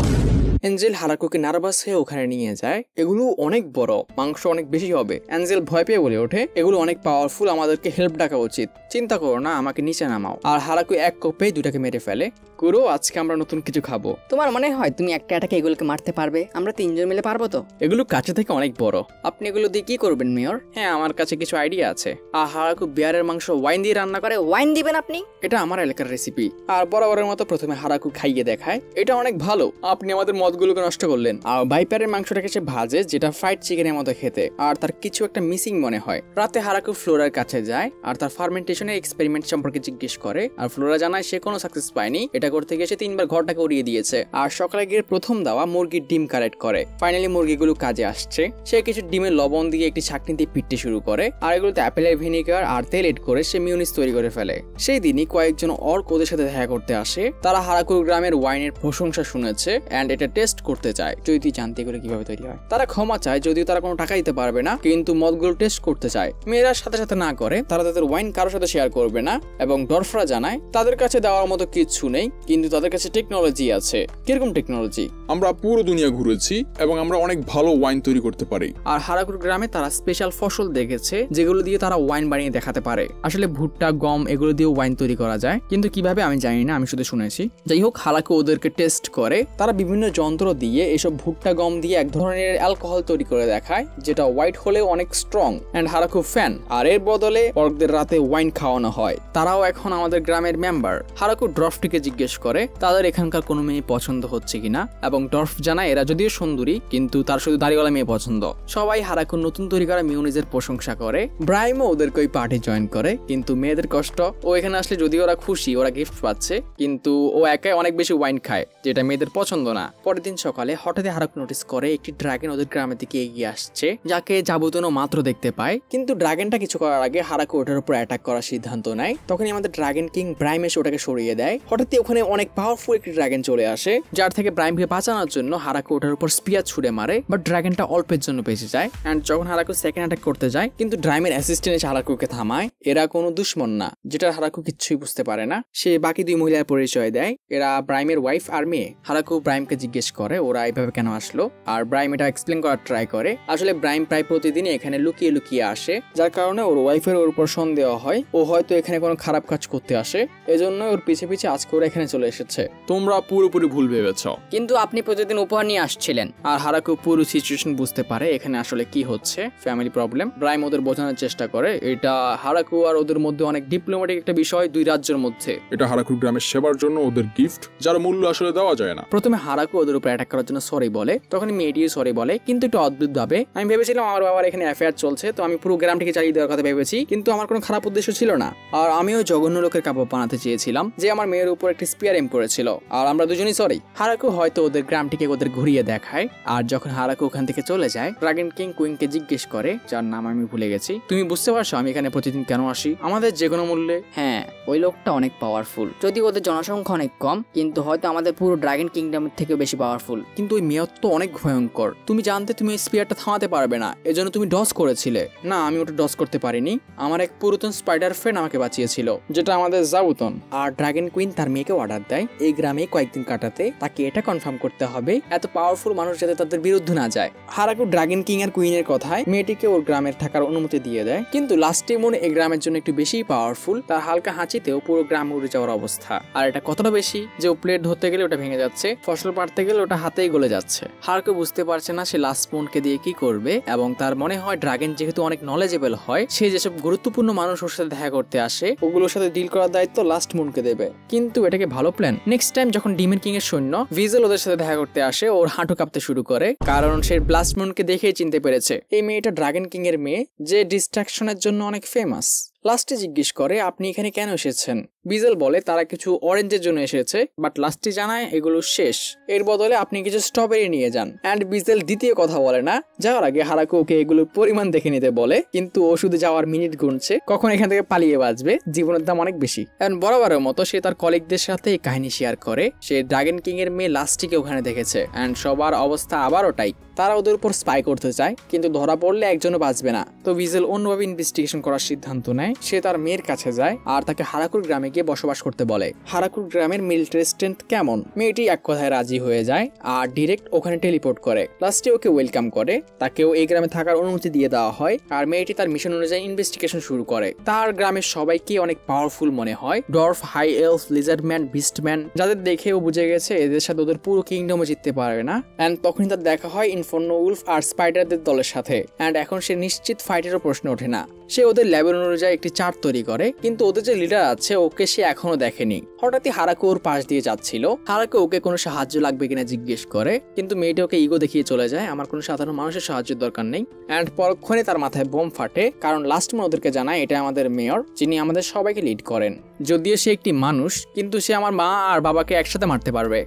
এঞ্জেল হারাকুকে নার্ভাস হয়ে ওখানে নিয়ে যায়। এগুলো অনেক বড়, মাংস অনেক বেশি হবে। এঞ্জেল ভয় পেয়ে বলে ওঠে, এগুলো অনেক পাওয়ারফুল, আমাদেরকে হেল্প ডাকা উচিত। চিন্তা করো না, আমাকে নিচে নামাও। আর হারাকু এক কোপেই 2টাকে মেরে ফেলে। কুরো, আজকে আমরা নতুন কিছু খাবো। তোমার মনে হয় তুমি একটা অ্যাটাকে এগুলোকে মারতে পারবে? আমরা 3 জন মিলে পারবো তো? এগুলো কাছে থেকে অনেক বড়। আপনি এগুলো দিয়ে কি করবেন মেয়র? হ্যাঁ, আমার কাছে কিছু আইডিয়া আছে। আর হারাকু বিয়ারের মাংস ওয়াইন দিয়ে রান্না করে। ওয়াইন দিবেন আপনি? এটা আমার এলাকার রেসিপি। আর বরাবরের মতো প্রথমে হারাকু খাইয়ে দেখায়, এটা অনেক ভালো, আপনি আমাদের মদগুলোকে নষ্ট করলেন। আর ভাইপারের মাংসটাকে সে ভাজে, যেটা ফ্রাইড চিকেনের মতো খেতে। আর তার কিছু একটা মিসিং মনে হয়। রাতে হারাকু ফ্লোরার কাছে যায় আর তার ফার্মেন্টেশনের এক্সপেরিমেন্ট সম্পর্কে জিজ্ঞেস করে। আর ফ্লোরা জানায় সে কোনো সাকসেস পায়নি, এটা এটা করতে গিয়ে সে 3বার ঘরটাকে উড়িয়ে দিয়েছে। আর সকালে গিয়ে প্রথম দেওয়া মুরগির ডিম কালেক্ট করে। ফাইনালি মুরগিগুলো কাজে আসছে। সে কিছু ডিমের লবণ দিয়ে একটি ছাঁকনি দিয়ে পিটতে শুরু করে, আর এগুলোতে অ্যাপেলের ভিনেগার আর তেল এড করে সে মিউনিস তৈরি করে ফেলে। সেই দিনই কয়েকজন অর্ক ওদের সাথে দেখা করতে আসে। তারা হারাকুর গ্রামের ওয়াইনের প্রশংসা শুনেছে এন্ড এটা টেস্ট করতে চায়, যদি তুই জানতে এগুলো কিভাবে তৈরি হয়। তারা ক্ষমা চায়, যদিও তারা কোনো টাকা দিতে পারবে না, কিন্তু মদগুলো টেস্ট করতে চায়। মেয়েরা সাথে সাথে না করে, তারা তাদের ওয়াইন কারোর সাথে শেয়ার করবে না, এবং ডরফরা জানায় তাদের কাছে দেওয়ার মতো কিছু নেই, কিন্তু তাদের কাছে টেকনোলজি আছে। কিরকম টেকনোলজি? আমরা পুরো দুনিয়া ঘুরেছি এবং আমরা অনেক ভালো ওয়াইন তৈরি করতে পারি। আর হারাকুর গ্রামে তারা স্পেশাল ফসল দেখেছে যেগুলো দিয়ে তারা ওয়াইন বানিয়ে দেখাতে পারে। আসলে ভুট্টা, গম এগুলো দিয়ে ওয়াইন তৈরি করা যায়, কিন্তু কিভাবে আমি জানি না, আমি শুধু শুনেছি। যাই হোক, হারাকু ওদেরকে টেস্ট করে। তারা বিভিন্ন যন্ত্র দিয়ে এসব ভুট্টা, গম দিয়ে এক ধরনের অ্যালকোহল তৈরি করে দেখায়, যেটা হোয়াইট হলেও অনেক স্ট্রং। এন্ড হারাকু ফ্যান, আর এর বদলে অর্কদের রাতে ওয়াইন খাওয়ানো হয়। তারাও এখন আমাদের গ্রামের মেম্বার। হারাকু ড্রফটিকে জিজ্ঞেস করে তাদের এখানকার কোনো মেয়ে পছন্দ হচ্ছে কিনা, এবং ডর্ফ জানায় এরা যদিও সুন্দরী, কিন্তু তার শুধু দাড়িওয়ালা মেয়ে পছন্দ। সবাই হারাকুর নতুন তৈরি করা মিউনিজের প্রশংসা করে। ব্রাইমও ওদেরকে ওই পার্টি জয়েন করে, কিন্তু মেয়েদের কষ্ট, ও এখানে আসলে যদিও ওরা খুশি, ওরা গিফট পাচ্ছে, কিন্তু ও একাই অনেক বেশি ওয়াইন খায়, যেটা মেয়েদের পছন্দ না। পরের দিন সকালে হঠাৎই হারাকু নোটিস করে একটি ড্রাগন ওদের গ্রামের দিকে এগিয়ে আসছে, যাকে যাবতীয় মাত্র দেখতে পায়। কিন্তু ড্রাগনটা কিছু করার আগে হারাকু ওটার উপর অ্যাটাক করার সিদ্ধান্ত নেয়। তখনই আমাদের ড্রাগন কিং ব্রাইম এসে ওটাকে সরিয়ে দেয়। হঠাৎই ওখানে অনেক পাওয়ারফুল একটি ড্রাগন চলে আসে, যার থেকে ব্রাইমকে বাঁচানোর জন্য হারাকু ওটার উপর স্পিয়ার ছুড়ে মারে, বাট ড্রাগনটা অল্পের জন্য বেঁচে যায়। এন্ড যখন হারাকু সেকেন্ড অ্যাটাক করতে যায়, কিন্তু ড্রাইমের অ্যাসিস্ট্যান্ট এসে হারাকুকে থামায়। এরা কোনো দুশ্মন না, যেটা হারাকু কিচ্ছুই বুঝতে পারে না। সে বাকি দুই মহিলার পরিচয় দেয়, এরা ব্রাইমের ওয়াইফ আর মেয়ে। হারাকু ব্রাইমকে জিজ্ঞেস করে ওরা এইভাবে কেন আসলো, আর ব্রাইম এটা এক্সপ্লেন করার ট্রাই করে। আসলে ব্রাইম প্রায় প্রতিদিনই এখানে লুকিয়ে লুকিয়ে আসে, যার কারণে ওর ওয়াইফের ওর উপর সন্দেহ হয় ও হয়তো এখানে কোনো খারাপ কাজ করতে আসে, এজন্য ওর পিছে পিছে আজকে ওরা এখানে চলে এসেছে। তোমরা পুরোপুরি ভুল ভেবেছ। কিন্তু আপনি প্রতিদিন উপহার নিয়ে আসছিলেন। আর হারাকু পুরো সিচুয়েশন বুঝতে পারে এখানে আসলে কি হচ্ছে, ফ্যামিলি প্রবলেম। ব্রাইম ওদের বোঝানোর চেষ্টা করে এটা হারাকু আর ওদের মধ্যে অনেক ডিপ্লোম্যাটিক একটা বিষয় দুই রাজ্যের মধ্যে। এটা হারাকুর গ্রামের সেবার জন্য ওদের গিফট, যার মূল্য আসলে দেওয়া যায় না। প্রথমে হারাকু ওদের উপর অ্যাটাক করার জন্য সরি বলে, তখন মেয়েটিও সরি বলে, কিন্তু একটু অদ্ভুত ভাবে। আমি ভেবেছিলাম আমার বাবার এখানে অ্যাফেয়ার চলছে, তো আমি পুরো গ্রামটিকে চালিয়ে দেওয়ার কথা ভেবেছি, কিন্তু আমার কোনো খারাপ উদ্দেশ্য ছিল না। আর আমিও জঘন্য লোকের কাপড় বানাতে চেয়েছিলাম, যে আমার মেয়ের উপর একটি স্পিয়ার এম করেছিল, আর আমরা দুজনই সরি। হারাকু হয়তো ওদের গ্রামটিকে ওদের ঘুরিয়ে দেখায়। আর যখন হারাকু ওখান থেকে চলে যায়, ড্রাগন কিং কুইনকে জিজ্ঞেস করে, যার নাম আমি ভুলে গেছি, তুমি বুঝতে পারছো আমি এখানে প্রতিদিন কেন আসি, আমাদের যে কোনো মূল্যে? হ্যাঁ, ওই লোকটা অনেক পাওয়ারফুল। যদি ওদের জনসংখ্যা অনেক কম, কিন্তু হয়তো আমাদের পুরো ড্রাগন কিংডমের থেকে বেশি পাওয়ারফুল। কিন্তু ওই মেয়র তো অনেক ভয়ঙ্কর। তুমি জানতে তুমি এই স্পিয়ারটা থামাতে পারবে না, এজন্য তুমি ডস করেছিলে। না, আমি ওটা ডস করতে পারিনি, আমার এক পুরাতন স্পাইডার ফ্রেন্ড আমাকে বাঁচিয়েছিল, যেটা আমাদের জাবুতন। আর ড্রাগন কুইন তার মেয়েকে অর্ডার দেয় এই গ্রামে কয়েকদিন কাটাতে, তাকে এটা কনফার্ম করতে হবে এত পাওয়ারফুল মানুষ যাতে তাদের বিরুদ্ধে না যায়। হারাকু ড্রাগন কিং আর কুইনের কথায় মেয়েটিকে ওর গ্রামের থাকার অনুমতি দিয়ে দেয়, কিন্তু লাস্টে মনে এই গ্রামের জন্য একটু বেশি পাওয়ারফুল। তার হালকা হাঁচিতেও পুরো গ্রাম উড়ে যাওয়ার অবস্থা। আর এটা কতটা বেশি যে ও প্লেট ধরতে গেলে ওটা ভেঙে যাচ্ছে, ফসল পাড়তে গেলে ওটা হাতেই গলে যাচ্ছে। হারাকু বুঝতে পারছে না সে লাস্ট মুনকে দিয়ে কি করবে, এবং তার মনে হয় ড্রাগন যেহেতু অনেক নলেজেবল হয়, সে যেসব গুরুত্বপূর্ণ মানুষ ওর সাথে দেখা করতে আসে ওগুলোর সাথে ডিল করার দায়িত্ব লাস্ট মুনকে দেবে। কিন্তু এটাকে ভালো প্ল্যান। নেক্সট টাইম যখন ডিমের কিং এর সৈন্য ভিজেল ওদের সাথে দেখা করতে আসে, ওর হাঁটু কাঁপতে শুরু করে, কারণ সে ব্লাস্ট মুনকে দেখেই চিনতে পেরেছে এই মেয়েটা ড্রাগন কিং এর মেয়ে, যে ডিস্ট্রাকশনের জন্য অনেক ফেমাস। লাস্টে জিজ্ঞেস করে আপনি এখানে কেন এসেছেন। বিজেল বলে তারা কিছু অরেঞ্জের জন্য এসেছে, বাট লাস্টে জানায় এগুলো শেষ, এর বদলে আপনি কিছু স্ট্রবেরি নিয়ে যান। এন্ড বিজেল দ্বিতীয় কথা বলে না, যাওয়ার আগে হারাকু ওকে এগুলোর পরিমাণ দেখে নিতে বলে, কিন্তু ও শুধু যাওয়ার মিনিট গুনছে কখন এখান থেকে পালিয়ে বাঁচবে, জীবনের দাম অনেক বেশি। এন্ড বরাবরের মতো সে তার কলিগদের সাথে এই কাহিনী শেয়ার করে, সে ড্রাগন কিং এর মেয়ে লাস্টিকে ওখানে দেখেছে। এন্ড সবার অবস্থা আবার ওটাই, তারা ওদের উপর স্পাই করতে চায়, কিন্তু ধরা পড়লে একজনও বাঁচবে না। তো বিজেল অন্যভাবে ইনভেস্টিগেশন করার সিদ্ধান্ত নেয়, সে তার মেয়ের কাছে যায় আর তাকে হারাকুর গ্রামে গিয়ে বসবাস করতে বলে। হারাকুর গ্রামের মিলিটারি স্ট্রেংথ কেমন, মেয়েটি এক কথায় রাজি হয়ে যায় আর ডিরেক্ট ওখানে টেলিপোর্ট করে। লাস্টে ওকে ওয়েলকাম করে, তাকেও এই গ্রামে থাকার অনুমতি দিয়ে দেওয়া হয়, আর মেয়েটি তার মিশন অনুযায়ী ইনভেস্টিগেশন শুরু করে। তার গ্রামের সবাইকে অনেক পাওয়ারফুল মনে হয়, ডর্ফ, হাই এলফ, লিজার্ডম্যান, বিস্টম্যান, যাদের দেখে ও বুঝে গেছে এদের সাথে ওদের পুরো কিংডমও জিততে পারবে না। এন্ড তখনই তার দেখা হয় স্বনামধন্য উলফ আর স্পাইডারদের দলের সাথে। অ্যান্ড এখন সে নিশ্চিত ফাইটেরও প্রশ্ন ওঠে না। সে ওদের লেভেল অনুযায়ী একটি চার্ট তৈরি করে, কিন্তু ওদের যে লিডার আছে ওকে সে এখনো দেখেনি। হঠাৎই হারাকু ওর পাশ দিয়ে যাচ্ছিল। হারাকু ওকে কোনো সাহায্য লাগবে কিনা জিজ্ঞেস করে, কিন্তু মেয়েটি ওকে ইগো দেখিয়ে চলে যায়, আমার কোনো সাধারণ মানুষের সাহায্যের দরকার নেই। অ্যান্ড পরক্ষণে তার মাথায় বোম ফাটে, কারণ লাস্ট মান ওদেরকে জানায় এটা আমাদের মেয়র, যিনি আমাদের সবাইকে লিড করেন। যদিও সে একটি মানুষ, কিন্তু সে আমার মা আর বাবাকে একসাথে মারতে পারবে।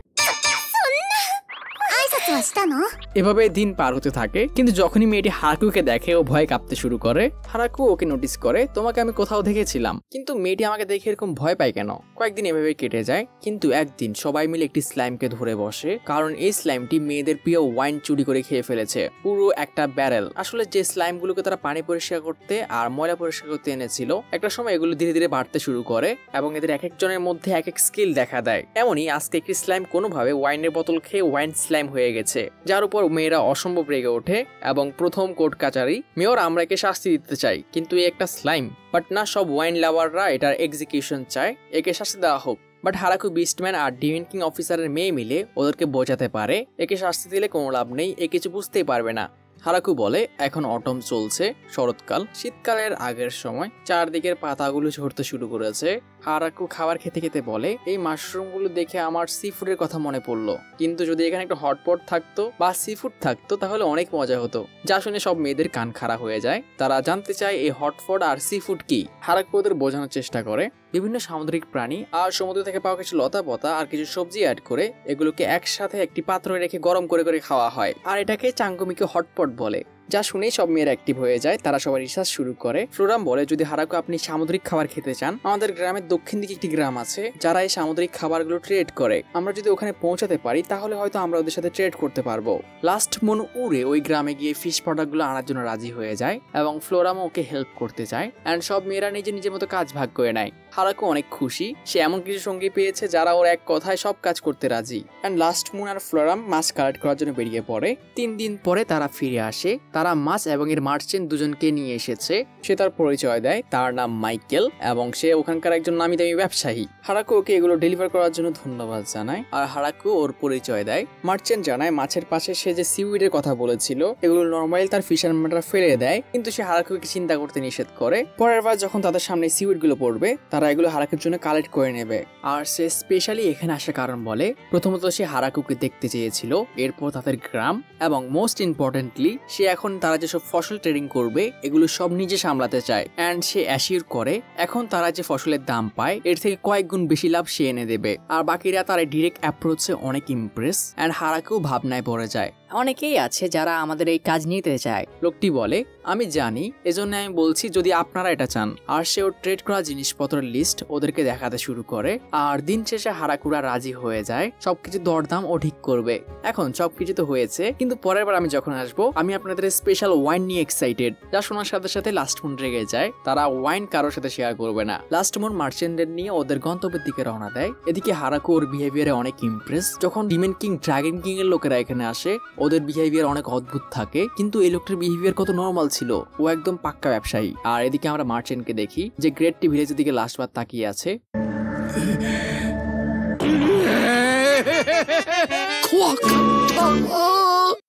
এভাবে দিন পার হতে থাকে, কিন্তু যখনই মেয়েটি হারাকুকে দেখে ও ভয় কাঁপতে শুরু করে। হারাকু ওকে নোটিস করে, তোমাকে আমি কোথাও দেখেছিলাম, কিন্তু মেয়েটি আমাকে দেখে এরকম ভয় পায় কেন? কয়েকদিন এভাবে কেটে যায়, কিন্তু একদিন সবাই মিলে একটি স্লাইমকে ধরে বসে, কারণ এই স্লাইমটি মেয়েদের প্রিয় ওয়াইন চুরি করে খেয়ে ফেলেছে, পুরো একটা ব্যারেল। আসলে যে স্লাইমগুলোকে তারা পানি পরিষ্কার করতে আর ময়লা পরিষ্কার করতে এনেছিল, একটা সময় এগুলো ধীরে ধীরে বাড়তে শুরু করে এবং এদের এক একজনের মধ্যে এক এক স্কিল দেখা দেয়। এমনই আজকে একটি স্লাইম কোনোভাবে ওয়াইনের বোতল খেয়ে ওয়াইন স্লাইম হয়ে গেছে, যার উপর মেয়েরা অসম্ভব রেগে ওঠে এবং প্রথম কোর্ট কাচারি, মেয়র আমরা একে শাস্তি দিতে চাই, কিন্তু এই একটা স্লাইম। বাট না, সব ওয়াইন লাভাররা এটার এক্সিকিউশন চায়, একে শাস্তি দেওয়া হোক। বাট হারাকু বিস্টম্যান আর ডিভিন কিং অফিসারের মেয়ে মিলে ওদেরকে বোঝাতে পারে একে শাস্তি দিলে কোনো লাভ নেই, এ কিছু বুঝতেই পারবে না। হারাকু বলে এখন অটম চলছে, শরৎকাল, শীতকালের আগের সময়, চারদিকের পাতাগুলো ঝরতে শুরু করেছে। হারাকু খাবার খেতে খেতে বলে এই মাশরুমগুলো দেখে আমার সি ফুডের কথা মনে পড়লো, কিন্তু যদি এখানে একটা হটপট থাকতো বা সি ফুড থাকতো তাহলে অনেক মজা হতো। যা শুনে সব মেয়েদের কান খাড়া হয়ে যায়, তারা জানতে চায় এই হটপট আর সি ফুড কি। হারাকু ওদের বোঝানোর চেষ্টা করে বিভিন্ন সামুদ্রিক প্রাণী আর সমুদ্র থেকে পাওয়া কিছু লতা পাতা আর কিছু সবজি অ্যাড করে এগুলোকে একসাথে একটি পাত্রে রেখে গরম করে করে খাওয়া হয়, আর এটাকে চাঙ্গুমিকে হটপট বলে। যা শুনেই সব মেয়েরা অ্যাক্টিভ হয়ে যায়, তারা সবাই রিসার্চ শুরু করে। ফ্লোরাম বলে যদি হারাকু আপনি সামুদ্রিক খাবার খেতে চান, আমাদের গ্রামের দক্ষিণ দিকে একটি গ্রাম আছে যারা এই সামুদ্রিক খাবারগুলো ট্রেড করে, আমরা যদি ওখানে পৌঁছাতে পারি তাহলে হয়তো আমরা ওদের সাথে ট্রেড করতে পারবো। লাস্ট মুন উড়ে ওই গ্রামে গিয়ে ফিশ প্রোডাক্টগুলো আনার জন্য রাজি হয়ে যায় এবং ফ্লোরামও ওকে হেল্প করতে চায়, অ্যান্ড সব মেয়েরা নিজের মতো কাজ ভাগ করে নেয়। হারাকু অনেক খুশি, সে এমন কিছু সঙ্গী পেয়েছে যারা ওর এক কথায় সব কাজ করতে রাজি। অ্যান্ড লাস্ট মুন আর ফ্লোরাম মাছ কালেক্ট করার জন্য বেরিয়ে পড়ে। 3 দিন পরে তারা ফিরে আসে, তারা মাছ এবং এর মার্চেন্ট দুজনকে নিয়ে এসেছে। সে তার পরিচয় দেয়, তার নাম মাইকেল এবং সে ওখানকার একজন নামি দামি ব্যবসায়ী। হারাকু ওকে এগুলো ডেলিভার করার জন্য ধন্যবাদ জানায়, আর হারাকু ওর পরিচয় দেয়। মার্চেন্ট জানায় মাছের পাশে সে যে সিউইডের কথা বলেছিল এগুলো নর্মালি তার ফিশারম্যানরা ফেলে দেয়, কিন্তু সে হারাকুকে চিন্তা করতে নিষেধ করে। পরের বার যখন তাদের সামনে সিউইড গুলো পড়বে তারা এগুলো হারাকুর জন্য কালেক্ট করে নেবে। আর সে স্পেশালি এখানে আসার কারণ বলে, প্রথমত সে হারাকুকে দেখতে চেয়েছিল, এরপর তাদের গ্রাম, এবং মোস্ট ইম্পর্টেন্টলি সে এখন তারা যেসব ফসল ট্রেডিং করবে এগুলো সব নিজে সামলাতে চায়। অ্যান্ড সে অ্যাসিওর করে এখন তারা যে ফসলের দাম পায় এর থেকে কয়েক গুণ বেশি লাভ সে এনে দেবে। আর বাকিরা তার ডিরেক্ট অ্যাপ্রোচে অনেক ইমপ্রেস, অ্যান্ড হারাকুও ভাবনায় পড়ে যায়। অনেকেই আছে যারা আমাদের এই কাজ নিতে চায়। লোকটি বলে আমি জানি, এজন্য আমি বলছি যদি আপনারা এটা চান। আর সে ওর ট্রেড করা জিনিসপত্রের লিস্ট ওদেরকে দেখাতে শুরু করে, আর দিন শেষে হারাকুরা রাজি হয়ে যায় সবকিছু দরদাম ও ঠিক করবে। এখন সবকিছু তো হয়েছে, কিন্তু পরের বার আমি যখন আসবো আমি আপনাদের স্পেশাল ওয়াইন নিয়ে এক্সাইটেড। যা শোনার সাথে সাথে লাস্ট মুন রেগে যায়, তারা ওয়াইন কারোর সাথে শেয়ার করবে না। লাস্ট মুন মার্চেন্টদের নিয়ে ওদের গন্তব্যের দিকে রওনা দেয়। এদিকে হারাকু ওর বিহেভিয়ারে অনেক ইমপ্রেস। যখন ডিমেন কিং ড্রাগন কিং এর লোকেরা এখানে আসে ওদের বিহেভিয়ার অনেক অদ্ভুত থাকে, কিন্তু এই লোকটার বিহেভিয়ার কত নর্মাল ছিল, ও একদম পাক্কা ব্যবসায়ী। আর এদিকে আমরা মার্চেন্টকে দেখি যে গ্রেট টি ভিলেজের দিকে লাস্টবার তাকিয়ে আছে।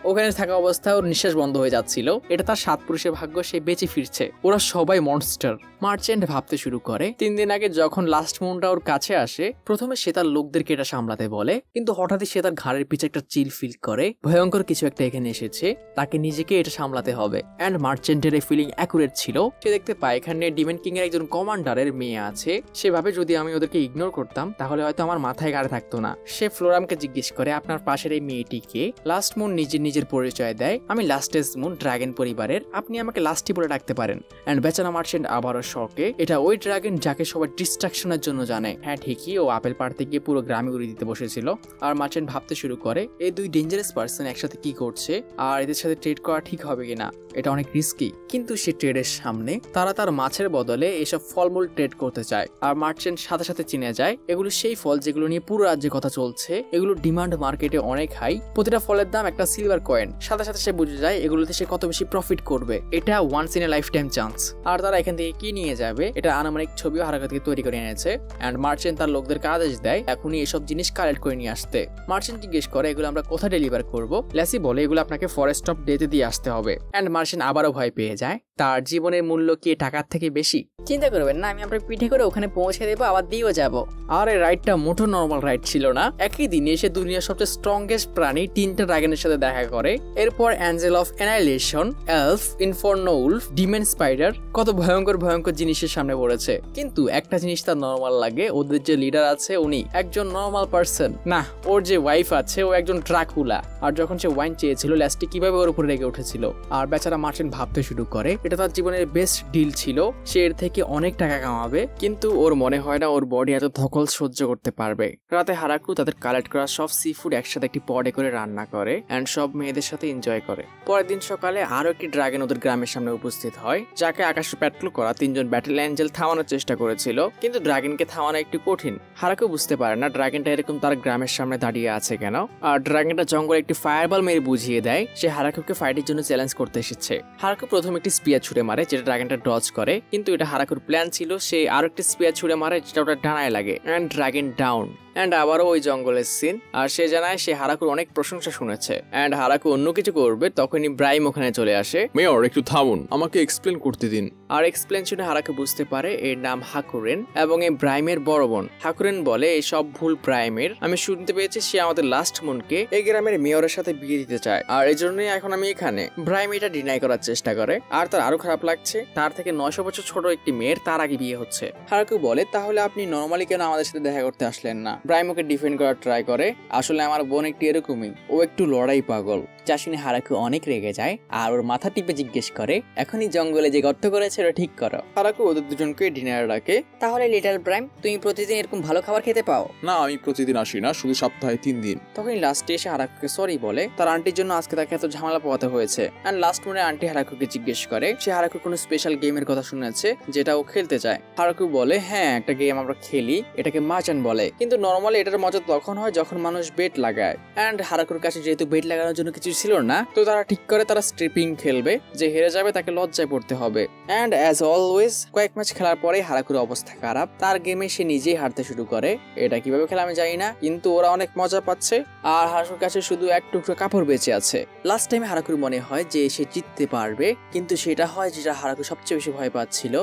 ওখানে থাকা অবস্থায় ওর নিঃশ্বাস বন্ধ হয়ে যাচ্ছিল। এটা তার 7 পুরুষের ভাগ্য, সে বেঁচে ফিরছে। ওরা সবাই মনস্টার। মার্চেন্ট ভাবতে শুরু করে 3 দিন আগে যখন লাস্ট মুনটা ওর কাছে আসে, প্রথমে সে তার লোকদেরকে এটা সামলাতে বলে, কিন্তু হঠাৎই সে তার ঘাড়ের পিছে একটা চিল ফিল করে, ভয়ঙ্কর কিছু একটা এখানে এসেছে, তাকে নিজেকে এটা সামলাতে হবে। অ্যান্ড মার্চেন্টের এই ফিলিং অ্যাকুরেট ছিল। সে দেখতে পায় এখানে ডিমেন কিং এর একজন কমান্ডারের মেয়ে আছে। সে ভাবে যদি আমি ওদেরকে ইগনোর করতাম তাহলে হয়তো আমার মাথায় গাড়ে থাকতো না। সে ফ্লোরামকে জিজ্ঞেস করে আপনার পাশের এই মেয়েটিকে। লাস্ট মুন নিজের পরিচয় দেয়, আমি লাস্টেস মুন ড্রাগন পরিবারের, আপনি আমাকে লাস্টি বলে ডাকতে পারেন। অ্যান্ড বেচারা মার্চেন্ট আবারও শকে, এটা ওই ড্রাগন যাকে সবাই ডিস্ট্রাকশনের জন্য জানে। হ্যাঁ ঠিকই, ও আপেল পাড়তে গিয়ে পুরো গ্রামে উড়িয়ে দিতে বসেছিল। আর মার্চেন্ট ভাবতে শুরু করে এই 2 ডেঞ্জারাস পার্সন একসাথে কি করছে, আর এদের সাথে ট্রেড করা ঠিক হবে কিনা, এটা অনেক রিস্কি। কিন্তু সে ট্রেডের সামনে তারা তার মাছের বদলে এসব ফলমূল ট্রেড করতে চায়। আর মার্চেন্ট সাথে সাথে চিনে যায় এগুলো সেই ফল যেগুলো নিয়ে পুরো রাজ্যে কথা চলছে। এগুলো ডিমান্ড মার্কেটে অনেক হাই, প্রতিটা ফলের দাম একটা সিলভার কয়েন। সাথে সাথে সে বুঝে যায় এগুলোতে সে কত বেশি প্রফিট করবে, এটা once in a life time chance. আর তারা এখান থেকে কি নিয়ে যাবে এটা আনুমানিক ছবিও হারাকা থেকে তৈরি করে এনেছে। অ্যান্ড মার্চেন্ট তার লোকদেরকে আদেশ দেয় এখনই এসব জিনিস কালেক্ট করে নিয়ে আসতে। মার্চেন্ট জিজ্ঞেস করে এগুলো আমরা কোথায় ডেলিভার করবো। ল্যাসি বলে এগুলো আপনাকে ফরেস্ট অফ ডেতে দিয়ে আসতে হবে। অ্যান্ড মার্চেন্ট আবারও ভয় পেয়ে যায়, তার জীবনের মূল্য কি টাকার থেকে বেশি? চিন্তা করবেন না, আমি আপনার পিঠে করে ওখানে পৌঁছে দেবো, আবার দিয়েও যাবো। আর এই রাইডটা মোটো নর্মাল রাইড ছিল না। একই দিনে এসে দুনিয়ার সবচেয়ে স্ট্রংগেস্ট প্রাণী 3টা ড্রাগনের সাথে দেখা করে। এরপর angel of annihilation, elf, inferno wolf, demon spider, কত ভয়ঙ্কর ভয়ঙ্কর জিনিসের সামনে পড়েছে। কিন্তু একটা জিনিস তার নর্মাল লাগে, ওদের যে লিডার আছে উনি একজন নর্মাল পার্সন না, ওর যে ওয়াইফ আছে ও একজন ড্রাকুলা। আর যখন সে ওয়াইন চেয়েছিল ল্যাস্টি কিভাবে ওর উপরে রেগে উঠেছিল। আর বেচারা মার্চেন্ট ভাবতে শুরু করে এটা তার জীবনের বেস্ট ডিল ছিল, সে এর থেকে অনেক টাকা কামাবে। কিন্তু ওর মনে হয় না ওর বডি এত ধকল সহ্য করতে পারবে। রাতে হারাকু তাদের কালেক্ট করা সব সি ফুড একসাথে একটি পডে করে রান্না করে এন্ড সব মেয়েদের সাথে এনজয় করে। পরের দিন সকালে আরো একটি ড্রাগন ওদের গ্রামের সামনে উপস্থিত হয়, যাকে আকাশে প্যাট্রোল করা 3জন ব্যাটেল অ্যাঞ্জেল থামানোর চেষ্টা করেছিল। কিন্তু ড্রাগনকে থামানো একটু কঠিন। হারাকু বুঝতে পারে না ড্রাগনটা এরকম তার গ্রামের সামনে দাঁড়িয়ে আছে কেন। আর ড্রাগনটা জঙ্গলে একটি ফায়ারবল মেরে বুঝিয়ে দেয় সে হারাকুকে ফাইটের জন্য চ্যালেঞ্জ করতে এসেছে। হারাকু প্রথম একটি স্পিয়ার ছুড়ে মারে যেটা ড্রাগনটা ডজ করে, কিন্তু এটা হারাকুর প্ল্যান ছিল সে আরো একটি স্পিয়ার ছুড়ে মারে যেটা ওটা ডানায় লাগে এন্ড ড্রাগন ডাউন। এন্ড আবারও ওই জঙ্গলের সিন। আর সে জানায় সে হারাকুর অনেক প্রশংসা শুনেছে এন্ড হারাকু অন্য কিছু করবে, তখনই ব্রাইম ওখানে চলে আসে। মেয়র একটু থামুন, আমাকে এক্সপ্লেন করতে দিন। আর এক্সপ্লেন শুনে হারাকু বুঝতে পারে এর নাম হাকুরেন এবং এই ব্রাইমের বড় বোন। হাকুরেন বলে এই সব ভুল ব্রাইমের, আমি শুনতে পেয়েছি সে আমাদের লাস্ট মুনকে এই গ্রামের মেয়রের সাথে বিয়ে দিতে চায়, আর এই জন্যই এখন আমি এখানে। ব্রাইম এটা ডিনাই করার চেষ্টা করে আর তার আরো খারাপ লাগছে তার থেকে 900 বছর ছোট একটি মেয়ের তার আগে বিয়ে হচ্ছে। হারাকু বলে তাহলে আপনি নর্মালি কেন আমাদের সাথে দেখা করতে আসলেন না? ব্রাইম ওকে ডিফেন্ড করার ট্রাই করে, আসলে আমার বোন একটু এরকমই, ও একটু লড়াই পাগল। যা শুনে হারাকু অনেক রেগে যায় আর ওর মাথা টিপে জিজ্ঞেস করে এখনই জঙ্গলে যে গর্ত করেছে ওটা ঠিক করো। হারাকু ওদের দুজনকে ডিনার ডাকে। তাহলে লিটল ব্রাইম তুমি প্রতিদিন এরকম ভালো খাবার খেতে পাও? না, আমি প্রতিদিন আসি না, শুধু সপ্তাহে 3 দিন। তখন লাস্টে এসে হারাকুকে সরি বলে তার আন্টির জন্য আজকে তাকে এত ঝামেলা পোহাতে হয়েছে। এন্ড লাস্ট মনে আন্টি হারাকুকে জিজ্ঞেস করে সে হারাকুর কোনো স্পেশাল গেমের কথা শুনেছে যেটা ও খেলতে চায়। হারাকু বলে হ্যাঁ একটা গেম আমরা খেলি, এটাকে মার্চেন্ট বলে, কিন্তু নর্মালি এটার মজা তখন হয় যখন মানুষ বেট লাগায়। এন্ড হারাকুর কাছে যেহেতু বেট লাগানোর জন্য কিছু ছিল না, তো তারা ঠিক করে তারা স্ট্রিপিং খেলবে, যে হেরে যাবে তাকে লজ্জায় পড়তে হবে। এন্ড অ্যাজ অলওয়েজ কয়েক ম্যাচ খেলার পরে হারাকুর অবস্থা খারাপ, তার গেমে সে নিজেই হারতে শুরু করে। এটা কিভাবে খেলে আমি জানি না, কিন্তু ওরা অনেক মজা পাচ্ছে আর হারাকুর কাছে শুধু এক টুকরো কাপড় বেঁচে আছে। লাস্ট টাইমে হারাকুর মনে হয় যে সে জিততে পারবে, কিন্তু সেটা হয় যেটা হারাকু সবচেয়ে বেশি ভয় পাচ্ছিল।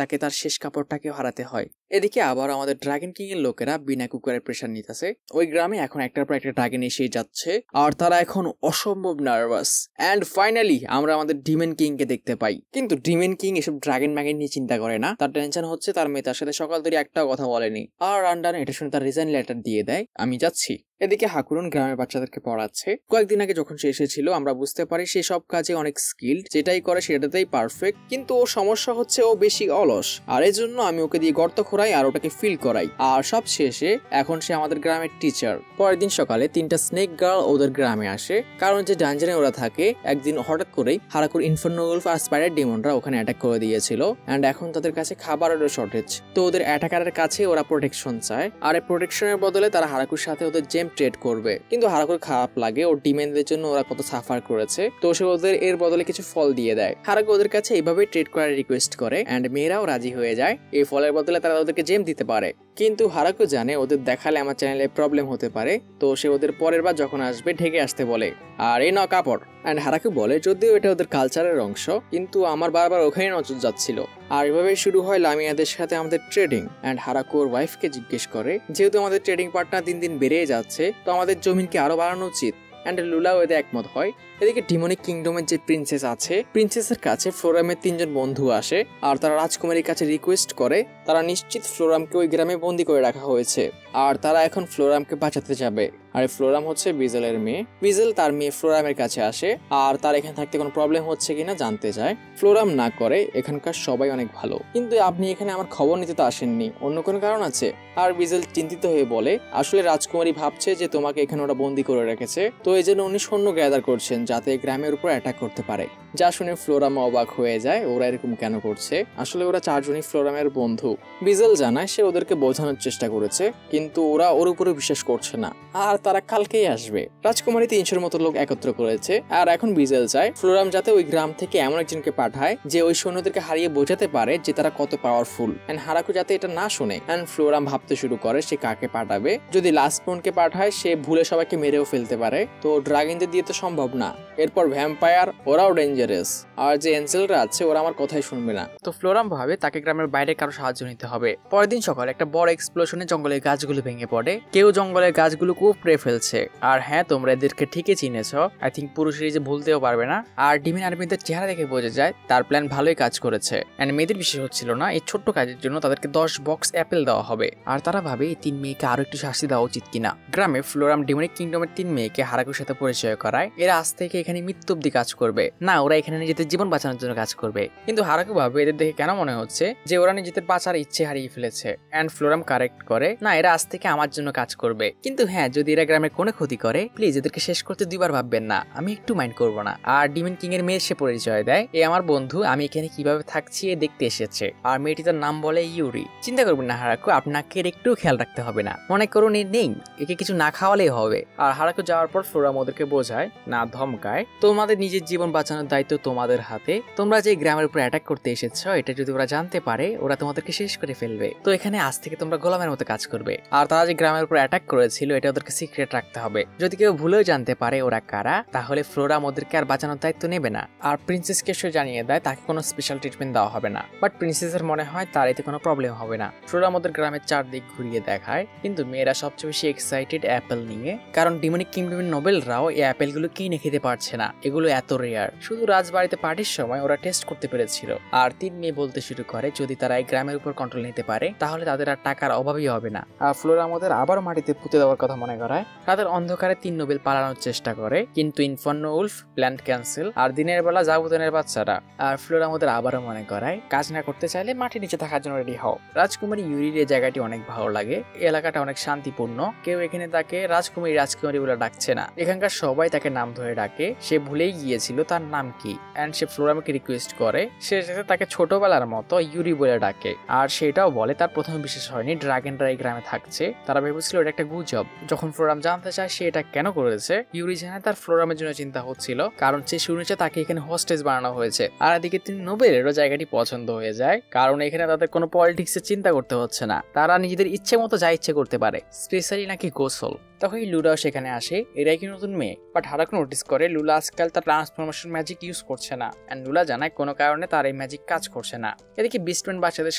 তাকে তার শেষ কাপড়টাকে হারাতে হয়। এদিকে আবার আমাদের ড্রাগন কিং এর লোকেরা বিনা কুকুরের প্রেসার নিতেছে। ওই গ্রামে এখন একটার পর একটা ড্রাগন এসে যাচ্ছে আর তারা এখন অসম্ভব নার্ভাস। এন্ড ফাইনালি আমরা আমাদের ডিমেন কিং কে দেখতে পাই, কিন্তু ডিমেন কিং এসব ড্রাগন ম্যাগন নিয়ে চিন্তা করে না। তার টেনশন হচ্ছে তার মেয়ে তার সাথে সকাল ধরে একটাও কথা বলেনি। আর রান্ডান এটা শুনে তার রিজাইন লেটার দিয়ে দেয়, আমি যাচ্ছি। এদিকে হাকুরন গ্রামের বাচ্চাদেরকে পড়াচ্ছে। কয়েকদিন আগে যখন সে এসেছিল আমরা বুঝতে পারি সে সব কাজে অনেক স্কিল্ড, যেটাই করে সেটাতেই পারফেক্ট, কিন্তু ও সমস্যা হচ্ছে ও বেশি অলস। আর এই জন্য আমি ওকে দিয়ে গর্ত খোঁড়াই আর ওটাকে ফিল করাই। আর সব শেষে এখন সে আমাদের গ্রামের টিচার। পরের দিন সকালে 3টা স্নেক গার্ল ওদের গ্রামে আসে, কারণ যে ডানজনে ওরা থাকে একদিন হঠাৎ করেই হারাকুর ইনফার্নো উলফ আর স্পাইডার ডেমনরা ওখানে অ্যাটাক করে দিয়েছিল। এন্ড এখন তাদের কাছে খাবারেরও শর্টেজ, তো ওদের অ্যাটাকারের কাছে ওরা প্রোটেকশন চায়। আর এই প্রোটেকশনের বদলে তারা হারাকুর সাথে ওদের জেম ট্রেড করবে। কিন্তু হারাকুর খারাপ লাগে ওর ডিমেনদের জন্য ওরা কত সাফার করেছে, তো সে ওদের এর বদলে কিছু ফল দিয়ে দেয়। হারাকু ওদের কাছে এইভাবেই ট্রেড করার রিকোয়েস্ট করে এন্ড মেয়েরাও রাজি হয়ে যায়। এই ফলের বদলে তারা ওদেরকে জেম দিতে পারে, কিন্তু হারাকু জানে ওদের দেখালে আমার চ্যানেলে প্রবলেম হতে পারে, তো সে ওদের পরের বার যখন আসবে ঢেকে আসতে বলে। আর এই নাও কাপড়। এন্ড হারাকু বলে যদিও এটা ওদের কালচারের অংশ, কিন্তু আমার বারবার ওখানে নজর যাচ্ছিল। আর এভাবেই শুরু হয় লামিয়াদের সাথে আমাদের ট্রেডিং। এন্ড হারাকু ওর ওয়াইফকে জিজ্ঞেস করে যেহেতু আমাদের ট্রেডিং পার্টনার দিন দিন বেড়ে যাচ্ছে, তো আমাদের জমিনকে আরো বাড়ানো উচিত। এন্ড লুলাও এতে একমত হয়। এদিকে ডিমনিক কিংডমের যে প্রিন্সেস আছে, প্রিন্সেসের কাছে ফ্লোরামের 3জন বন্ধু আসে আর তারা রাজকুমারীর কাছে রিকোয়েস্ট করে তারা নিশ্চিত ফ্লোরামকে ওই গ্রামে বন্দি করে রাখা হয়েছে আর তারা এখন ফ্লোরামকে বাঁচাতে যাবে। আর ফ্লোরাম হচ্ছে বিজেলের মেয়ে। বিজেল তার মেয়ে ফ্লোরামের কাছে আসে আর তার এখানে থাকতে কোনো প্রবলেম হচ্ছে কিনা জানতে চায়। ফ্লোরাম না করে এখানকার সবাই অনেক ভালো, কিন্তু আপনি এখানে আমার খবর নিতে তো আসেননি, অন্য কোনো কারণ আছে? আর বিজেল চিন্তিত হয়ে বলে আসলে রাজকুমারী ভাবছে যে তোমাকে এখানে ওরা বন্দি করে রেখেছে, তো এই জন্য উনি সৈন্য গ্যাদার করছেন যাতে গ্রামের উপর অ্যাটাক করতে পারে। যা শুনে ফ্লোরাম অবাক হয়ে যায় ওরা এরকম কেন করছে। আসলে ওরা চারজনই ফ্লোরামের বন্ধু। বিজেল জানায় সে ওদেরকে বোঝানোর চেষ্টা করেছে, কিন্তু ওরা ওর উপরে বিশ্বাস করছে না আর তারা কালকেই আসবে। রাজকুমারী 300-এর মতো লোক একত্র করেছে আর এখন বিজেল চায় ফ্লোরাম যাতে ওই গ্রাম থেকে এমন একজনকে পাঠায় যে ওই সৈন্যদেরকে হারিয়ে বোঝাতে পারে যে তারা কত পাওয়ারফুল। এন্ড হারাকু যাতে এটা না শুনে। এন্ড ফ্লোরাম ভাবতে শুরু করে সে কাকে পাঠাবে। যদি লাস্ট পনকে পাঠায় সে ভুলে সবাইকে মেরেও ফেলতে পারে, তো ড্রাগনদের দিয়ে তো সম্ভব না। এরপর ভ্যাম্পায়ার, ওরাও ডেঞ্জারাস, আর যে এঞ্জেলরা আছে ওরা আমার কথাই শুনবে না। তো ফ্লোরাম ভাবে তাকে গ্রামের বাইরে কারো সাহায্য নিতে হবে। পরের দিন সকালে একটা বড় এক্সপ্লোশনে জঙ্গলের গাছগুলো ভেঙে পড়ে। কেউ জঙ্গলের গাছগুলো উপড়ে ফেলছে। আর হ্যাঁ, তোমরা এদেরকে ঠিকই চিনেছ। আই থিঙ্ক পুরো সিরিজে ভুলতেও পারবে না। আর ডিমিন আর্মিদের চেহারা দেখে বোঝা যায় তার প্ল্যান ভালোই কাজ করেছে। এন্ড মেয়েদের বিশেষ হচ্ছিল না, এই ছোট্ট কাজের জন্য তাদেরকে 10 বক্স অ্যাপেল দেওয়া হবে। আর তারা ভাবে এই 3 মেয়েকে আরো একটু শাস্তি দেওয়া উচিত কিনা। গ্রামে ফ্লোরাম ডিমনিক কিংডমের 3 মেয়েকে হারাকুর সাথে পরিচয় করায়। এরা আজ থেকে এখানে মৃত্যু অব্দি কাজ করবে না, ওরা এখানে নিজেদের জীবন বাঁচানোর জন্য কাজ করবে। কিন্তু হারাকু ভাবে এদের দেখে কেন মনে হচ্ছে যে ওরা নিজেদের বাঁচার ইচ্ছে হারিয়ে ফেলেছে। এন্ড ফ্লোরাম কারেক্ট করে, না এরা আজ থেকে আমার জন্য কাজ করবে। কিন্তু হ্যাঁ, যদি এরা গ্রামের কোনো ক্ষতি করে প্লিজ এদেরকে শেষ করতে 2 বার ভাববেন না, আমি একটু মাইন্ড করবো না। আর ডিমন কিং এর মেয়ের সে পরিচয় দেয়, এ আমার বন্ধু, আমি এখানে কিভাবে থাকছি এ দেখতে এসেছে। আর মেয়েটি তার নাম বলে ইউরি। চিন্তা করবেন না হারাকু, আপনাকে এর একটু খেয়াল রাখতে হবে না, মনে করুন এ নেই, একে কিছু না খাওয়ালেই হবে। আর হারাকু যাওয়ার পর ফ্লোরাম ওদেরকে বোঝায়, না ধমকায়, তোমাদের নিজের জীবন বাঁচানোর দায়িত্ব তোমাদের হাতে। তোমরা যে গ্রামের উপর অ্যাটাক করতে এসেছো এটা যদি ওরা জানতে পারে ওরা তোমাদেরকে শেষ করে ফেলবে। তো এখানে আজ থেকে তোমরা গোলামের মতো কাজ করবে। আর তারা যে গ্রামের উপর অ্যাটাক করেছিল এটা ওদেরকে সিক্রেট রাখতে হবে। যদি কেউ ভুলেও জানতে পারে ওরা কারা, তাহলে ফ্লোরাম ওদেরকে আর বাঁচানোর দায়িত্ব নেবে না। আর প্রিন্সেসকে সে জানিয়ে দেয় তাকে কোনো স্পেশাল ট্রিটমেন্ট দেওয়া হবে না। বাট প্রিন্সেসের মনে হয় তার এতে কোনো প্রবলেম হবে না। ফ্লোরাম ওদের গ্রামের চারদিক ঘুরিয়ে দেখায়, কিন্তু মেয়েরা সবচেয়ে বেশি এক্সাইটেড অ্যাপেল নিয়ে, কারণ ডিমনিক কিংডমের নোবেলরাও এই অ্যাপেলগুলো কিনে খেতে পারছে না, এগুলো এত রেয়ার। শুধু রাজবাড়িতে পার্টির সময় ওরা টেস্ট করতে পেরেছিল। আর 3 মেয়ে বলতে শুরু করে যদি তারা এই গ্রামের উপর কন্ট্রোল নিতে পারে তাহলে তাদের আর টাকার অভাবই হবে না। আর ফ্লোরাম ওদের আবার মাটিতে পুঁতে দেওয়ার কথা মনে করায়। তাদের অন্ধকারে 3 নোবেল পালানোর চেষ্টা করে, কিন্তু ইনফার্নো উলফ প্ল্যান ক্যান্সেল, আর দিনের বেলা জাবুতনের বাচ্চারা। আর ফ্লোরাম ওদের আবারও মনে করায় কাজ না করতে চাইলে মাটির নিচে থাকার জন্য রেডি হও। রাজকুমারী ইউরির এই জায়গাটি অনেক ভালো লাগে, এই এলাকাটা অনেক শান্তিপূর্ণ। কেউ এখানে তাকে রাজকুমারী বলে ডাকছে না, এখানকার সবাই তাকে নাম ধরে ডাকে। সে ভুলেই গিয়েছিল তার নাম কি। এন্ড সে ফ্লোরামকে রিকোয়েস্ট করে সে যাতে তাকে ছোটবেলার মতো ইউরি বলে ডাকে। আর সেটাও বলে তার প্রথমে বিশ্বাস হয়নি ড্রাগনরা এই গ্রামে থাকছে, তারা ভেবেছিল এটা একটা গুজব। যখন ফ্লোরাম জানতে চায় সে এটা কেন করেছে, ইউরি জানায় তার ফ্লোরামের জন্য চিন্তা হচ্ছিল, কারণ সে শুনেছে তাকে এখানে হোস্টেজ বানানো হয়েছে। আর এদিকে 3 নোবেলেরও জায়গাটি পছন্দ হয়ে যায়, কারণ এখানে তাদের কোনো পলিটিক্সের চিন্তা করতে হচ্ছে না, তারা নিজেদের ইচ্ছে মতো যা ইচ্ছে করতে পারে, স্পেশালি নাকি গোসল। তখন লুলাও সেখানে আসে, এরাই কি নতুন মেয়ে। বাট হারাকু নোটিস করে লুলা আজকাল তার ট্রান্সফরমেশন ম্যাজিক ইউজ করছে না। এন্ড লুলা জানায় কোনো কারণে তার এই ম্যাজিক কাজ করছে না। এদিকে বিস্টম্যান বাচ্চাদের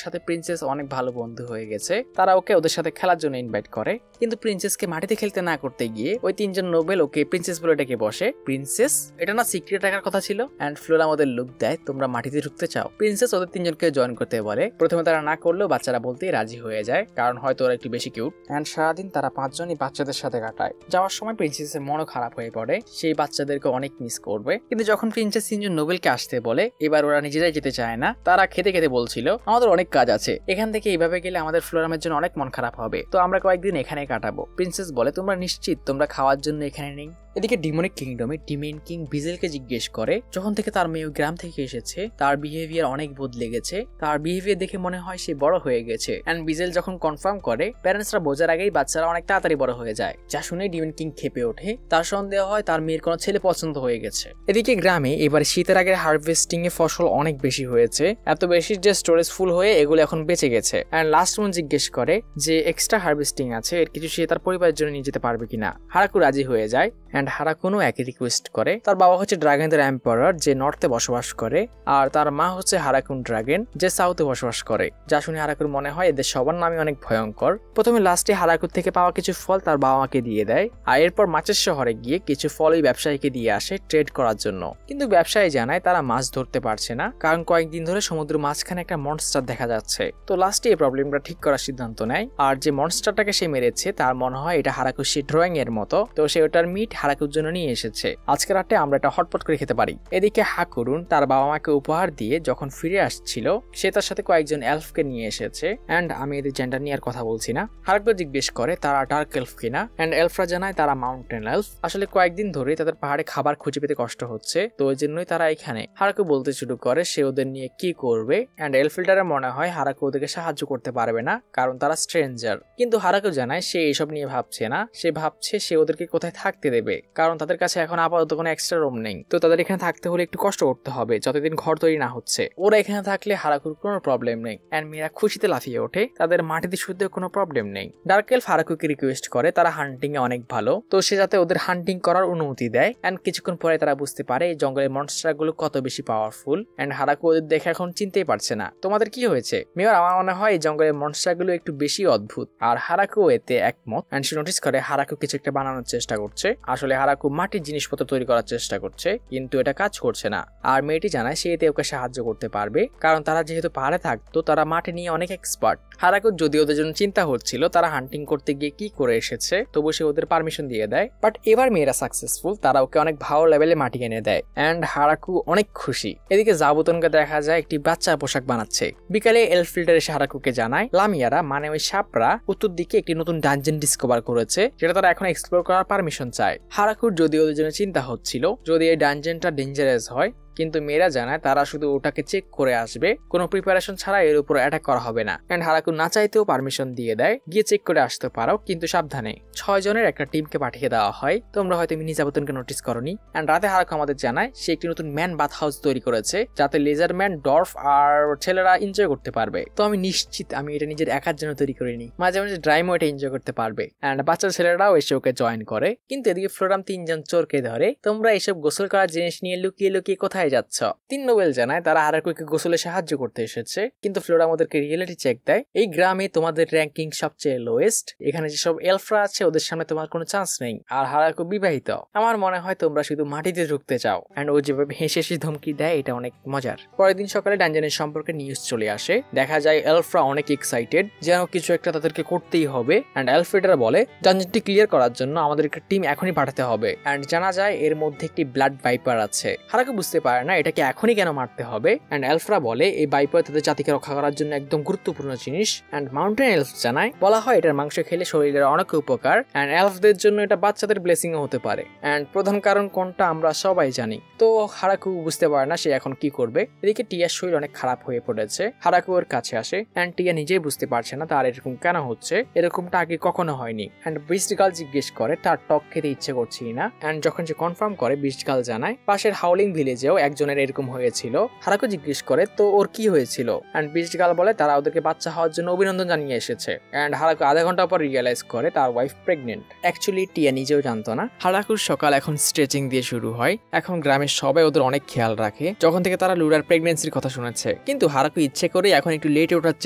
সাথে প্রিন্সেস অনেক ভালো বন্ধু হয়ে গেছে, তারা ওকে ওদের সাথে খেলার জন্য ইনভাইট করে। কিন্তু প্রিন্সেসকে মাটিতে খেলতে না করতে গিয়ে ওই 3 জন নোবেল ওকে প্রিন্সেস বলে ডেকে বসে। প্রিন্সেস, এটা না সিক্রেট রাখার কথা ছিল। এন্ড ফ্লোরাম ওদের লুক দেয়, তোমরা মাটিতে ঢুকতে চাও। প্রিন্সেস ওদের 3 জনকে জয়েন করতে বলে। প্রথমে তারা না করলেও বাচ্চারা বলতেই রাজি হয়ে যায়, কারণ হয়তো ওরা একটু বেশি কিউট। এন্ড সারাদিন তারা 5 জনই বাচ্চাদের সাথে কাটায়। যাওয়ার সময় প্রিন্সেসের মনও খারাপ হয়ে পড়ে, সেই বাচ্চাদেরকে অনেক মিস করবে। কিন্তু যখন প্রিন্সেস 3 জন নোবেলকে আসতে বলে, এবার ওরা নিজেরাই যেতে চায় না। তারা খেতে খেতে বলছিল আমাদের অনেক কাজ আছে, এখান থেকে এইভাবে গেলে আমাদের ফ্লোরামের জন্য অনেক মন খারাপ হবে, তো আমরা কয়েকদিন এখানে কাটাবো। প্রিন্সেস বলে তোমরা নিশ্চিত তোমরা খাওয়ার জন্য এখানে নেই? এদিকে ডিমনিক কিংডমে ডিমেন কিং বিজেলকে জিজ্ঞেস করে যখন থেকে তার মেয়ে গ্রাম থেকে এসেছে তার বিহেভিয়ার অনেক বদলে গেছে, তার বিহেভিয়ার দেখে মনে হয় সে বড় হয়ে গেছে। এন্ড বিজেল যখন কনফার্ম করে প্যারেন্টসরা বোঝার আগেই বাচ্চারা অনেক তাড়াতাড়ি বড় হয়ে যায়, যা শুনে ডিমেন কিং খেপে ওঠে। তার সন্দেহ হয় তার মেয়ের কোনো ছেলে পছন্দ হয়ে গেছে। এদিকে গ্রামে এবার শীতের আগের হারভেস্টিং এ ফসল অনেক বেশি হয়েছে, এত বেশি যে স্টোরেজ ফুল হয়ে এগুলো এখন বেঁচে গেছে। এন্ড লাস্ট মন জিজ্ঞেস করে যে এক্সট্রা হারভেস্টিং আছে এর কিছু সে তার পরিবারের জন্য নিয়ে যেতে পারবে কিনা। হারাকু রাজি হয়ে যায়। এন্ড হারাকুনও একই রিকোয়েস্ট করে। তার বাবা হচ্ছে ড্রাগনদের এম্পারার যে নর্থে বসবাস করে, আর তার মা হচ্ছে হারাকুন ড্রাগন যে সাউথে বসবাস করে, যা শুনে হারাকুর মনে হয় এদের সবার নামই অনেক ভয়ঙ্কর। প্রথমে লাস্টে হারাকুর থেকে পাওয়া কিছু ফল তার বাবা মাকে দিয়ে দেয়, আর এরপর মাছের শহরে গিয়ে কিছু ফল ওই ব্যবসায়ীকে দিয়ে আসে ট্রেড করার জন্য। কিন্তু ব্যবসায়ী জানায় তারা মাছ ধরতে পারছে না, কারণ কয়েকদিন ধরে সমুদ্র মাঝখানে একটা মনস্টার দেখা যাচ্ছে। তো লাস্টে এই প্রবলেমটা ঠিক করার সিদ্ধান্ত নেয়, আর যে মনস্টারটাকে সে মেরেছে তার মনে হয় এটা হারাকুর সেই ড্রয়িং এর মতো, তো সে ওটার মিট হারাকুর জন্য নিয়ে এসেছে। আজকে রাতে আমরা এটা হটপট করে খেতে পারি। এদিকে হাকুরুন তার বাবা মাকে উপহার দিয়ে যখন ফিরে আসছিল সে তার সাথে কয়েকজন এলফকে নিয়ে এসেছে। এন্ড আমি এদের জেন্ডার নিয়ে আর কথা বলছি না। হারাকু জিজ্ঞেস করে তারা ডার্ক এলফ কিনা, এন্ড এলফরা জানায় তারা মাউন্টেন এলফ। আসলে কয়েকদিন ধরে তাদের পাহাড়ে খাবার খুঁজে পেতে কষ্ট হচ্ছে, তো যে জন্যই তারা এখানে। হারাকু বলতে শুরু করে সে ওদের নিয়ে কি করবে, অ্যান্ড এলফিল্ডারের মনে হয় হারাকু ওদেরকে সাহায্য করতে পারবে না কারণ তারা স্ট্রেঞ্জার। কিন্তু হারাকু জানায় সে এসব নিয়ে ভাবছে না, সে ভাবছে সে ওদেরকে কোথায় থাকতে দেবে, কারণ তাদের কাছে এখন আপাতত কোনো এক্সট্রা রুম নেই। তো তাদের এখানে থাকতে হলে একটু কষ্ট করতে হবে যতদিন ঘর তৈরি না হচ্ছে। ওরা এখানে থাকলে হারাকুর কোনো প্রবলেম নেই, অ্যান্ড মেয়েরা খুশিতে লাফিয়ে ওঠে, তাদের মাটিতে শুতে কোনো প্রবলেম নেই। ডার্ক এলফ হারাকুকে রিকোয়েস্ট করে তারা হান্টিং এ অনেক ভালো, তো সে যাতে ওদের হান্টিং করার অনুমতি দেয়। অ্যান্ড কিছুক্ষণ পরে তারা বুঝতে পারে এই জঙ্গলের মনস্টার গুলো কত বেশি পাওয়ারফুল, অ্যান্ড হারাকু ওদের দেখে এখন চিনতেই পারছে না। তোমাদের কি হয়েছে মেয়র? আমার মনে হয় এই জঙ্গলের মনস্টার গুলো একটু বেশি অদ্ভুত। আর হারাকু এতে একমত, অ্যান্ড সে নোটিস করে হারাকু কিছু একটা বানানোর চেষ্টা করছে। আসলে হারাকু মাটির জিনিসপত্র তৈরি করার চেষ্টা করছে, কিন্তু এটা কাজ করছে না। আর মেয়েটি জানায় সে এতে ওকে সাহায্য করতে পারবে, কারণ তারা যেহেতু পাহাড়ে থাকতো তারা মাটি নিয়ে অনেক এক্সপার্ট। হারাকুর যদি ওদের জন্য চিন্তা হচ্ছিল তারা হান্টিং করতে গিয়ে কি করে এসেছে, তবু সে ওদের পারমিশন দিয়ে দেয়। বাট এবার মেয়েরা সাকসেসফুল, তারা ওকে অনেক ভালো লেভেলে মাটি এনে দেয়, অ্যান্ড হারাকু অনেক খুশি। এদিকে জাবুতনকে দেখা যায় একটি বাচ্চা পোশাক বানাচ্ছে। বিকালে এলফিল্ডার এসে হারাকুকে জানায় লামিয়ারা মানে ওই সাপরা উত্তর দিকে একটি নতুন ডানজেন ডিসকভার করেছে, যেটা তারা এখন এক্সপ্লোর করার পারমিশন চায়। হারাকুর যদি ওদের জন্য চিন্তা হচ্ছিল যদি এই ডানজেনটা ডেঞ্জারাস হয়, কিন্তু মেয়েরা জানায় তারা শুধু ওটাকে চেক করে আসবে, কোনো প্রিপারেশন ছাড়া এর উপর অ্যাটাক করা হবে না। এন্ড হারাকু না চাইতেও পারমিশন দিয়ে দেয়, গিয়ে চেক করে আসতে পারো, কিন্তু সাবধানে। 6 জনের একটা টিমকে পাঠিয়ে দেওয়া হয়। তোমরা হয়তো মিনিজাবতনকে নোটিস করনি। এন্ড রাতে হারাকু আমাদের জানায় সে একটি নতুন ম্যান বাথ হাউস তৈরি করেছে, যাতে লেজার ম্যান, ডর্ফ আর ছেলেরা এনজয় করতে পারবে। তো আমি নিশ্চিত আমি এটা নিজের একার জন্য তৈরি করিনি, মাঝে মাঝে ড্রাইমও এটা এনজয় করতে পারবে। এন্ড বাচ্চা ছেলেরাও এসে ওকে জয়েন করে। কিন্তু এদিকে ফ্লোরাম 3 জন চোরকে ধরে, তোমরা এসব গোসল করার জিনিস নিয়ে লুকিয়ে লুকিয়ে কোথায় যাচ্ছ? 3 নোবেল জানায় তারা হারাকুকে গোসলে সাহায্য করতে এসেছে, কিন্তু ফ্লোরা আমাদেরকে রিয়েলিটি চেক দেয়। এই গ্রামে তোমাদের র্যাঙ্কিং সবচেয়ে লোয়েস্ট, এখানে যেসব এলফরা আছে ওদের সামনে তোমার কোনো চান্স নেই, আর হারাকু বিবাহিত। আমার মনে হয় তোমরা শুধু মাটিতে ঢুকতে চাও। এন্ড ও যেভাবে হেসে হেসে ধমকি দেয় এটা অনেক মজার। পরের দিন সকালে ডানজনের সম্পর্কে নিউজ চলে আসে, দেখা যায় এলফরা অনেক এক্সাইটেড, যেন কিছু একটা তাদেরকে করতেই হবে। এন্ড এলফ্রেডার বলে ডানজনটি ক্লিয়ার করার জন্য আমাদের একটা টিম এখনই পাঠাতে হবে। এন্ড জানা যায় এর মধ্যে একটি ব্লাড ভাইপার আছে। হারাকু বুঝতে পারে না এটাকে এখনই কেন মারতে হবে। এন্ড এলফরা বলে এই ভাইপার তাদের জাতিকে রক্ষা করার জন্য একদম গুরুত্বপূর্ণ জিনিস। এন্ড মাউন্টেন এলফ জানায় বলা হয় এটার মাংস খেলে শরীরের অনেক উপকার, এন্ড এলফদের জন্য এটা বাচ্চাদের ব্লেসিং ও হতে পারে। এন্ড প্রধান কারণ কোনটা আমরা সবাই জানি। তো হারাকু বুঝতে পারে না সে এখন কি করবে। এদিকে টিয়ার শরীর অনেক খারাপ হয়ে পড়েছে। হারাকু ওর কাছে আসে, এন্ড টিয়া নিজেই বুঝতে পারছে না তার এরকম কেন হচ্ছে, এরকমটা আগে কখনো হয়নি। এন্ড বিস্ট গার্ল জিজ্ঞেস করে তার টক খেতে ইচ্ছে করছে না। এন্ড যখন সে কনফার্ম করে, বিস্ট গার্ল জানায় পাশের হাউলিং ভিলেজেও একজনের এরকম হয়েছিল। হারাকু জিজ্ঞেস করে তো ওর কি হয়েছিল। এন্ড বিস্ট গার্ল বলে তারা ওদেরকে বাচ্চা হওয়ার জন্য অভিনন্দন জানিয়ে এসেছে। এন্ড হারাকু আধা ঘন্টা পর রিয়েলাইজ করে তার ওয়াইফ প্রেগনেন্ট। অ্যাকচুয়ালি টিয়া নিজেও জানতো না। হারাকুর সকাল এখন স্ট্রেচিং দিয়ে শুরু হয়। এখন গ্রামের সবাই ওদের অনেক খেয়াল রাখে যখন থেকে তারা লুরার প্রেগনেন্সির কথা শুনেছে। কিন্তু হারাকু ইচ্ছে করে এখন একটু লেটে ওঠার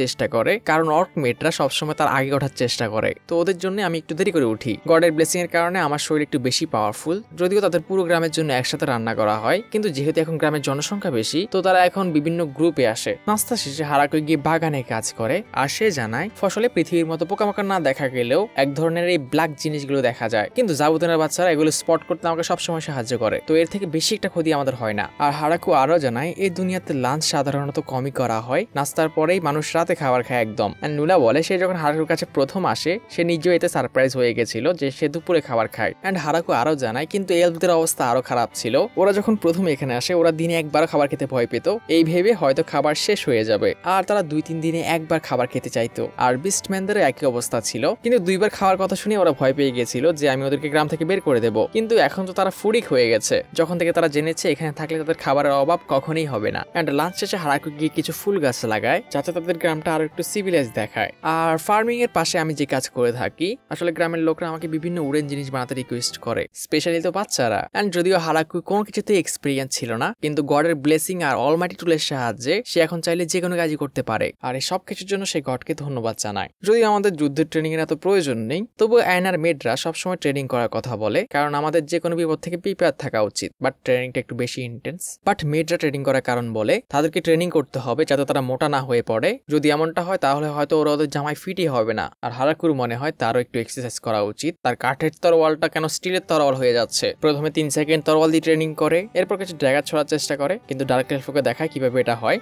চেষ্টা করে, কারণ অর্ক মেটরা সবসময় তার আগে ওঠার চেষ্টা করে। তো ওদের জন্য আমি একটু দেরি করে উঠি। গডের ব্লেসিং এর কারণে আমার শরীর একটু বেশি পাওয়ারফুল। যদিও তাদের পুরো গ্রামের জন্য একসাথে রান্না করা হয়, কিন্তু যেহেতু এখন গ্রামের জনসংখ্যা বেশি, তো তারা এখন বিভিন্ন গ্রুপে আসে। নাস্তা শেষে হারাকু গিয়ে বাগানে কাজ করে, আর সে জানায় ফসলে পৃথিবীর মতো পোকামাকড় না দেখা গেলেও এক ধরনের এই ব্ল্যাক জিনিসগুলো দেখা যায়। কিন্তু জাবুতনের বাচ্চারা এগুলো স্পট করতে আমাকে সবসময় সাহায্য করে, তো এর থেকে বেশি একটা ক্ষতি আমাদের হয় না। আর হারাকু আরো জানায় এই দুনিয়াতে লাঞ্চ সাধারণত কমই করা হয়, নাস্তার পরেই মানুষ রাতে খাবার খায় একদম। আর নুলা বলে সে যখন হারাকুর কাছে প্রথম আসে সে নিজেও এতে সারপ্রাইজ হয়ে গেছিল যে সে দুপুরে খাবার খায়। এন্ড হারাকু আরো জানায় কিন্তু এলফদের অবস্থা আরো খারাপ ছিল। ওরা যখন প্রথম এখানে আসে ওরা দিনে একবার খাবার খেতে ভয় পেত, এই ভেবে হয়তো খাবার শেষ হয়ে যাবে, আর তারা 2-3 দিনে একবার খাবার খেতে চাইতো। আর বিস্টম্যানদেরও একই অবস্থা ছিল, কিন্তু 2বার খাওয়ার কথা শুনে ওরা ভয় পেয়ে গেছিল যে আমি ওদেরকে গ্রাম থেকে বের করে দেব। কিন্তু এখন তো তারা ফুরিক হয়ে গেছে যখন থেকে তারা জেনেছে এখানে থাকলে তাদের খাবারের অভাব কখনোই হবে না। এন্ড লাঞ্চ শেষে হারাকু গিয়ে কিছু ফুল গাছ লাগায় যাতে তাদের গ্রামটা আরো একটু সিভিলাইজ দেখায়। আর ফার্মিং এর পাশে আমি যে কাজ করে থাকি, আসলে গ্রামের লোকরা আমাকে বিভিন্ন উড়েন জিনিস বানাতে রিকোয়েস্ট করে, স্পেশালি তো বাচ্চারা। এন্ড যদিও হারাকু কোনো কিছুতে এক্সপিরিয়েন্স ছিল না, কিন্তু গডের ব্লেসিং আর অলমাইটি টুলের সাহায্যে সে এখন চাইলে যে কোনো কাজই করতে পারে। আর এই সব কিছুর জন্য সে গডকে ধন্যবাদ জানায়। যদিও আমাদের যুদ্ধের ট্রেনিং এর এত প্রয়োজন নেই, তবু অ্যানার মেডরা সবসময় ট্রেনিং করার কথা বলে, কারণ আমাদের যে কোনো বিপদ থেকে প্রিপেয়ার থাকা উচিত। বাট ট্রেনিংটা একটু বেশি ইন্টেন্স। বাট মেডরা ট্রেনিং করার কারণ বলে তাদেরকে ট্রেনিং করতে হবে যাতে তারা মোটা না হয়ে পড়ে। যদি এমনটা হয় তাহলে হয়তো ওরা ওদের জামাই ফিটই হবে না। আর হারাকুর মনে হয় তারও একটু এক্সারসাইজ করা উচিত। তার কাঠের তরোয়ালটা কেন স্টিলের তরোয়াল হয়ে যাচ্ছে। প্রথমে 3 সেকেন্ড তরোয়াল দিয়ে ট্রেনিং করে, এরপর কিছু ড্যাগার ছোড়ার চেষ্টা করে, কিন্তু ডার্ক এলফকে দেখায় কিভাবে এটা হয়।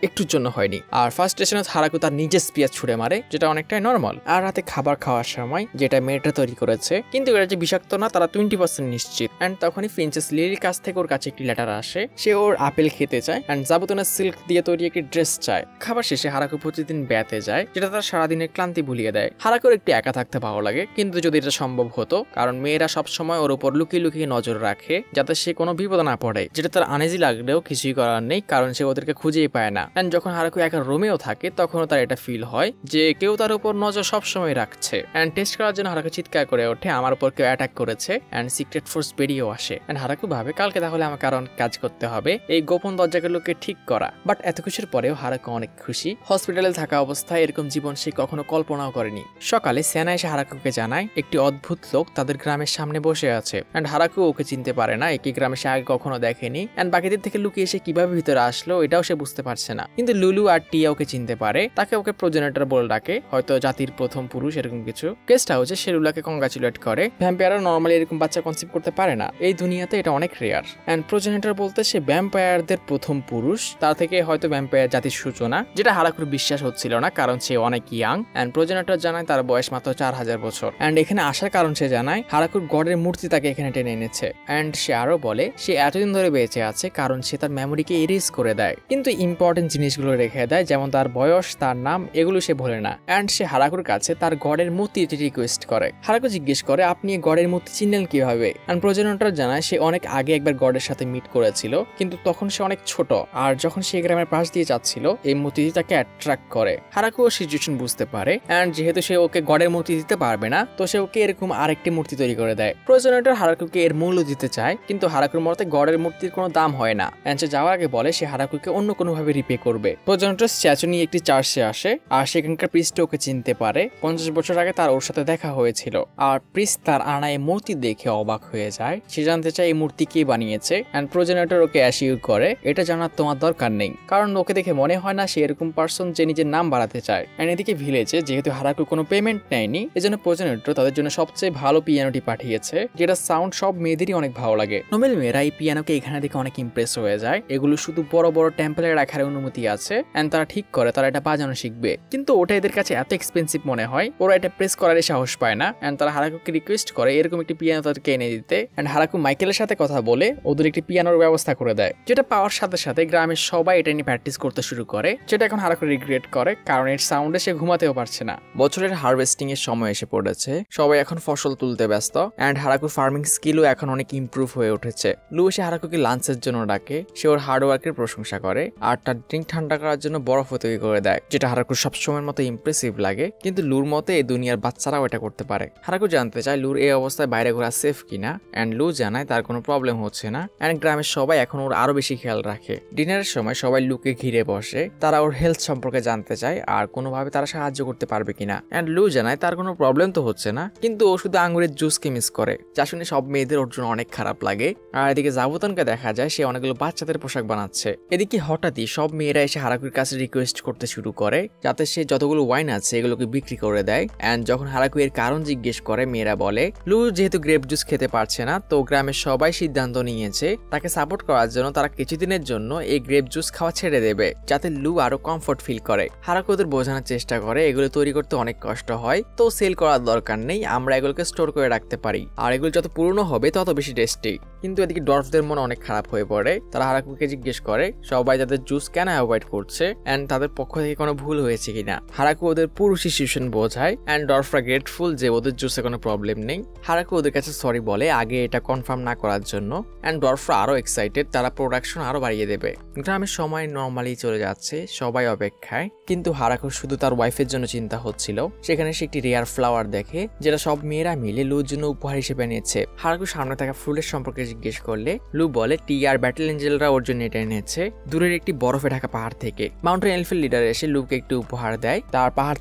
একটুর জন্য হয়নি। আর ফার্স্ট স্টেশনে হারাকু তার নিজের স্পিয়ার ছুড়ে মারে, যেটা অনেকটাই নর্মাল। আর রাতে খাবার খাওয়ার সময় যেটা মেয়েটা তৈরি করেছে, কিন্তু এটা যে বিষাক্ত না তারা 20% নিশ্চিত। অ্যান্ড তখনই প্রিন্সেস লিলির কাছ থেকে ওর কাছে একটি লেটার আসে। সে ওর আপেল খেতে চায় অ্যান্ড জাবুতনের সিল্ক দিয়ে তৈরি একটি ড্রেস চায়। খাবার শেষে হারাকু প্রতিদিন ব্যাতে যায়, যেটা তার সারাদিনের ক্লান্তি ভুলিয়ে দেয়। হারাকুর একটু একা থাকতে ভালো লাগে, কিন্তু যদি এটা সম্ভব হতো, কারণ মেয়েরা সবসময় ওর উপর লুকিয়ে লুকিয়ে নজর রাখে যাতে সে কোনো বিপদ না পড়ে, যেটা তার আনেজি লাগলেও কিছুই করার নেই, কারণ সে ওদেরকে খুঁজেই পায় না। অ্যান্ড যখন হারাকু একা রুমেও থাকে তখনও তার এটা ফিল হয় যে কেউ তার উপর নজর সবসময় রাখছে। অ্যান্ড টেস্ট করার জন্য হারাকু চিৎকার করে ওঠে, আমার উপর কেউ অ্যাটাক করেছে। অ্যান্ড সিক্রেট ফোর্স বেরিয়েও আসে। অ্যান্ড হারাকু ভাবে কালকে তাহলে আমাকে আরো অনেক কাজ করতে হবে এই গোপন দরজাগুলোকে ঠিক করা। বাট এত কিছুর পরেও হারাকু অনেক খুশি। হসপিটালে থাকা অবস্থায় এরকম জীবন সে কখনো কল্পনাও করেনি। সকালে সেনা এসে হারাকুকে জানায় একটি অদ্ভুত লোক তাদের গ্রামের সামনে বসে আছে। অ্যান্ড হারাকু ওকে চিনতে পারে না, একই গ্রামে সে আগে কখনো দেখেনি। অ্যান্ড বাকিদের থেকে লুকিয়ে এসে কিভাবে ভিতরে আসলো এটাও সে বুঝতে পারছে না। কিন্তু লুলু আর টিয়া ওকে চিনতে পারে, তাকে ওকে প্রোজেনেটর বলে ডাকে, হয়তো জাতির প্রথম পুরুষ এরকম কিছু। গেস্ট হাউসে সে লুলাকে কংগ্রাচুলেট করে। ভ্যাম্পায়াররা নর্মালি এরকম বাচ্চা কনসেপ্ট করতে পারে না, এই দুনিয়াতে এটা অনেক রেয়ার। অ্যান্ড প্রোজেনেটর বলতে সে ভ্যাম্পায়ারদের প্রথম পুরুষ, তার থেকে হয়তো ভ্যাম্পায়ার জাতির সূচনা, যেটা হারাকুর বিশ্বাস হচ্ছিল না কারণ সে অনেক ইয়াং। অ্যান্ড প্রোজেনেটর জানায় তার বয়স মাত্র 4000 বছর। অ্যান্ড এখানে আসার কারণ সে জানায় হারাকুর গডের মূর্তি তাকে এখানে টেনে এনেছে। অ্যান্ড সে আরো বলে সে এতদিন ধরে বেঁচে আছে কারণ সে তার মেমোরিকে এরেজ করে দেয়, কিন্তু ইম্পর্টেন্ট জিনিসগুলো রেখে দেয়, যেমন তার বয়স, তার নাম, এগুলো সে ভোলে না। অ্যান্ড সে হারাকুর কাছে তার গডের মূর্তিটি রিকোয়েস্ট করে। হারাকু জিজ্ঞেস করে আপনি গডের মূর্তি চিনলেন কিভাবে? অ্যান্ড প্রোজেনেটর জানায় সে অনেক আগে একবার গডের সাথে মিট করেছিল, কিন্তু তখন সে অনেক ছোট, আর যখন সে গ্রামের পাশ দিয়ে যাচ্ছিল এই মূর্তিটি তাকে অ্যাট্রাক্ট করে। হারাকু ও সিচুয়েশন বুঝতে পারে, অ্যান্ড যেহেতু সে ওকে গডের মূর্তি দিতে পারবে না, তো সে ওকে এরকম আরেকটি মূর্তি তৈরি করে দেয়। প্রোজেনেটর হারাকুকে এর মূল্য দিতে চায়, কিন্তু হারাকুর মতে গডের মূর্তির কোনো দাম হয় না। অ্যান্ড সে যাওয়ার আগে বলে সে হারাকুকে অন্য কোনোভাবে রিপে করবে। প্রোজেনেটর স্ট্যাচু নিয়ে একটি চার্চে আসে, আর সেখানকার প্রিস্ট ওকে চিনতে পারে। 50 বছর আগে তার ওর সাথে দেখা হয়েছিল। আর প্রিস্ট তার আনা এই মূর্তি দেখে অবাক হয়ে যায়। সে জানতে চায় এই মূর্তি কে বানিয়েছে। অ্যান্ড প্রোজেনেটর ওকে অ্যাসিউর করে এটা জানার তোমার দরকার নেই, কারণ ওকে দেখে মনে হয় না সে এরকম পার্সন যে নিজের নাম বাড়াতে চায়। অ্যান্ড এদিকে ভিলেজে যেহেতু হারাকু কোনো পেমেন্ট নেয়নি, এজন্য প্রোজেনেটর তাদের জন্য সবচেয়ে ভালো পিয়ানোটি পাঠিয়েছে, যেটা সাউন্ড সব মেয়েদেরই অনেক ভালো লাগে। নোবেল মেয়েরা এই পিয়ানোকে এখানে দেখে অনেক ইমপ্রেস হয়ে যায়। এগুলো শুধু বড় বড় টেম্পলে রাখার অনুমতি আছে। অ্যান্ড তারা ঠিক করে তারা এটা বাজানো শিখবে, কিন্তু ওটা এদের কাছে এত এক্সপেন্সিভ মনে হয়, ওরা এটা প্রেস করার সাহস পায় না। অ্যান্ড তারা হারাকুকে রিকোয়েস্ট করে এরকম একটি পিয়ানো তাদেরকে এনে দিতে। অ্যান্ড হারাকু মাইকেলের সাথে কথা বলে ওদের একটি পিয়ানোর ব্যবস্থা করে দেয়, যেটা পাওয়ার সাথে সাথে গ্রামের সবাই এটা নিয়ে প্র্যাকটিস করতে শুরু করে, যেটা এখন হারাকু রিগ্রেট করে কারণ এর সাউন্ডে সে ঘুমাতেও পারছে না। বছরের হারভেস্টিং এর সময় এসে পড়েছে, সবাই এখন ফসল তুলতে ব্যস্ত। অ্যান্ড হারাকুর ফার্মিং স্কিলও এখন অনেক ইমপ্রুভ হয়ে উঠেছে। লু এসে হারাকুকে লাঞ্চের জন্য ডাকে, সে ওর হার্ডওয়ার্কের প্রশংসা করে আর তার ড্রিঙ্ক ঠান্ডা করার জন্য বরফ তৈরি করে দেয়, যেটা হারাকুর সবসময়ের মতো ইমপ্রেসিভ লাগে। কিন্তু লুর মতে এই দুনিয়ার বাচ্চারাও এটা করতে পারে। হারাকু জানতে চায় লুর এই অবস্থায় বাইরে ঘোরা সেফ কিনা। অ্যান্ড লু জানায় তার কোনো প্রবলেম হচ্ছে না। অ্যান্ড গ্রামের সবাই এখন ওর আরো বেশি খেয়াল রাখে। ডিনারের সময় সবাই লুকে ঘিরে বসে, তারা ওর হেলথ সম্পর্কে জানতে চায় আর কোনোভাবে তারা সাহায্য করতে পারবে কিনা। অ্যান্ড লু জানায় তার কোনো প্রবলেম তো হচ্ছে না, কিন্তু ও শুধু আঙ্গুরের জুসকে মিস করে, যা শুনে সব মেয়েদের ওর জন্য অনেক খারাপ লাগে। আর এদিকে জাবুতনকে দেখা যায় সে অনেকগুলো বাচ্চাদের পোশাক বানাচ্ছে। এদিকে হঠাৎই সব মেয়েরা এসে হারাকুর কাছে রিকোয়েস্ট করতে শুরু করে যাতে সে যতগুলো ওয়াইন আছে এগুলোকে বিক্রি করে দেয়। অ্যান্ড যখন হারাকু এর কারণ জিজ্ঞেস করে, মেয়েরা বলে লু যেহেতু গ্রেপ জুস খেতে পারছে না, তো গ্রামের সবাই সিদ্ধান্ত নিয়েছে তাকে সাপোর্ট করার জন্য তারা কিছুদিনের জন্য এই গ্রেপ জুস খাওয়া ছেড়ে দেবে, যাতে লু আরো কমফোর্ট ফিল করে। হারাকু ওদের বোঝানোর চেষ্টা করে এগুলো তৈরি করতে অনেক কষ্ট হয়, তো সেল করার দরকার নেই, আমরা এগুলোকে স্টোর করে রাখতে পারি, আর এগুলো যত পুরনো হবে তত বেশি টেস্টি। কিন্তু এদিকে ডর্ফদের মন অনেক খারাপ হয়ে পড়ে। তারা হারাকুকে জিজ্ঞেস করে সবাই তাদের জুস কেন অ্যাভয়েড করছে অ্যান্ড তাদের পক্ষ থেকে কোনো ভুল হয়েছে কিনা। হারাকু ওদের পুরো সিচুয়েশন বোঝায়। অ্যান্ড ডর্ফরা গ্রেটফুল যে ওদের জুসে কোনো প্রবলেম নেই। হারাকু ওদের কাছে সরি বলে আগে এটা কনফার্ম না করার জন্য। অ্যান্ড ডর্ফরা আরো এক্সাইটেড, তারা প্রোডাকশন আরো বাড়িয়ে দেবে। গ্রামের সময় নর্মালি চলে যাচ্ছে, সবাই অপেক্ষায়। কিন্তু হারাকুর শুধু তার ওয়াইফের জন্য চিন্তা হচ্ছিল। সেখানে সে একটি রেয়ার ফ্লাওয়ার দেখে, যেটা সব মেয়েরা মিলে লুর জন্য উপহার হিসেবে নিয়েছে। হারাকু সামনে থাকা ফুলের সম্পর্কে জিজ্ঞেস করলে লু বলে টি আর ব্যাটেল এঞ্জেলরা ওর জন্য এটা এনেছে দূরের একটি বরফে ঢাকা পাহাড় থেকে। মাউন্টেন এলফের লিডার এসে লুকে একটি উপহার দেয়, তার পাহাড়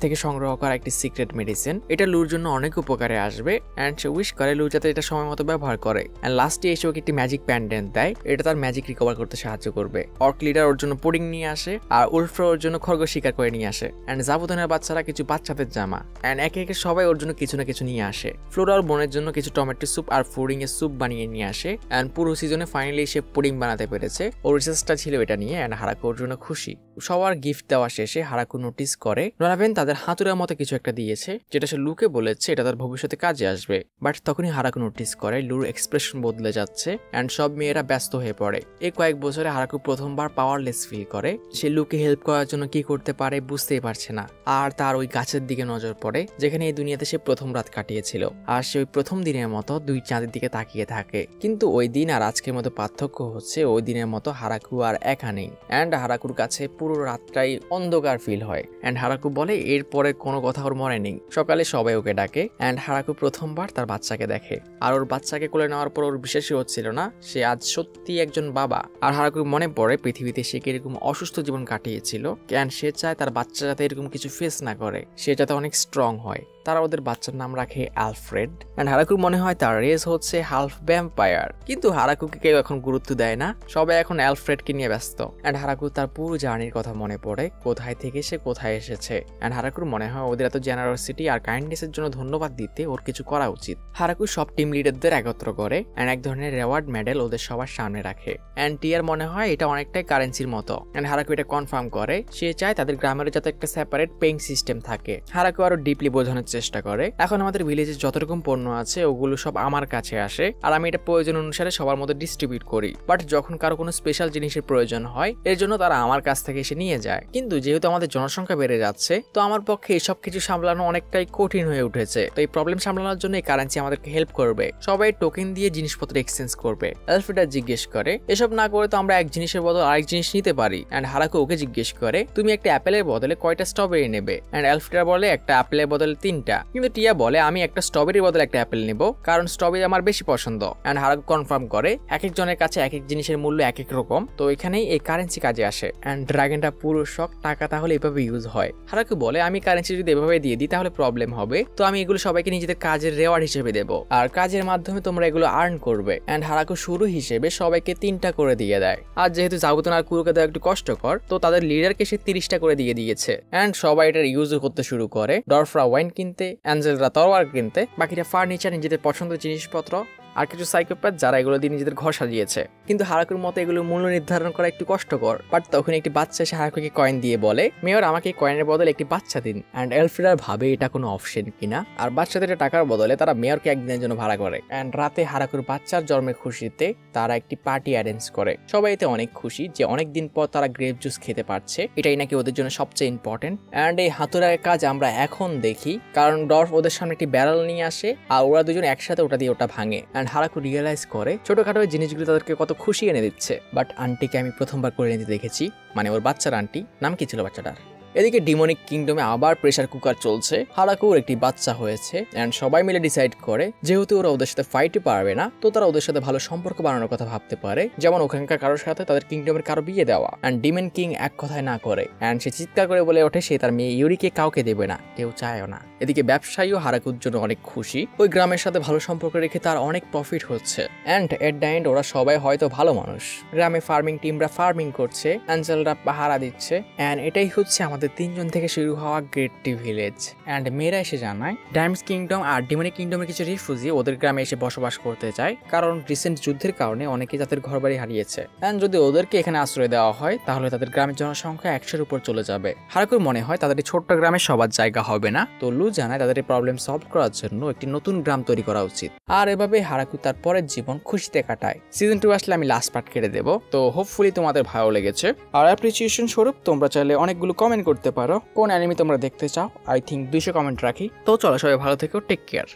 থেকে সংগ্রহ করা একটি সিক্রেট মেডিসিন। এটা লুর জন্য অনেক উপকারে আসবে। অ্যান্ড সে উইশ করে লু যাতে এটা সময় মতো ব্যবহার করে। অ্যান্ড লাস্টে এসে ওকে একটি ম্যাজিক প্যান্ডেন্ট দেয়, এটা তার ম্যাজিক রিকভার করতে সাহায্য করবে। অর্ক লিডার ওর জন্য পুডিং নিয়ে আসে, আর উলফ্রা ওর জন্য খরগোশ শিকার করে নিয়ে আসে। অ্যান্ড জাবুতনের বাচ্চারা কিছু বাচ্চাদের জামা। অ্যান্ড একে একে সবাই ওর জন্য কিছু না কিছু নিয়ে আসে। ফ্লোরা ওর বোনের জন্য কিছু টমেটো স্যুপ আর ফুডিং এর স্যুপ বানিয়ে নিয়ে আসে। অ্যান্ড পুরো সিজনে ফাইনালি সে পুডিং বানাতে পেরেছে। ওর রিসার্চটা ছিল এটা নিয়ে অ্যান্ড হারাকু ওর জন্য খুশি। সবার গিফট দেওয়া শেষে হারাকু নোটিস করে ডোনাভেন তাদের হাতুড়ার মতো কিছু একটা দিয়েছে, যেটা সে লুকে বলেছে এটা তার ভবিষ্যতে কাজে আসবে। বাট তখনই হারাকু নোটিস করে লুর এক্সপ্রেশন বদলে যাচ্ছে অ্যান্ড সব মেয়েরা ব্যস্ত হয়ে পড়ে। এই কয়েক বছরে হারাকু প্রথমবার পাওয়ারলেস ফিল করে। সে লুকে হেল্প করার জন্য কি করতে পারে বুঝতেই পারছে না। আর তার ওই গাছের দিকে নজর পড়ে যেখানে এই দুনিয়াতে সে প্রথম রাত কাটিয়েছিল। আর সে ওই প্রথম দিনের মতো দুই চাঁদের দিকে তাকিয়ে থাকে। কিন্তু ওই দিন আর আজকের মতো পার্থক্য হচ্ছে ওই দিনের মতো হারাকু আর একা নেই অ্যান্ড হারাকুর কাছে পুরো রাতটাই অন্ধকার ফিল হয়। অ্যান্ড হারাকু বলে এরপরে কোনো কথা ওর মনে নেই। সকালে সবাই ওকে ডাকে অ্যান্ড হারাকু প্রথমবার তার বাচ্চাকে দেখে। আর ওর বাচ্চাকে কোলে নেওয়ার পর ওর বিশ্বাসই হচ্ছিল না সে আজ সত্যি একজন বাবা। আর হারাকুর মনে পড়ে পৃথিবীতে সে কিরকম অসুস্থ জীবন কাটিয়েছিল অ্যান্ড সে চায় তার বাচ্চা যাতে এরকম কিছু ফেস না করে, সে যাতে অনেক স্ট্রং হয়। তারা ওদের বাচ্চার নাম রাখে অ্যালফ্রেড অ্যান্ড হারাকুর মনে হয় তার রেস হচ্ছে হালফ ভ্যাম্পায়ার। কিন্তু হারাকুকে কেউ এখন গুরুত্ব দেয় না, সবাই এখন অ্যালফ্রেডকে নিয়ে ব্যস্ত। অ্যান্ড হারাকু তার পুরো জার্নির কথা মনে পড়ে, কোথায় থেকে সে কোথায় এসেছে। অ্যান্ড হারাকুর মনে হয় ওদের এত জেনারসিটি আর কাইন্ডনেসের জন্য ধন্যবাদ দিতে ওর কিছু করা উচিত। হারাকু সব টিম লিডারদের একত্র করে অ্যান্ড এক ধরনের রেওয়ার্ড মেডেল ওদের সবার সামনে রাখে। অ্যান্ড টিয়ার মনে হয় এটা অনেকটাই কারেন্সির মতো। অ্যান্ড হারাকু এটা কনফার্ম করে সে চায় তাদের গ্রামের যাতে একটা সেপারেট পেইং সিস্টেম থাকে। হারাকু আরো ডিপলি বোঝানোর চেষ্টা করে এখন আমাদের ভিলেজে যত রকম পণ্য আছে ওগুলো সব আমার কাছে আসে আর আমি এটা প্রয়োজন অনুসারে সবার মধ্যে ডিস্ট্রিবিউট করি। বাট যখন কারো কোনো স্পেশাল জিনিসের প্রয়োজন হয় এর জন্য তারা আমার কাছ থেকে এসে নিয়ে যায়। কিন্তু যেহেতু আমাদের জনসংখ্যা বেড়ে যাচ্ছে তো আমার পক্ষে এসব কিছু সামলানো অনেকটাই কঠিন হয়ে উঠেছে। তো এই প্রবলেম সামলানোর জন্য এই কারেন্সি আমাদেরকে হেল্প করবে। সবাই টোকেন দিয়ে জিনিসপত্র এক্সচেঞ্জ করবে। অ্যালফ্রেড জিজ্ঞেস করে এসব না করে তো আমরা এক জিনিসের বদলে আরেক জিনিস নিতে পারি। অ্যান্ড হারাকু ওকে জিজ্ঞেস করে তুমি একটা অ্যাপেলের বদলে কয়টা স্ট্রবেরি নেবে। অ্যান্ড অ্যালফ্রেড বলে একটা অ্যাপেলের বদলে 3টা। কিন্তু টিয়া বলে আমি একটা স্ট্রবেরির বদলে একটা অ্যাপেল নেব কারণ স্ট্রবেরি আমার বেশি পছন্দ। অ্যান্ড হারাকু কনফার্ম করে এক একজনের কাছে এক এক জিনিসের মূল্য এক এক রকম, তো এখানেই এই কারেন্সি কাজে আসে। অ্যান্ড ড্রাগনটা পুরো শখ টাকা তাহলে এভাবে ইউজ হয়। হারাকু বলে আমি কারেন্সি যদি এভাবে দিয়ে দিই তাহলে প্রবলেম হবে, তো আমি এগুলো সবাইকে নিজেদের কাজের রেওয়ার্ড হিসেবে দেবো আর কাজের মাধ্যমে তোমরা এগুলো আর্ন করবে। অ্যান্ড হারাকু শুরু হিসেবে সবাইকে 3টা করে দিয়ে দেয়। আর যেহেতু জাবুতন আর কুরুকে দেওয়া একটু কষ্টকর তো তাদের লিডারকে সে 30টা করে দিয়ে দিয়েছে। অ্যান্ড সবাই এটার ইউজ করতে শুরু করে। ডরফরা ওয়াইন কিনতে, অ্যাঞ্জেলরা তরোয়ার কিনতে, বাকিটা ফার্নিচার, নিজেদের পছন্দের জিনিসপত্র আর কিছু সাইকোপ্যাথ যারা এগুলো দিয়ে নিজেদের ঘর সাজিয়েছে। কিন্তু হারাকুর মতো এগুলো মূল্য নির্ধারণ করা একটু কষ্টকর। বাট তখন একটি বাচ্চা এসে হারাকুকে কয়েন দিয়ে বলে মেয়র আমাকে কয়েনের বদলে একটি বাচ্চা দিন। অ্যান্ড এলফ্রেড ভাবে এটা কোনো অপশন কিনা আর বাচ্চাদের টাকার বদলে তারা মেয়রকে একদিনের জন্য ভাড়া করে। অ্যান্ড রাতে হারাকুর বাচ্চার জন্মের খুশিতে তারা একটি পার্টি অ্যারেঞ্জ করে। সবাই এতে অনেক খুশি যে অনেকদিন পর তারা গ্রেপ জুস খেতে পারছে, এটাই নাকি ওদের জন্য সবচেয়ে ইম্পর্টেন্ট। অ্যান্ড এই হাতুড়ার কাজ আমরা এখন দেখি কারণ ডর্ফ ওদের সামনে একটি ব্যারেল নিয়ে আসে আর ওরা দুজন একসাথে ওটা দিয়ে ওটা ভাঙে। অ্যান্ড হারাকু রিয়েলাইজ করে ছোটখাটো জিনিসগুলো তাদেরকে কত খুশি এনে দিচ্ছে। বাট আন্টিকে আমি প্রথমবার করে নিতে দেখেছি, মানে ওর বাচ্চার আন্টি। নাম কি ছিল বাচ্চাটার? এদিকে ডিমনিক কিংডমে আবার প্রেসার কুকার চলছে। হারাকুর একটি বাচ্চা হয়েছে অ্যান্ড সবাই মিলে ডিসাইড করে যেহেতু ওরা ওদের সাথে ফাইটই পারবে না তো তারা ওদের সাথে ভালো সম্পর্ক বানানোর কথা ভাবতে পারে, যেমন ওখানকার কারোর সাথে তাদের কিংডমের কারো বিয়ে দেওয়া। অ্যান্ড ডিমন কিং এক কথায় না করে অ্যান্ড সে চিৎকার করে বলে ওঠে সে তার মেয়ে ইউরিকে কাউকে দেবে না, কেউ চায়ও না। এদিকে ব্যবসায়ীও হারাকুর জন্য অনেক খুশি, ওই গ্রামের সাথে ভালো সম্পর্ক রেখে তার অনেক প্রফিট হচ্ছে। অ্যান্ড এট দ্য এন্ড ওরা সবাই হয়তো ভালো মানুষ। গ্রামে ফার্মিং টিমরা ফার্মিং করছে, অ্যাঞ্জেলরা পাহারা দিচ্ছে। অ্যান্ড এটাই হচ্ছে আমাদের 3 জন থেকে শুরু হওয়া গ্রেট টি ভিলেজ। অ্যান্ড মেয়েরা এসে জানায় ডাইমস কিংডম আর ডিমনিক কিংডমের কিছু রিফিউজি ওদের গ্রামে এসে বসবাস করতে চায় কারণ রিসেন্ট যুদ্ধের কারণে অনেকে তাদের ঘরবাড়ি হারিয়েছে। অ্যান্ড যদি ওদেরকে এখানে আশ্রয় দেওয়া হয় তাহলে তাদের গ্রামের জনসংখ্যা 100-এর উপর চলে যাবে। হারাকুর মনে হয় তাদের এই ছোট্ট গ্রামে সবার জায়গা হবে না, তো লু জানায় তাদের এই প্রবলেম সলভ করার জন্য একটি নতুন গ্রাম তৈরি করা উচিত। আর এভাবে হারাকু তার পরের জীবন খুশিতে কাটায়। সিজন 2 আসলে আমি লাস্ট পার্ট কেটে দেবো, তো হোপফুলি তোমাদের ভালো লেগেছে। আর অ্যাপ্রিসিয়েশন স্বরূপ তোমরা চাইলে অনেকগুলো কমেন্ট করতে পারো কোন অ্যানিমে তোমরা দেখতে চাও। আই থিঙ্ক 200 কমেন্ট রাখি। তো চলো সবাই ভালো থেকো, টেক কেয়ার।